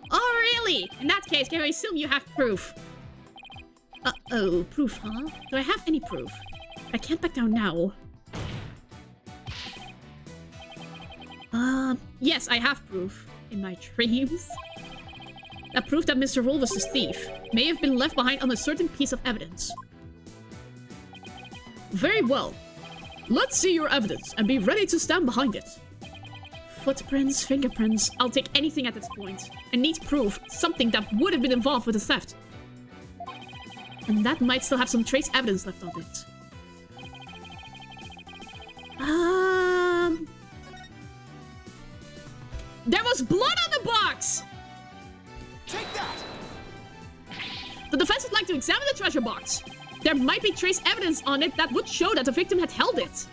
Oh, really? In that case, can I assume you have proof? Uh-oh, proof, huh? Do I have any proof? I can't back down now. Yes, I have proof. In my dreams. That proof that Mr. Roll was the thief may have been left behind on a certain piece of evidence. Very well. Let's see your evidence and be ready to stand behind it. Footprints, fingerprints, I'll take anything at this point. I need proof, something that would have been involved with the theft. And that might still have some trace evidence left on it. There was blood on the box! Take that! The defense would like to examine the treasure box. There might be trace evidence on it that would show that the victim had held it.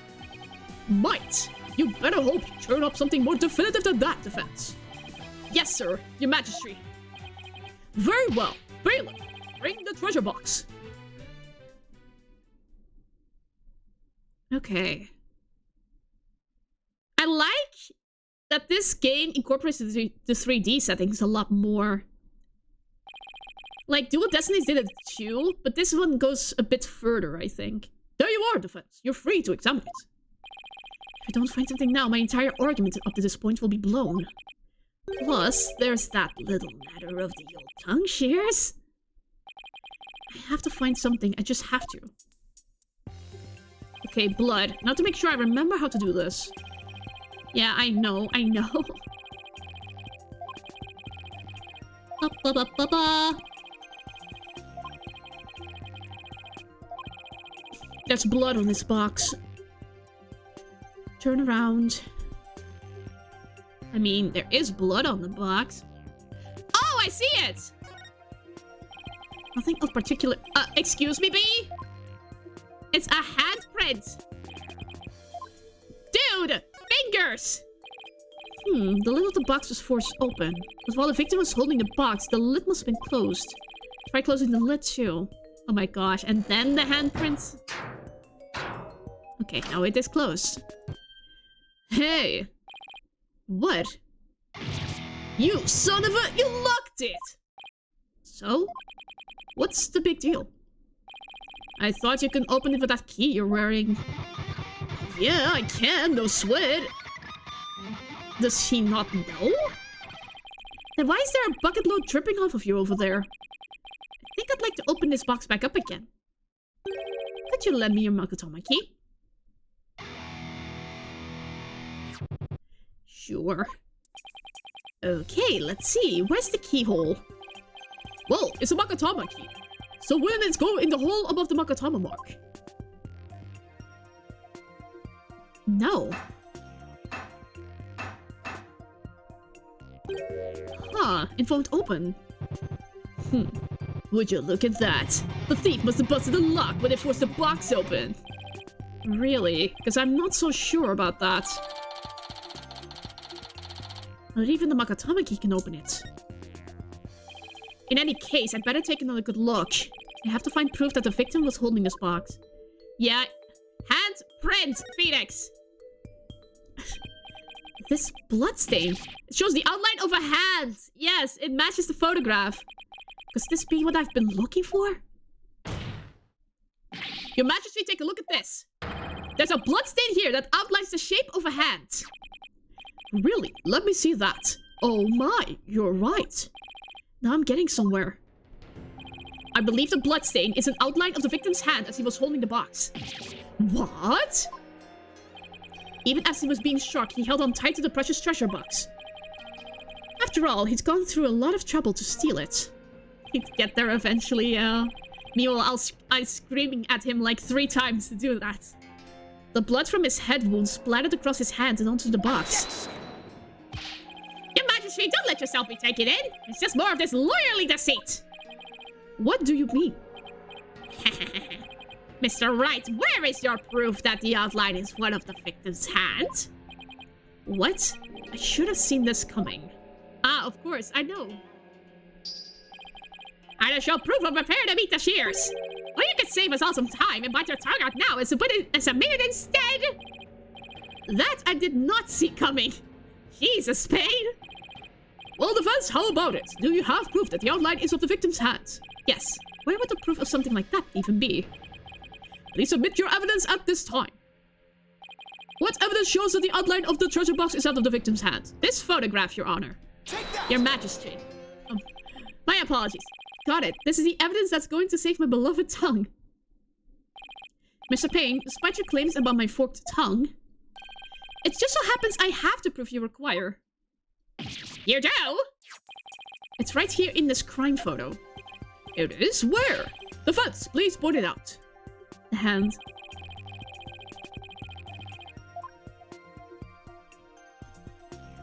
Might. You better hope you turn up something more definitive than that, defense. Yes, sir. Your Majesty. Very well. Bailiff, bring the treasure box. Okay. I like that this game incorporates the 3D settings a lot more. Like, Dual Destinies did it too, but this one goes a bit further, I think. There you are, defense. You're free to examine it. If I don't find something now, my entire argument up to this point will be blown. Plus, there's that little matter of the old tongue shears. I have to find something, I just have to. Okay, blood. Now to make sure I remember how to do this. Yeah, I know. There's blood on this box. Turn around. I mean, there is blood on the box. Oh, I see it! Nothing of particular... excuse me, B? It's a handprint! Dude! Fingers! The lid of the box was forced open. But while the victim was holding the box, the lid must have been closed. Try closing the lid too. Oh my gosh, and then the handprints? Okay, now it is closed. Hey! What? You son of a... You locked it! So? What's the big deal? I thought you can open it with that key you're wearing. Yeah, I can, no sweat. Does he not know? Then why is there a bucket load dripping off of you over there? I think I'd like to open this box back up again. Could you lend me your Makutama key? Sure. Okay, let's see. Where's the keyhole? Well, it's a Makutama key. So when it's go in the hole above the Makutama mark. No. Huh, it won't open. Would you look at that? The thief must have busted the lock when they forced the box open. Really? Because I'm not so sure about that. Not even the Makutama key can open it. In any case, I'd better take another good look. I have to find proof that the victim was holding this box. Yeah. Handprint, Phoenix! This bloodstain. It shows the outline of a hand. Yes, it matches the photograph. Could this be what I've been looking for? Your Majesty, take a look at this. There's a bloodstain here that outlines the shape of a hand. Really? Let me see that. Oh my, you're right. Now I'm getting somewhere. I believe the bloodstain is an outline of the victim's hand as he was holding the box. What? Even as he was being struck, he held on tight to the precious treasure box. After all, he'd gone through a lot of trouble to steal it. He'd get there eventually, Meanwhile, I was screaming at him like 3 times to do that. The blood from his head wound splattered across his hand and onto the box. Your Majesty, don't let yourself be taken in! It's just more of this lawyerly deceit! What do you mean? Mr. Wright, where is your proof that the outline is one of the victim's hands? What? I should have seen this coming. Ah, of course, I know. I don't show proof of prepare to meet the shears. Well, you could save us all some time and bite your tongue out now and submit it instead. That I did not see coming. Jesus, Pain. Well, defense, how about it? Do you have proof that the outline is of the victim's hands? Yes. Where would the proof of something like that even be? Please submit your evidence at this time. What evidence shows that the outline of the treasure box is out of the victim's hand? This photograph, Your Honor. Your Majesty. My apologies. Got it. This is the evidence that's going to save my beloved tongue. Mr. Payne, despite your claims about my forked tongue, it just so happens I have the proof you require. You do? It's right here in this crime photo. It is? Where? Defense, please point it out. The hand.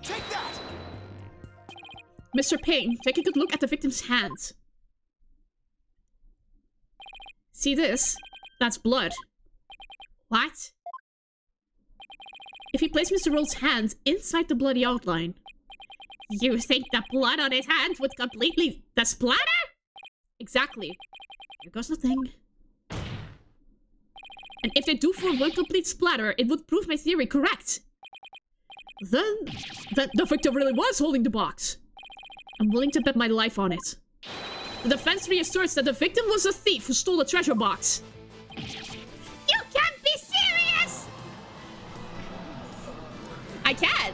Take that! Mr. Payne, take a good look at the victim's hand. See this? That's blood. What? If you place Mr. Roll's hand inside the bloody outline, you think the blood on his hand would completely... the splatter? Exactly. Here goes the thing. And if they do form one complete splatter, it would prove my theory correct. Then the victim really was holding the box. I'm willing to bet my life on it. The defense reasserts that the victim was a thief who stole the treasure box. You can't be serious! I can.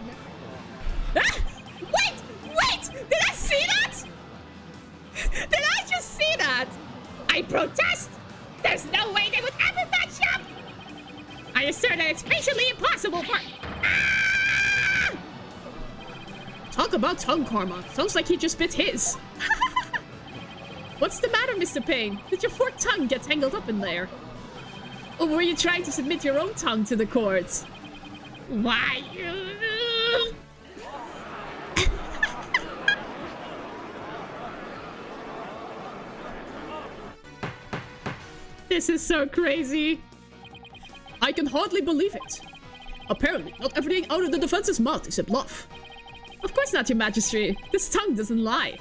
Ah! Wait! Did I see that? Did I just see that? I protest! There's no way they would ever match up! I assert that it's facially impossible for... Ah! Talk about tongue karma. Sounds like he just bit his. What's the matter, Mr. Payne? Did your forked tongue get tangled up in there? Or were you trying to submit your own tongue to the courts? Why? This is so crazy. I can hardly believe it. Apparently, not everything out of the defense's mouth is a bluff. Of course not, Your Majesty. This tongue doesn't lie.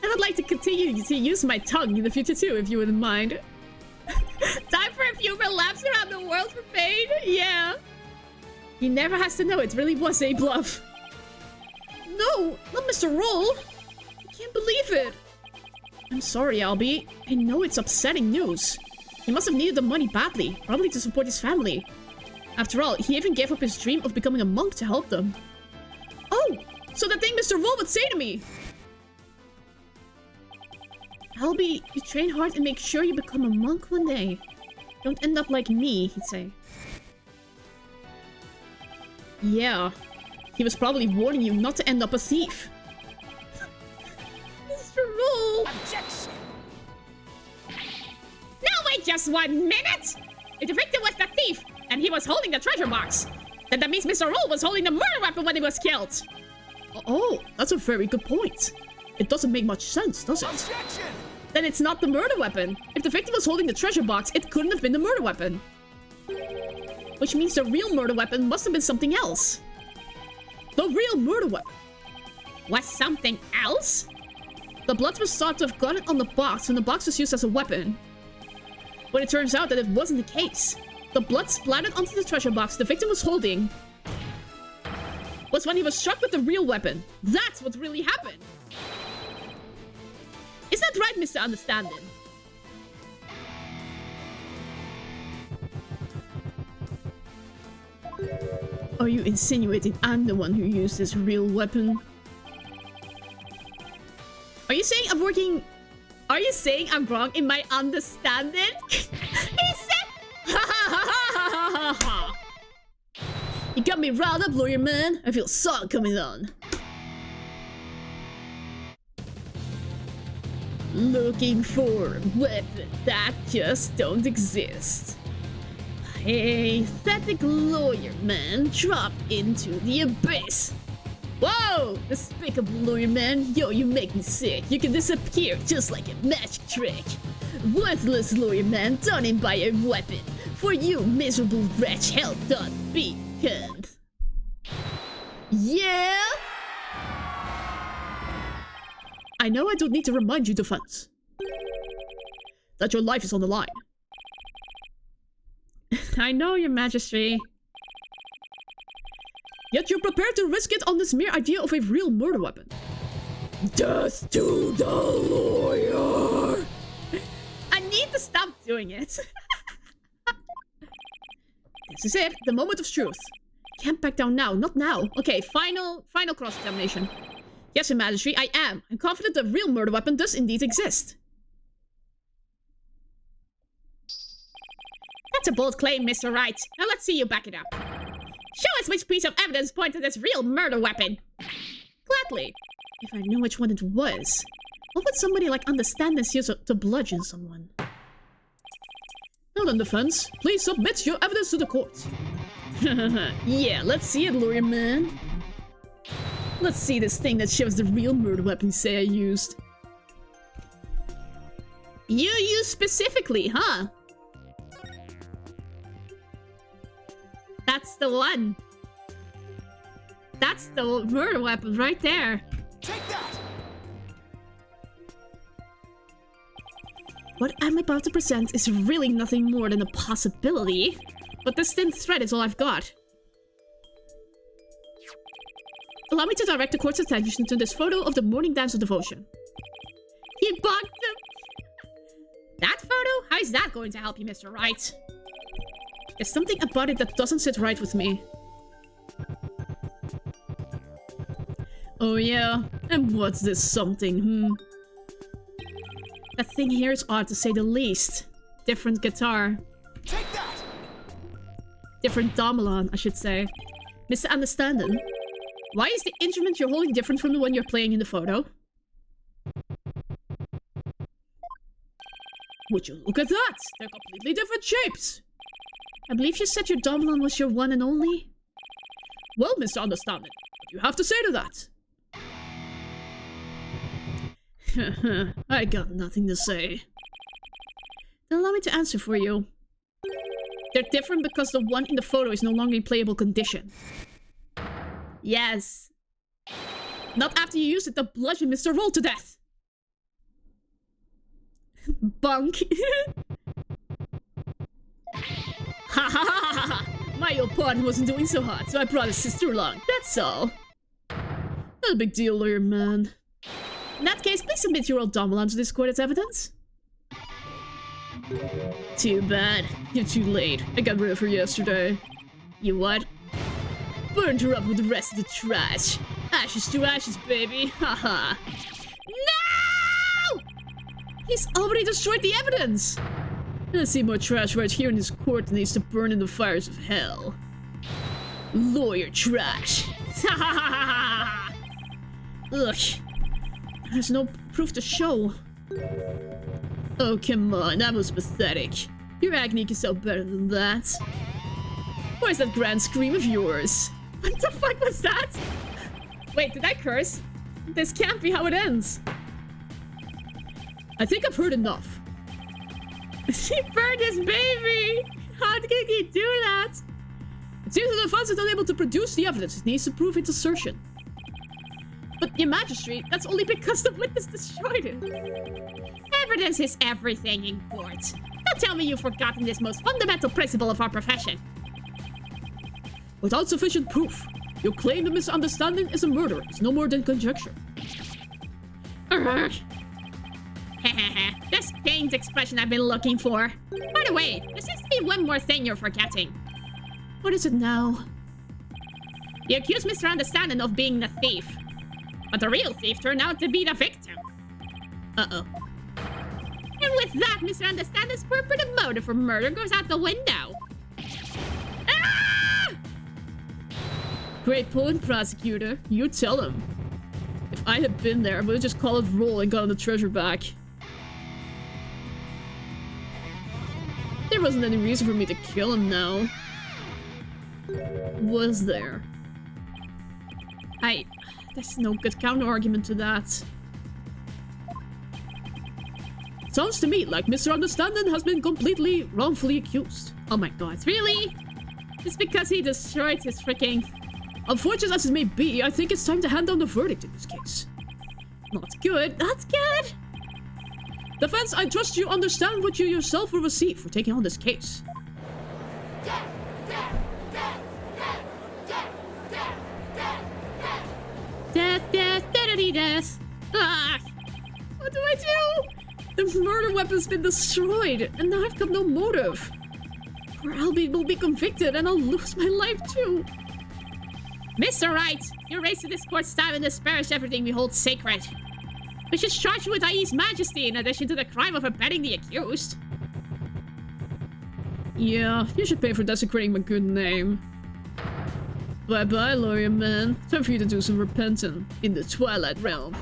I would like to continue to use my tongue in the future too, if you wouldn't mind. Time for a few more laps around the world for Pain? Yeah. He never has to know it really was a bluff. No, not Mr. Roll. I can't believe it. I'm sorry, Albie. I know it's upsetting news. He must have needed the money badly, probably to support his family. After all, he even gave up his dream of becoming a monk to help them. Oh, so the thing Mr. Roll would say to me. Albie, you train hard and make sure you become a monk one day. Don't end up like me, he'd say. Yeah, he was probably warning you not to end up a thief. Mr. Roll! Objection! Now wait just 1 minute! If the victim was the thief, and he was holding the treasure box, then that means Mr. Roll was holding the murder weapon when he was killed. Oh, that's a very good point. It doesn't make much sense, does it? Objection! Then it's not the murder weapon. If the victim was holding the treasure box, it couldn't have been the murder weapon. Which means the real murder weapon must have been something else. The real murder weapon was something else? The blood was thought to have gotten on the box when the box was used as a weapon. But it turns out that it wasn't the case. The blood splattered onto the treasure box the victim was holding was when he was struck with the real weapon. That's what really happened. Is that right, Mr. Understanding? Are you insinuating I'm the one who used this real weapon? Are you saying I'm working Are you saying I'm wrong in my understanding? He said... You got me riled up, lawyer man. I feel song coming on. Looking for a weapon that just don't exist. A pathetic lawyer man dropped into the abyss. Whoa! Despicable lawyer man. Yo, you make me sick. You can disappear just like a magic trick. Worthless lawyer man done in by a weapon. For you, miserable wretch, hell done beacon. Yeah? I know I don't need to remind you, defense, that your life is on the line. I know, your majesty. Yet you're prepared to risk it on this mere idea of a real murder weapon. Death to the lawyer! I need to stop doing it. This is it, the moment of truth. Can't back down now, not now. Okay, final cross-examination. Yes, your majesty, I am. I'm confident the real murder weapon does indeed exist. That's a bold claim, Mr. Wright. Now let's see you back it up. Show us which piece of evidence points to this real murder weapon. Gladly. If I knew which one it was, what would somebody like understand this use to bludgeon someone? Now then, defense, please submit your evidence to the court. Yeah, let's see it, lawyer man. Let's see this thing that shows the real murder weapon you say I used. You used specifically, huh? That's the one. That's the murder weapon right there. Take that! What I'm about to present is really nothing more than a possibility, but this thin thread is all I've got. Allow me to direct the court's attention to this photo of the morning dance of devotion. He bugged them! That photo? How is that going to help you, Mr. Wright? There's something about it that doesn't sit right with me. Oh yeah? And what's this something, That thing here is odd to say the least. Different guitar. Take that! Different gamelan, I should say. Mr. Understanding? Why is the instrument you're holding different from the one you're playing in the photo? Would you look at that? They're completely different shapes. I believe you said your gamelan was your one and only? Well, Mr. Understanding, what do you have to say to that? I got nothing to say. Then allow me to answer for you. They're different because the one in the photo is no longer in playable condition. Yes. Not after you used it to bludgeon Mr. Roll to death. Bunk. Ha ha ha ha ha! My old partner wasn't doing so hot, so I brought his sister along, that's all. Not a big deal, lawyer man. In that case, please submit your old gamelan to this court as evidence. Too bad. You're too late. I got rid of her yesterday. You what? Burned her up with the rest of the trash. Ashes to ashes, baby. Haha. No! He's already destroyed the evidence. I see more trash right here in this court that needs to burn in the fires of hell. Lawyer trash. Ugh. There's no proof to show. Oh, come on. That was pathetic. Your agony can sell better than that. Where's that grand scream of yours? What the fuck was that? Wait, did I curse? This can't be how it ends. I think I've heard enough. She burned his baby! How did he do that? It seems the defense is unable to produce the evidence. It needs to prove its assertion. But, your majesty, that's only because the witness destroyed it. Evidence is everything in court. Don't tell me you've forgotten this most fundamental principle of our profession. Without sufficient proof, your claim that misunderstanding is a murder is no more than conjecture. This pained expression I've been looking for. By the way, there seems to be one more thing you're forgetting. What is it now? You accuse Mr. Understanding of being the thief. But the real thief turned out to be the victim. Uh-oh. with that, Mr. Understander's purported motive for murder goes out the window. Ah! Great point, prosecutor. You tell him. If I had been there, I would have just called it roll and gotten the treasure back. There wasn't any reason for me to kill him now. Was there? There's no good counter-argument to that. Sounds to me like Mr. Understanding has been completely wrongfully accused. Oh my god, really? It's because he destroyed his freaking... Unfortunate as it may be, I think it's time to hand down the verdict in this case. Not good. That's good. Defense, I trust you understand what you yourself will receive for taking on this case. Death. Ah! What do I do? The murder weapon's been destroyed, and now I've got no motive. Or Albie will be convicted, and I'll lose my life too. Mr. Wright, you raised to this court's time and disparaged everything we hold sacred. We should charge you with IE's majesty in addition to the crime of abetting the accused. Yeah, you should pay for desecrating my good name. Bye-bye, lawyer man. Time for you to do some repenting in the Twilight Realm.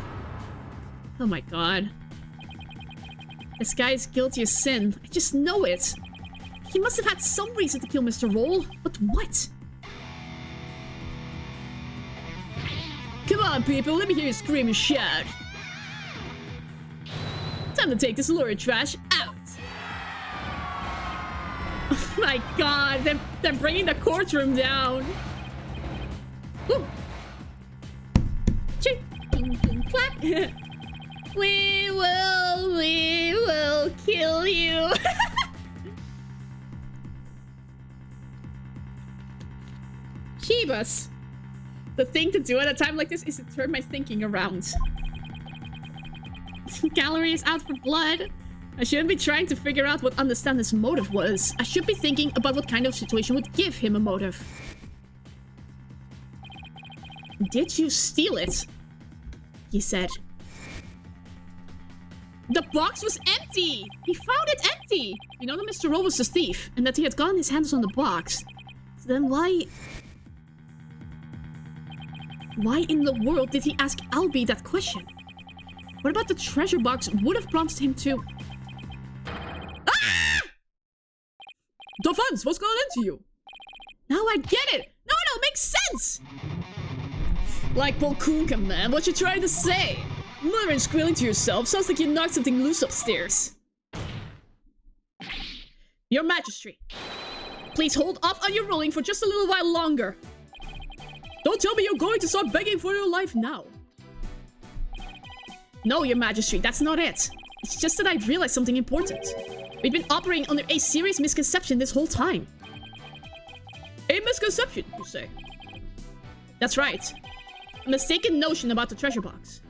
Oh my god. This guy is guilty of sin. I just know it. He must have had some reason to kill Mr. Roll, but what? Come on, people, let me hear you scream and shout. Time to take this lawyer trash out. Oh my god, they're bringing the courtroom down. Woo. Ching, ching, ching, clap. We will kill you. Shebus. The thing to do at a time like this is to turn my thinking around. Gallery is out for blood. I shouldn't be trying to figure out what Understander's motive was. I should be thinking about what kind of situation would give him a motive. Did you steal it? He said. The box was empty! He found it empty! You know that Mr. Roll was the thief, and that he had gotten his hands on the box. So then why in the world did he ask Albie that question? What about the treasure box would have prompted him to... Ah! Defense, what's going into you? Now I get it! No, it makes sense! Like Polkunka, man, what you trying to say? Muttering squealing to yourself sounds like you knocked something loose upstairs. Your Majesty, please hold off on your ruling for just a little while longer. Don't tell me you're going to start begging for your life now. No, Your Majesty, that's not it. It's just that I've realized something important. We've been operating under a serious misconception this whole time. A misconception, you say? That's right. A mistaken notion about the treasure box.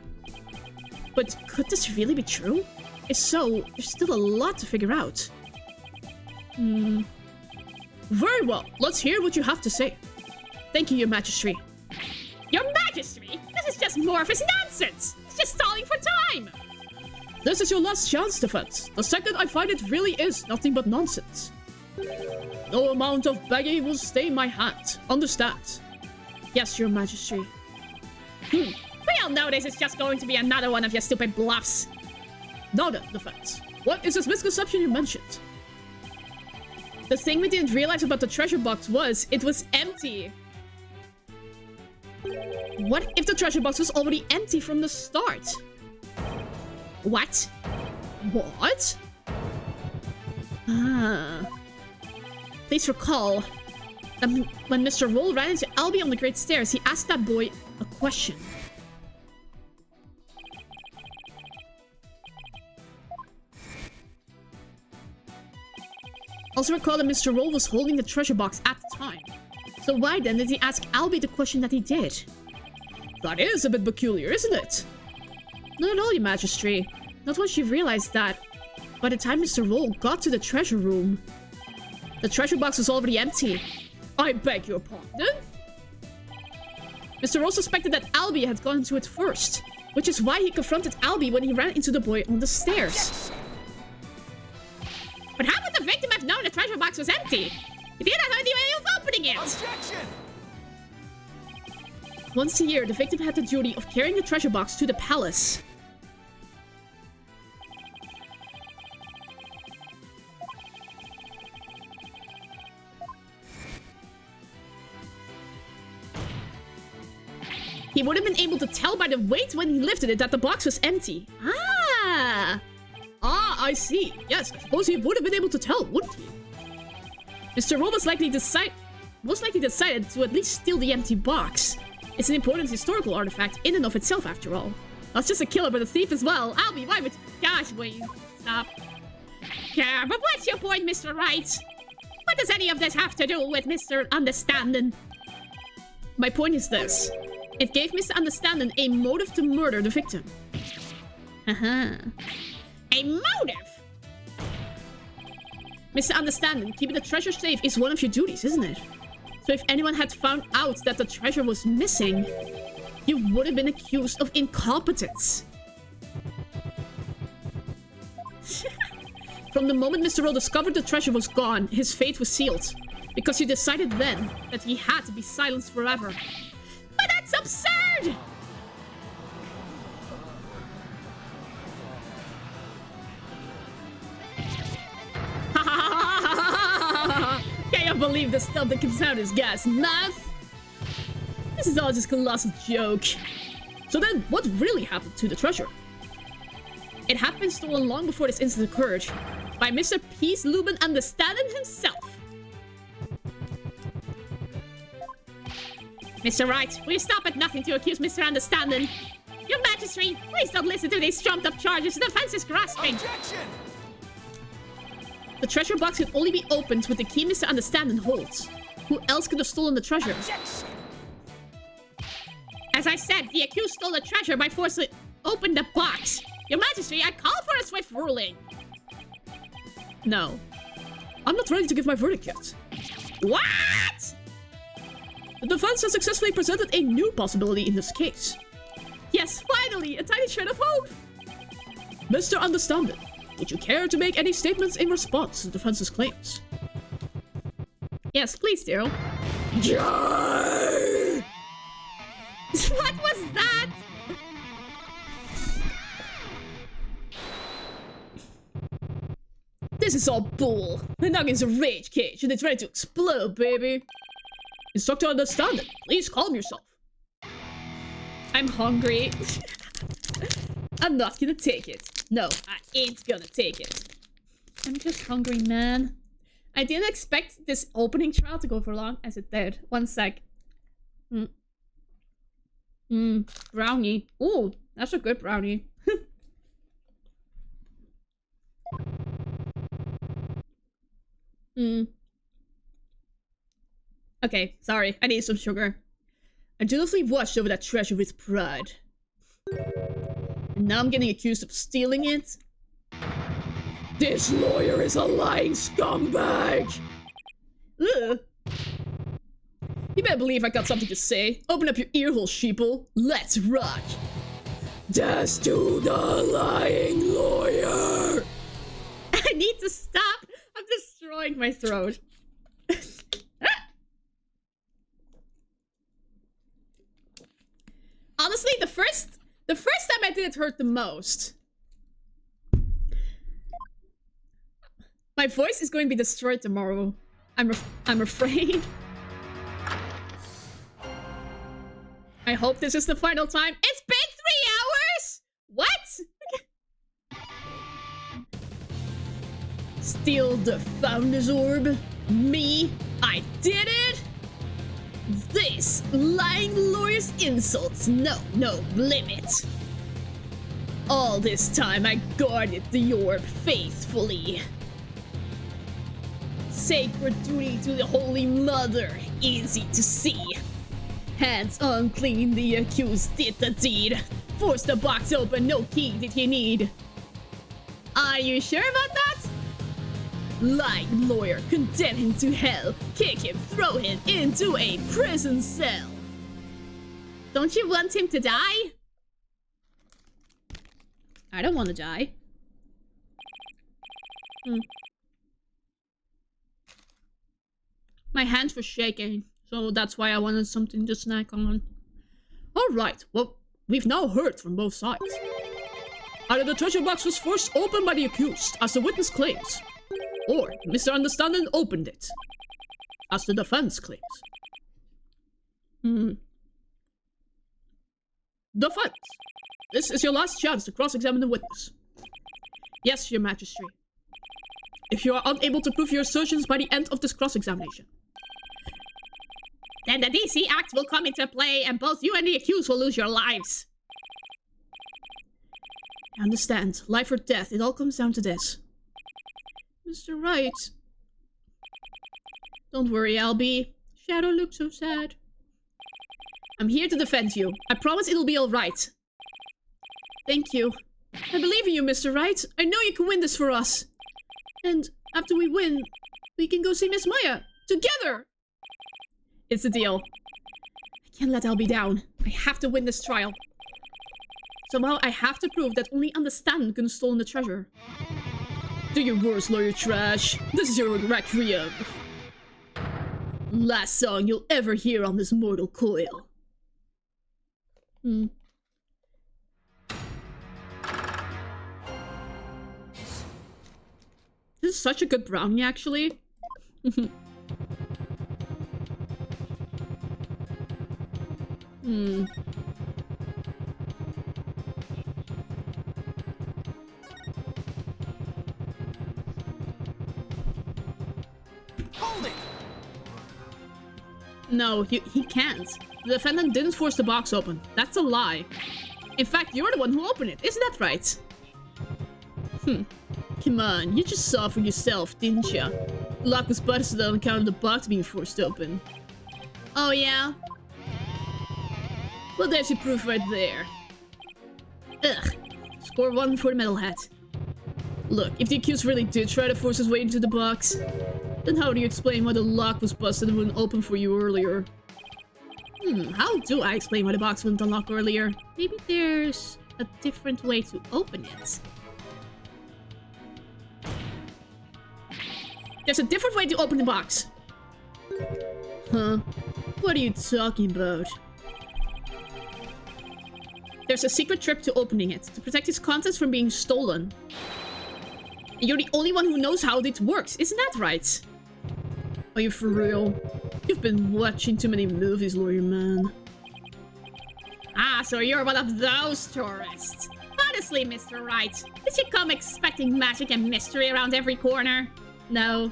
But could this really be true? If so, there's still a lot to figure out. Very well, let's hear what you have to say. Thank you, Your Majesty. Your Majesty! This is just more of his nonsense! It's just stalling for time! This is your last chance, Defense. The second I find it really is nothing but nonsense. No amount of begging will stay my hand. Understand? Yes, Your Majesty. We all know this is just going to be another one of your stupid bluffs. Now then, Defense. What is this misconception you mentioned? The thing we didn't realize about the treasure box was, it was empty. What if the treasure box was already empty from the start? What? What? Please recall that when Mr. Roll ran into Albie on the Great Stairs, he asked that boy a question. Also recall that Mr. Roll was holding the treasure box at the time. So why then did he ask Albie the question that he did? That is a bit peculiar, isn't it? Not at all, Your Majesty. Not once she realized that by the time Mr. Roll got to the treasure room, the treasure box was already empty. I beg your pardon? Mr. Roll suspected that Albie had gone into it first, which is why he confronted Albie when he ran into the boy on the stairs. have known the treasure box was empty. He did not have any way of opening it. Objection! Once a year, the victim had the duty of carrying the treasure box to the palace. He would have been able to tell by the weight when he lifted it that the box was empty. Ah! Ah, I see. Yes, I suppose he would have been able to tell, wouldn't he? Mr. Roll most likely decided to at least steal the empty box. It's an important historical artifact in and of itself, after all. Not just a killer, but a thief as well. I'll be right with you. Gosh, Wayne. Stop. Yeah, but what's your point, Mr. Right? What does any of this have to do with Mr. Understanding? My point is this. It gave Mr. Understanding a motive to murder the victim. Haha. A motive? Mr. Understanding, keeping the treasure safe is one of your duties, isn't it? So if anyone had found out that the treasure was missing, you would have been accused of incompetence. From the moment Mr. Roll discovered the treasure was gone, his fate was sealed. Because you decided then that he had to be silenced forever. But that's absurd! Can you believe the stuff that comes out is gas mouth? This is all just a colossal joke. So then, what really happened to the treasure? It had been stolen long before this incident occurred by Mr. Peace Lubin Understanding himself. Mr. Wright, will you stop at nothing to accuse Mr. Understanding? Your Majesty, please don't listen to these trumped up charges. The defense is grasping. Objection! The treasure box could only be opened with the key Mr. Understanding holds. Who else could have stolen the treasure? Objection! As I said, the accused stole the treasure by force to open the box. Your Majesty, I call for a swift ruling. No. I'm not ready to give my verdict yet. What? The defense has successfully presented a new possibility in this case. Yes, finally, a tiny shred of hope! Mr. Understanding, would you care to make any statements in response to the defense's claims? Yes, please do. What was that? This is all bull. The nugget's a rage cage and it's ready to explode, baby. Instructor Understanding, please calm yourself. I'm hungry. I'm not gonna take it. No, I ain't gonna take it. I'm just hungry, man. I didn't expect this opening trial to go for long as it did. One sec. Brownie. Ooh, that's a good brownie. Okay, sorry. I need some sugar. I dutifully watched over that treasure with pride. And now I'm getting accused of stealing it? This lawyer is a lying scumbag! Ugh. You better believe I got something to say. Open up your earhole, sheeple. Let's rock! Death to the lying lawyer! I need to stop. I'm destroying my throat. Honestly, the first time I did it hurt the most. My voice is going to be destroyed tomorrow. I'm afraid. I hope this is the final time. It's been 3 hours! What? Steal the Founder's Orb? Me? I did it? This lying lawyer's insults know no limit. All this time I guarded the orb faithfully. Sacred duty to the Holy Mother, easy to see. Hands unclean, the accused did the deed. Forced the box open, no key did he need. Are you sure about that? Lying lawyer, condemn him to hell. Kick him, throw him into a prison cell. Don't you want him to die? I don't want to die. My hands were shaking, so that's why I wanted something to snack on. Alright, well, we've now heard from both sides. Either the treasure box was forced open by the accused, as the witness claims, or Mr. Understanding opened it, as the defense claims. Defense, this is your last chance to cross-examine the witness. Yes, Your Majesty. If you are unable to prove your assertions by the end of this cross-examination, then the DC Act will come into play and both you and the accused will lose your lives. I understand. Life or death, it all comes down to this. Mr. Wright. Don't worry, Albie. Shadow looks so sad. I'm here to defend you. I promise it'll be alright. Thank you. I believe in you, Mr. Wright. I know you can win this for us. And after we win, we can go see Miss Maya. Together! It's a deal. I can't let Albie down. I have to win this trial. Somehow I have to prove that only Understanding can have stolen the treasure. Do your worst, lawyer trash. This is your requiem. Last song you'll ever hear on this mortal coil. This is such a good brownie, actually. Hold it! No, he can't. The defendant didn't force the box open. That's a lie. In fact, you're the one who opened it. Isn't that right? Come on, you just saw for yourself, didn't ya? The lock was busted on account of the box being forced open. Oh yeah? Well, there's your proof right there. Ugh. Score 1 for the metal hat. Look, if the accused really did try to force his way into the box, then how do you explain why the lock was busted and wouldn't open for you earlier? How do I explain why the box wouldn't unlock earlier? Maybe there's a different way to open it. There's a different way to open the box. Huh? What are you talking about? There's a secret trick to opening it, to protect its contents from being stolen. And you're the only one who knows how it works, isn't that right? Are you for real? You've been watching too many movies, lawyer man. Ah, so you're one of those tourists. Honestly, Mr. Wright, did you come expecting magic and mystery around every corner? No.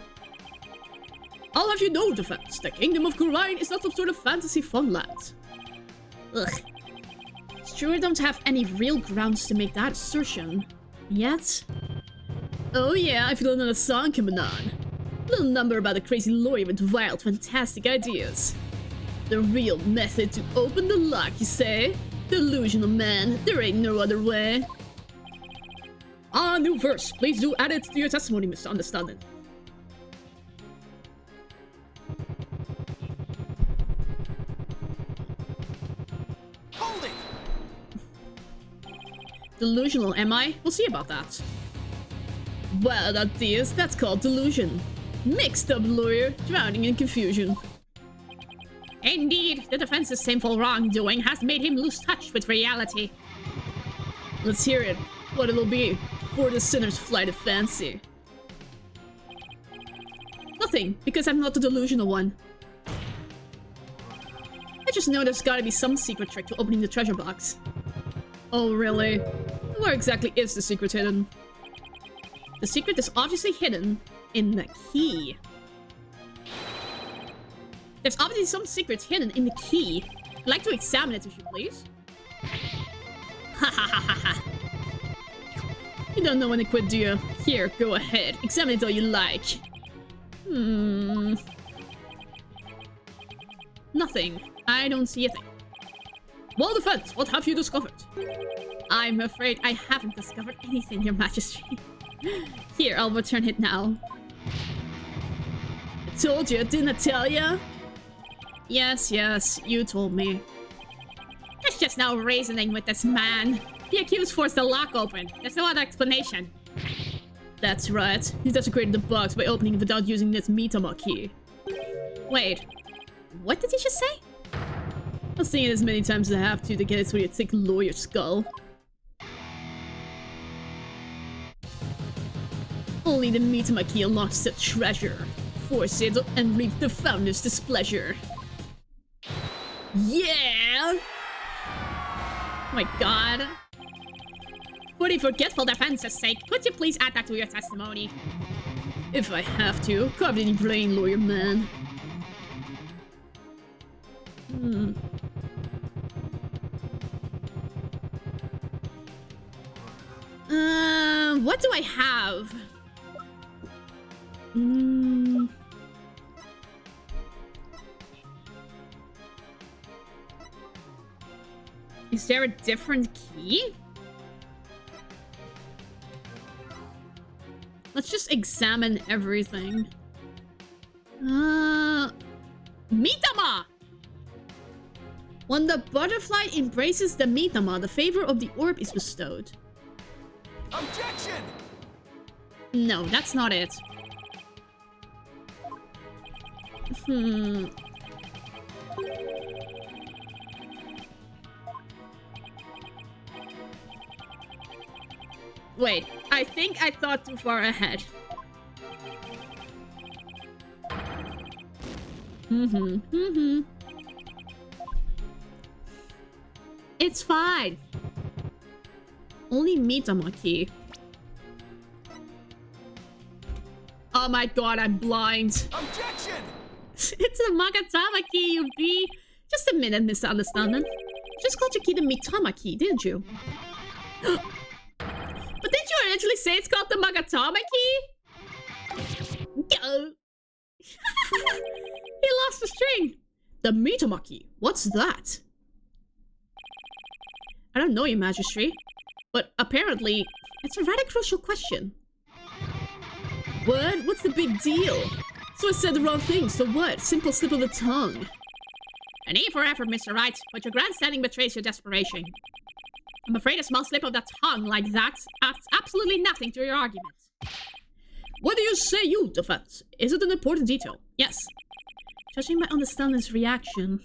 I'll have you know, defense, the Kingdom of Khura'in is not some sort of fantasy funland. Ugh. Sure, I don't have any real grounds to make that assertion. Yet? Oh yeah, I feel another song coming on. Little number about a crazy lawyer with wild, fantastic ideas. The real method to open the lock, you say? Delusional man, there ain't no other way. Ah, new verse. Please do add it to your testimony, Mr. Understanding. Hold it! Delusional, am I? We'll see about that. Well, that's called delusion. Mixed up lawyer, drowning in confusion. Indeed, the defense's sinful wrongdoing has made him lose touch with reality. Let's hear it. What it'll be for the sinner's flight of fancy. Nothing, because I'm not the delusional one. I just know there's gotta be some secret trick to opening the treasure box. Oh, really? Where exactly is the secret hidden? The secret is obviously hidden in the key. There's obviously some secrets hidden in the key. I'd like to examine it, if you please. Ha ha ha ha ha. You don't know when to quit, do you? Here, go ahead. Examine it all you like. Nothing. I don't see a thing. Well, defense, what have you discovered? I'm afraid I haven't discovered anything, Your Majesty. Here, I'll return it now. I told you, didn't I tell ya? Yes, you told me. There's just no reasoning with this man. The accused forced the lock open. There's no other explanation. That's right. He desecrated the box by opening it without using this Mitama key. Wait. What did he just say? I'll sing it as many times as I have to get it through your thick lawyer skull. Only the Mitama key unlocks the treasure. Force it and reap the founder's displeasure. Yeah! Oh my god. For the forgetful defense's sake, could you please add that to your testimony? If I have to. Carve any brain, lawyer man. What do I have? Is there a different key? Let's just examine everything. Mitama! When the butterfly embraces the Mitama, the favor of the orb is bestowed. Objection! No, that's not it. Wait, I think I thought too far ahead. It's fine. Only Mitama key. Oh my god, I'm blind. Objection! It's a Magatama key, you be. Just a minute, misunderstanding. Just called your key the Mitama key, didn't you? But didn't you originally say it's called the Magatama key? Go. He lost the string. The Mitama key. What's that? I don't know, Your Majesty. But apparently, it's a rather crucial question. What? What's the big deal? So I said the wrong thing, so what? Simple slip of the tongue. A need for effort, Mr. Wright, but your grandstanding betrays your desperation. I'm afraid a small slip of the tongue like that adds absolutely nothing to your argument. What do you say, you defense? Is it an important detail? Yes. Judging by understanding's reaction,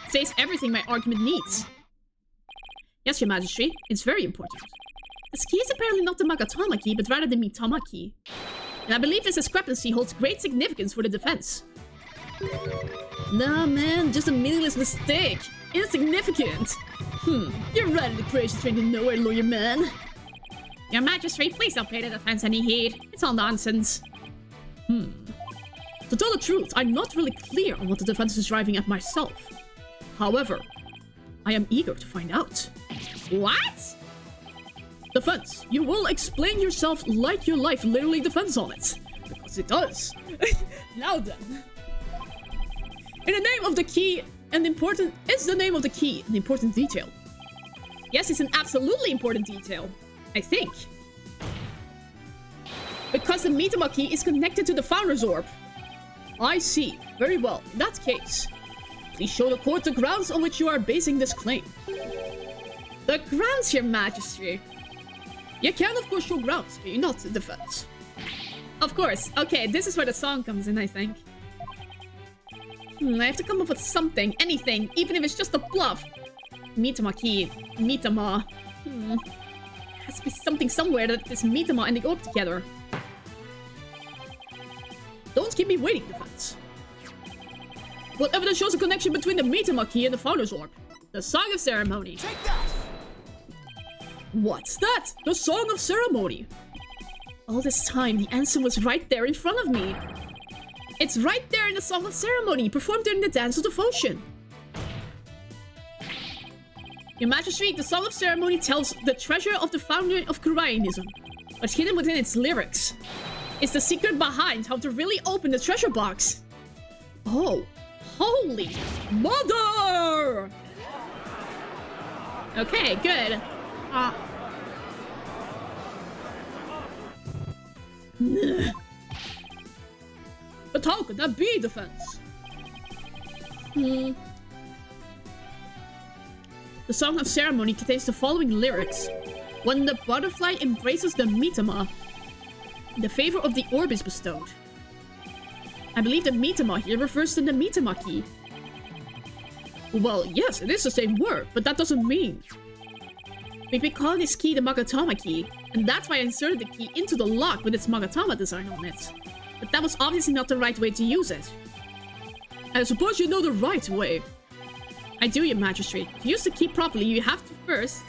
it says everything my argument needs. Yes, Your Majesty, it's very important. This key is apparently not the Magatama key, but rather the Mitama key. And I believe this discrepancy holds great significance for the defense. Nah, man, just a meaningless mistake. Insignificant. You're right in the crazy train to nowhere, lawyer man. Your Majesty, please don't pay the defense any heed. It's all nonsense. To tell the truth, I'm not really clear on what the defense is driving at myself. However, I am eager to find out. What? Defense, you will explain yourself like your life literally depends on it. Because it does. Now then. In the name of the key, is the name of the key an important detail? Yes, it's an absolutely important detail. I think. Because the Mitama key is connected to the Founder's Orb. I see. Very well. In that case, please show the court the grounds on which you are basing this claim. The grounds, Your Majesty. You can, of course, show grounds, but you're not the defense. Of course. Okay, this is where the song comes in, I think. I have to come up with something, anything, even if it's just a bluff. Mitama key. Mitama. Has to be something somewhere that this Mitama and the orb together. Don't keep me waiting, defense. What evidence shows a connection between the Mitama key and the Founder's Orb? The Song of Ceremony. Take that! What's that? The Song of Ceremony. All this time, the answer was right there in front of me. It's right there in the Song of Ceremony, performed during the Dance of Devotion. Your Majesty, the Song of Ceremony tells the treasure of the founder of Kuraianism, but hidden within its lyrics. It's the secret behind how to really open the treasure box. Oh, holy mother! Okay, good. But how could that be, defense? The Song of Ceremony contains the following lyrics. When the butterfly embraces the Mitama, the favor of the orb is bestowed. I believe the Mitama here refers to the Mitama key. Well, yes, it is the same word, but that doesn't mean. We've been calling this key the Magatama key, and that's why I inserted the key into the lock with its Magatama design on it. But that was obviously not the right way to use it. I suppose you know the right way. I do, your magistrate. To use the key properly, you have to first...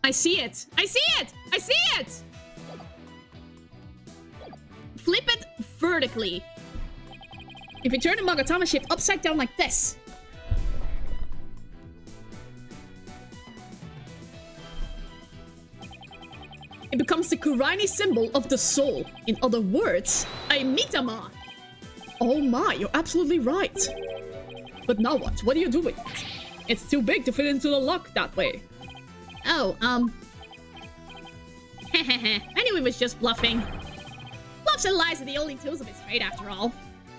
I see it! I see it! I see it! Flip it vertically. If you turn the Magatama shape upside down like this. It becomes the Kuraini symbol of the soul. In other words, a Mitama. Oh my, you're absolutely right. But now what? What do you do with it? It's too big to fit into the lock that way. Oh, I knew he was just bluffing. Bluffs and lies are the only tools of his trade, after all.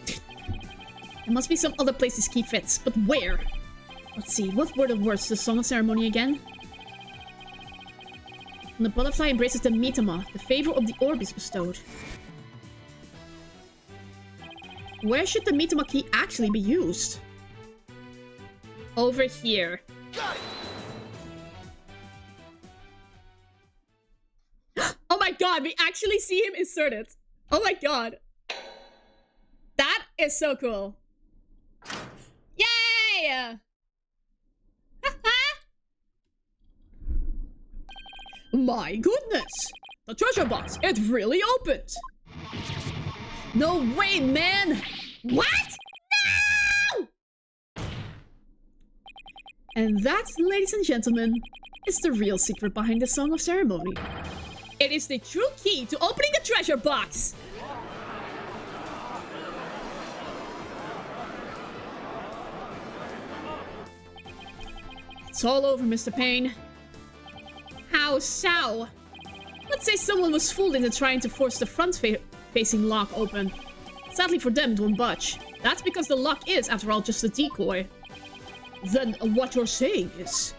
There must be some other place this key fits, but where? Let's see, what were the words to the Song of Ceremony again? When the butterfly embraces the Mitama, the favor of the orb is bestowed. Where should the Mitama key actually be used? Over here. Oh my god, we actually see him inserted. Oh my god. That is so cool. Yay! My goodness! The treasure box, it really opened! No way, man! What? No! And that, ladies and gentlemen, is the real secret behind the Song of Ceremony. It is the true key to opening the treasure box! It's all over, Mr. Payne. How so? Let's say someone was fooled into trying to force the front-facing lock open. Sadly for them, it won't budge. That's because the lock is, after all, just a decoy. Then what you're saying is...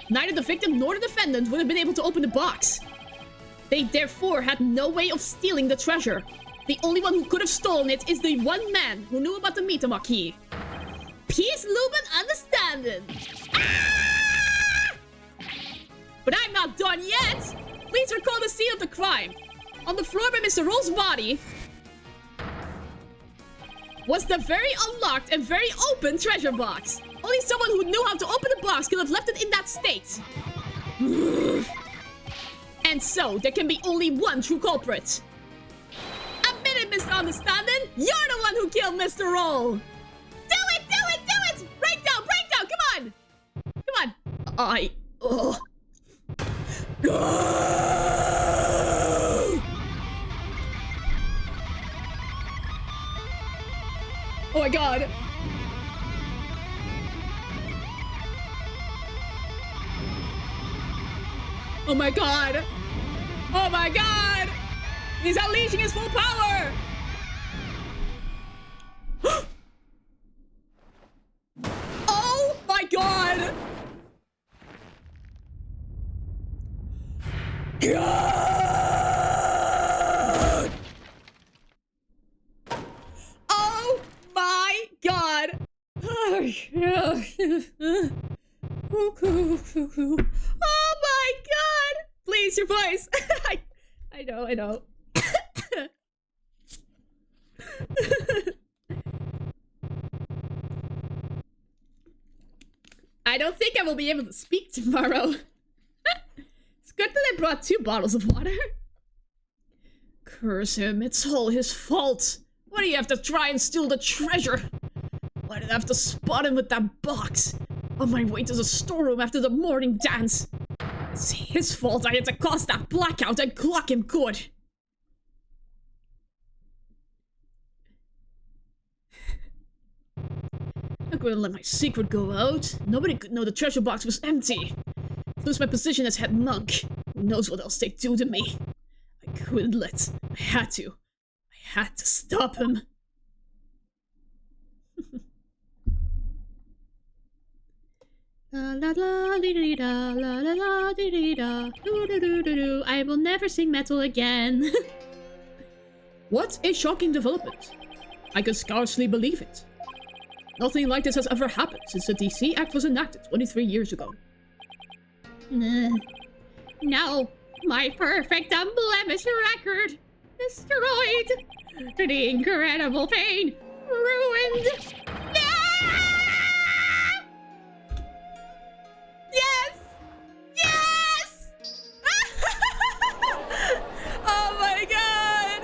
neither the victim nor the defendant would have been able to open the box. They therefore had no way of stealing the treasure. The only one who could have stolen it is the one man who knew about the Mitama key. Peace, Lumen, understanding. Ah! But I'm not done yet! Please recall the scene of the crime. On the floor by Mr. Roll's body was the very unlocked and very open treasure box. Only someone who knew how to open the box could have left it in that state. And so, there can be only one true culprit. Admit it, Mr. Understanding! You're the one who killed Mr. Roll! Do it! Do it! Do it! Breakdown! Breakdown! Come on! Come on! Ugh. Oh my god! Oh my god! Oh my god! He's unleashing his full power! Oh my god! God! Oh my god! Oh my god! Please, your voice! I know, I know. I don't think I will be able to speak tomorrow. It's good that I brought 2 bottles of water. Curse him, it's all his fault. Why do you have to try and steal the treasure? Why did I have to spot him with that box? On my way to the storeroom after the morning dance. It's his fault I had to cause that blackout and clock him good. I couldn't let my secret go out. Nobody could know the treasure box was empty. Lose my position as head monk. Who knows what else they'd do to me. I couldn't let. I had to. I had to stop him. La la la dee dee da, la la la dee dee da, doo doo doo doo doo. I will never sing metal again. What a shocking development. I can scarcely believe it. Nothing like this has ever happened since the DC Act was enacted 23 years ago. No, my perfect unblemished record destroyed. The incredible pain ruined. Yes! Yes! Oh my god!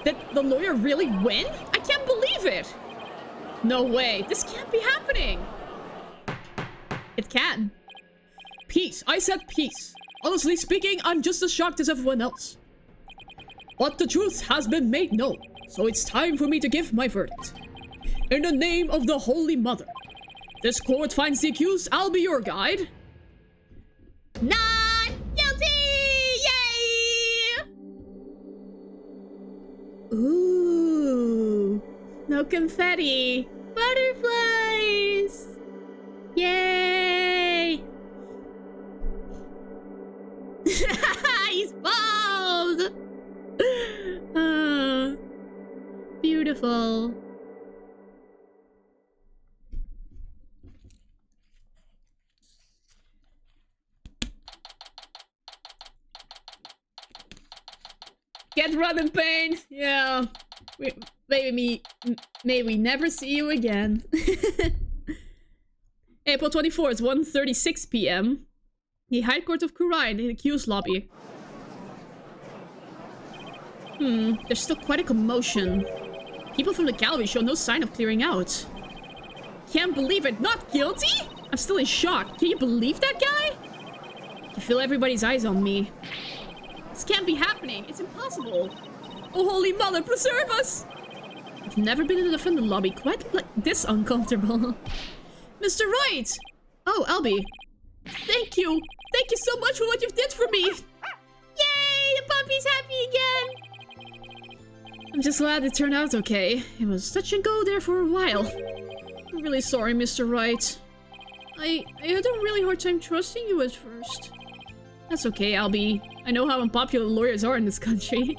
Did the lawyer really win? I can't believe it! No way, this can't be happening! It can. Peace, I said peace. Honestly speaking, I'm just as shocked as everyone else. But the truth has been made known, so it's time for me to give my verdict. In the name of the Holy Mother, this court finds the accused, I'll be your guide. Not guilty! Yay! Ooh. No confetti. Butterflies! Yay! He's bald! Beautiful. Get running, pain. Yeah. May we never see you again. April 24th, 1:36 p.m. The High Court of Kurai in the accused lobby. There's still quite a commotion. People from the gallery show no sign of clearing out. Can't believe it. Not guilty? I'm still in shock. Can you believe that guy? I feel everybody's eyes on me. This can't be happening. It's impossible. Oh, Holy Mother, preserve us! I've never been in the defendant lobby quite like this uncomfortable. Mr. Wright! Oh, Albie. Thank you. Thank you so much for what you've did for me. Yay! The puppy's happy again! I'm just glad it turned out okay. It was touch and go there for a while. I'm really sorry, Mr. Wright. I had a really hard time trusting you at first. That's okay, Albie. I know how unpopular lawyers are in this country.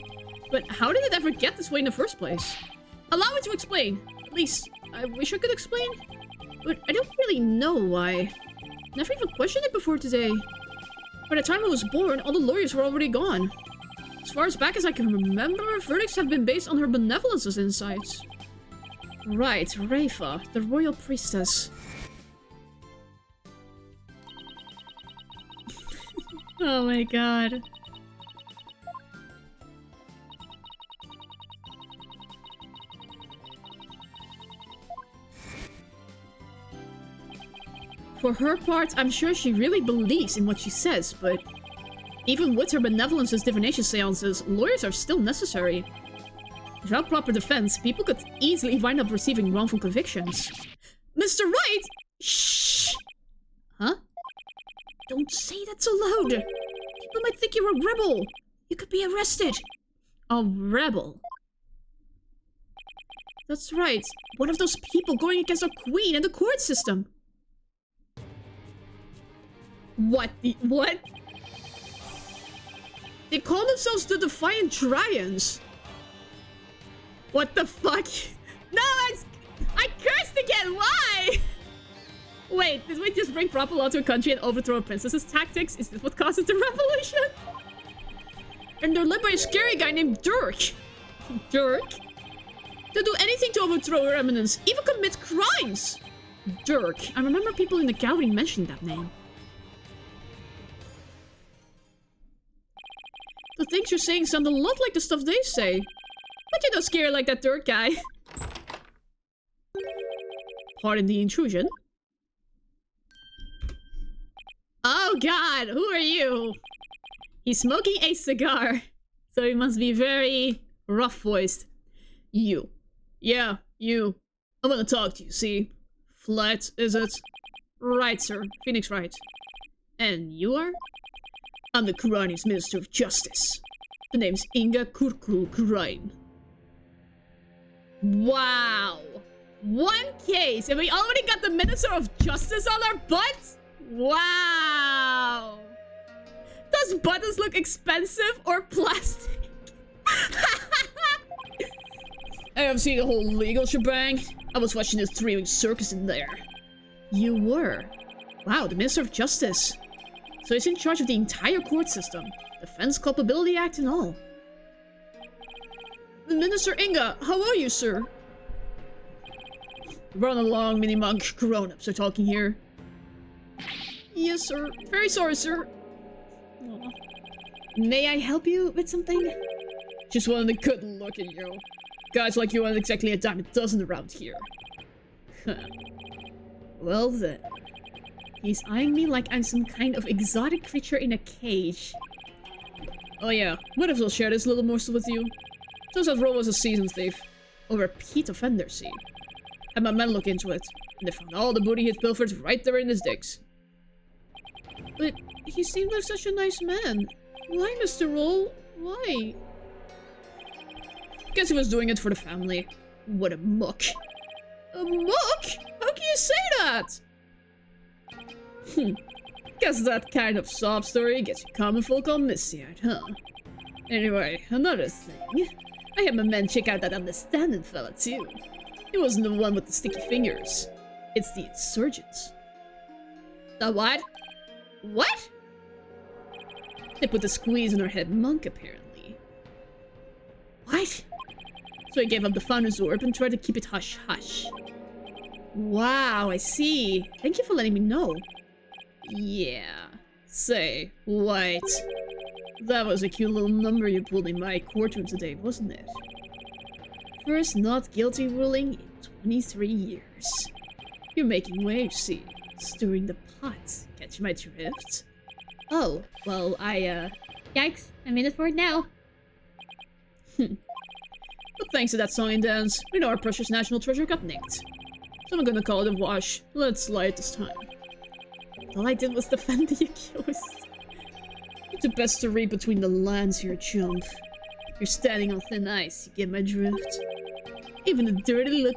But how did it ever get this way in the first place? Allow me to explain. At least, I wish I could explain. But I don't really know why. Never even questioned it before today. By the time I was born, all the lawyers were already gone. As far as back as I can remember, verdicts have been based on her benevolence's insights. Right, Rafa, the royal priestess. Oh my god. For her part, I'm sure she really believes in what she says, but even with her benevolence's divination seances, lawyers are still necessary. Without proper defense, people could easily wind up receiving wrongful convictions. Mr. Wright! Shh! Huh? Don't say that so loud! People might think you're a rebel! You could be arrested! A rebel? That's right. One of those people going against our queen and the court system. What what? They call themselves the Defiant Dragons. What the fuck? No, I cursed again. Why? Wait, did we just bring proper law to a country and overthrow a princess's tactics? Is this what causes the revolution? And they're led by a scary guy named Dirk. Dirk? They'll do anything to overthrow her eminence, even commit crimes. Dirk. I remember people in the gallery mentioned that name. The things you're saying sound a lot like the stuff they say. But you're not scary like that Dirk guy. Pardon the intrusion. Oh god, who are you? He's smoking a cigar, so he must be very rough-voiced. You. Yeah, you. I want to talk to you, see? Flat, is it? Right, sir. Phoenix Wright. And you are? I'm the Kurani's Minister of Justice. The name's Inga Kurku Kurain. Wow. One case, and we already got the Minister of Justice on our butts? Wow. Does buttons look expensive or plastic? I have seen the whole legal shebang. I was watching this three-ring circus in there. You were? Wow, the Minister of Justice. So he's in charge of the entire court system. Defense Culpability Act and all. Minister Inga, how are you, sir? Run along, mini-monk. Grown-ups are talking here. Yes, sir. Very sorry, sir. Aww. May I help you with something? Just wanted a good look at you. Guys like you aren't exactly a dime a dozen around here. Huh. Well then. He's eyeing me like I'm some kind of exotic creature in a cage. Oh yeah, what if I'll share this little morsel with you? Turns out Ro was a seasoned thief. Or repeat offender, see. Had my men look into it, and they found all the booty he'd pilfered right there in his digs. But he seemed like such a nice man. Why, Mr. Roll? Why? Guess he was doing it for the family. What a muck. A muck? How can you say that? Guess that kind of sob story gets you common folk all misty-eyed, huh? Anyway, another thing. I had my men check out that understanding fella too. He wasn't the one with the sticky fingers. It's the insurgents. The what? What? They put the squeeze in our head monk, apparently. What? So he gave up the founder's orb and tried to keep it hush-hush. Wow, I see. Thank you for letting me know. Yeah. Say, wait. That was a cute little number you pulled in my courtroom today, wasn't it? First not guilty ruling in 23 years. You're making waves, see. Stirring the pot. Catch my drift? Oh, well, Yikes, I'm in it for it now. But thanks to that song and dance, we know our precious national treasure got nicked. So I'm gonna call it a wash. Let's slide this time. All I did was defend the accused. It's the best to read between the lines here, chump. You're standing on thin ice, you get my drift? Even a dirty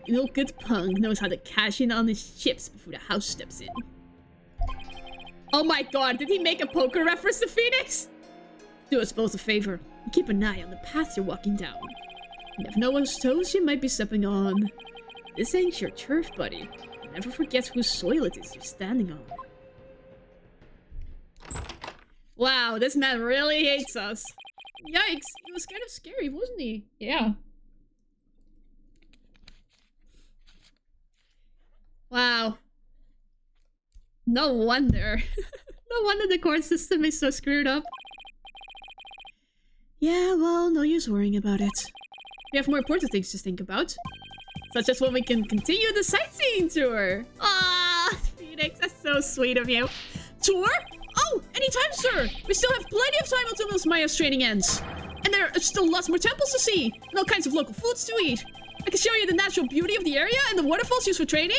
little good punk knows how to cash in on his chips before the house steps in. Oh my god, did he make a poker reference to Phoenix? Do us both a favor, and keep an eye on the path you're walking down. You never know whose toes you might be stepping on. This ain't your turf, buddy. Never forget whose soil it is you're standing on. Wow, this man really hates us. Yikes, he was kind of scary, wasn't he? Yeah. Wow. No wonder. No wonder the court system is so screwed up. Yeah, well, no use worrying about it. We have more important things to think about. Such as when we can continue the sightseeing tour. Ah, Phoenix, that's so sweet of you. Tour? Oh, anytime, sir! We still have plenty of time until Miss Maya's training ends. And there are still lots more temples to see, and all kinds of local foods to eat. I can show you the natural beauty of the area and the waterfalls used for training.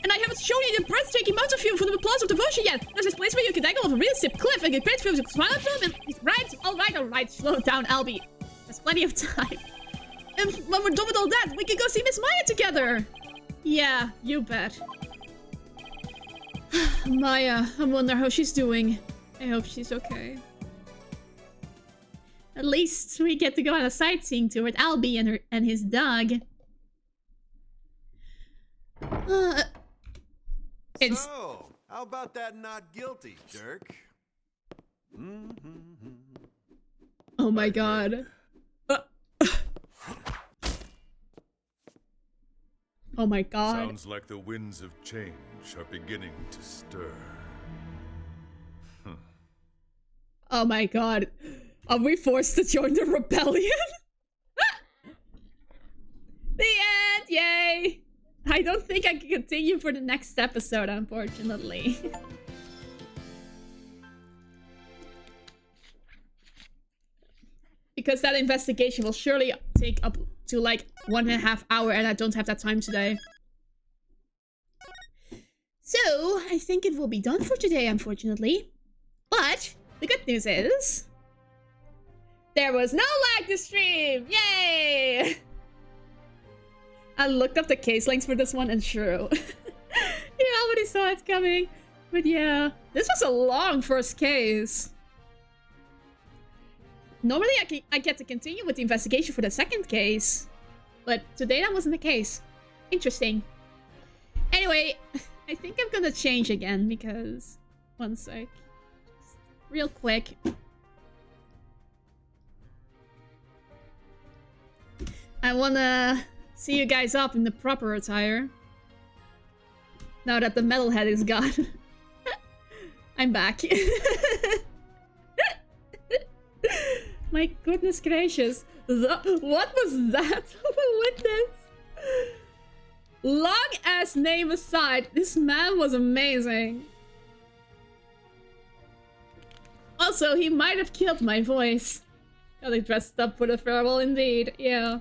And I haven't shown you the breathtaking mountain view from the Plaza of Devotion yet. There's this place where you can dangle off a real steep cliff and get great views of Smile Film. Alright, slow down, Albie. There's plenty of time. And when we're done with all that, we can go see Miss Maya together. Yeah, you bet. Maya, I wonder how she's doing. I hope she's okay. At least we get to go on a sightseeing tour with Albie and his dog. So, how about that not guilty, jerk? Oh my god. Oh my god. Sounds like the winds of change are beginning to stir. Oh my god. Are we forced to join the rebellion? The end! Yay! I don't think I can continue for the next episode, unfortunately. Because that investigation will surely take up to like 1.5 hours, and I don't have that time today. So, I think it will be done for today, unfortunately. But, the good news is... there was no lag to stream! Yay! I looked up the case links for this one and sure. Nobody saw it coming. But yeah, this was a long first case. Normally I get to continue with the investigation for the second case. But today that wasn't the case. Interesting. Anyway, I think I'm gonna change again because... One sec. Just real quick. I wanna see you guys up in the proper attire. Now that the metalhead is gone. I'm back. My goodness gracious. What was that? Witness? Long ass name aside, this man was amazing. Also, he might have killed my voice. Got it dressed up for the farewell indeed, yeah.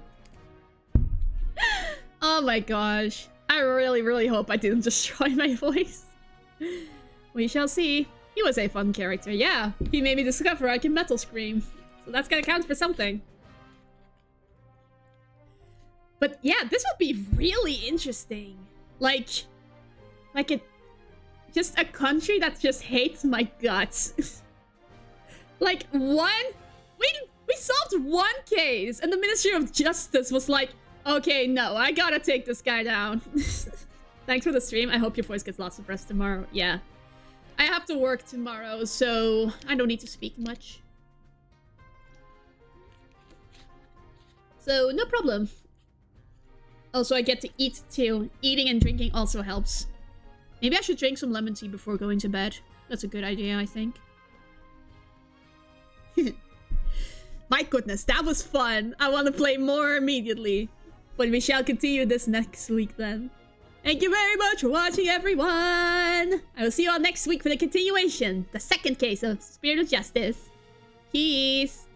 Oh my gosh. I really hope I didn't destroy my voice. We shall see. He was a fun character, yeah. He made me discover I can metal scream. So that's gonna count for something. But yeah, this would be really interesting. Like just a country that just hates my guts. Like we solved one case and the Ministry of Justice was like, okay, no, I gotta take this guy down. Thanks for the stream. I hope your voice gets lots of rest tomorrow. Yeah. I have to work tomorrow, so I don't need to speak much. So, no problem. Also, I get to eat too. Eating and drinking also helps. Maybe I should drink some lemon tea before going to bed. That's a good idea, I think. My goodness, that was fun. I want to play more immediately. But we shall continue this next week then. Thank you very much for watching, everyone! I will see you all next week for the continuation. The second case of Spirit of Justice. Peace!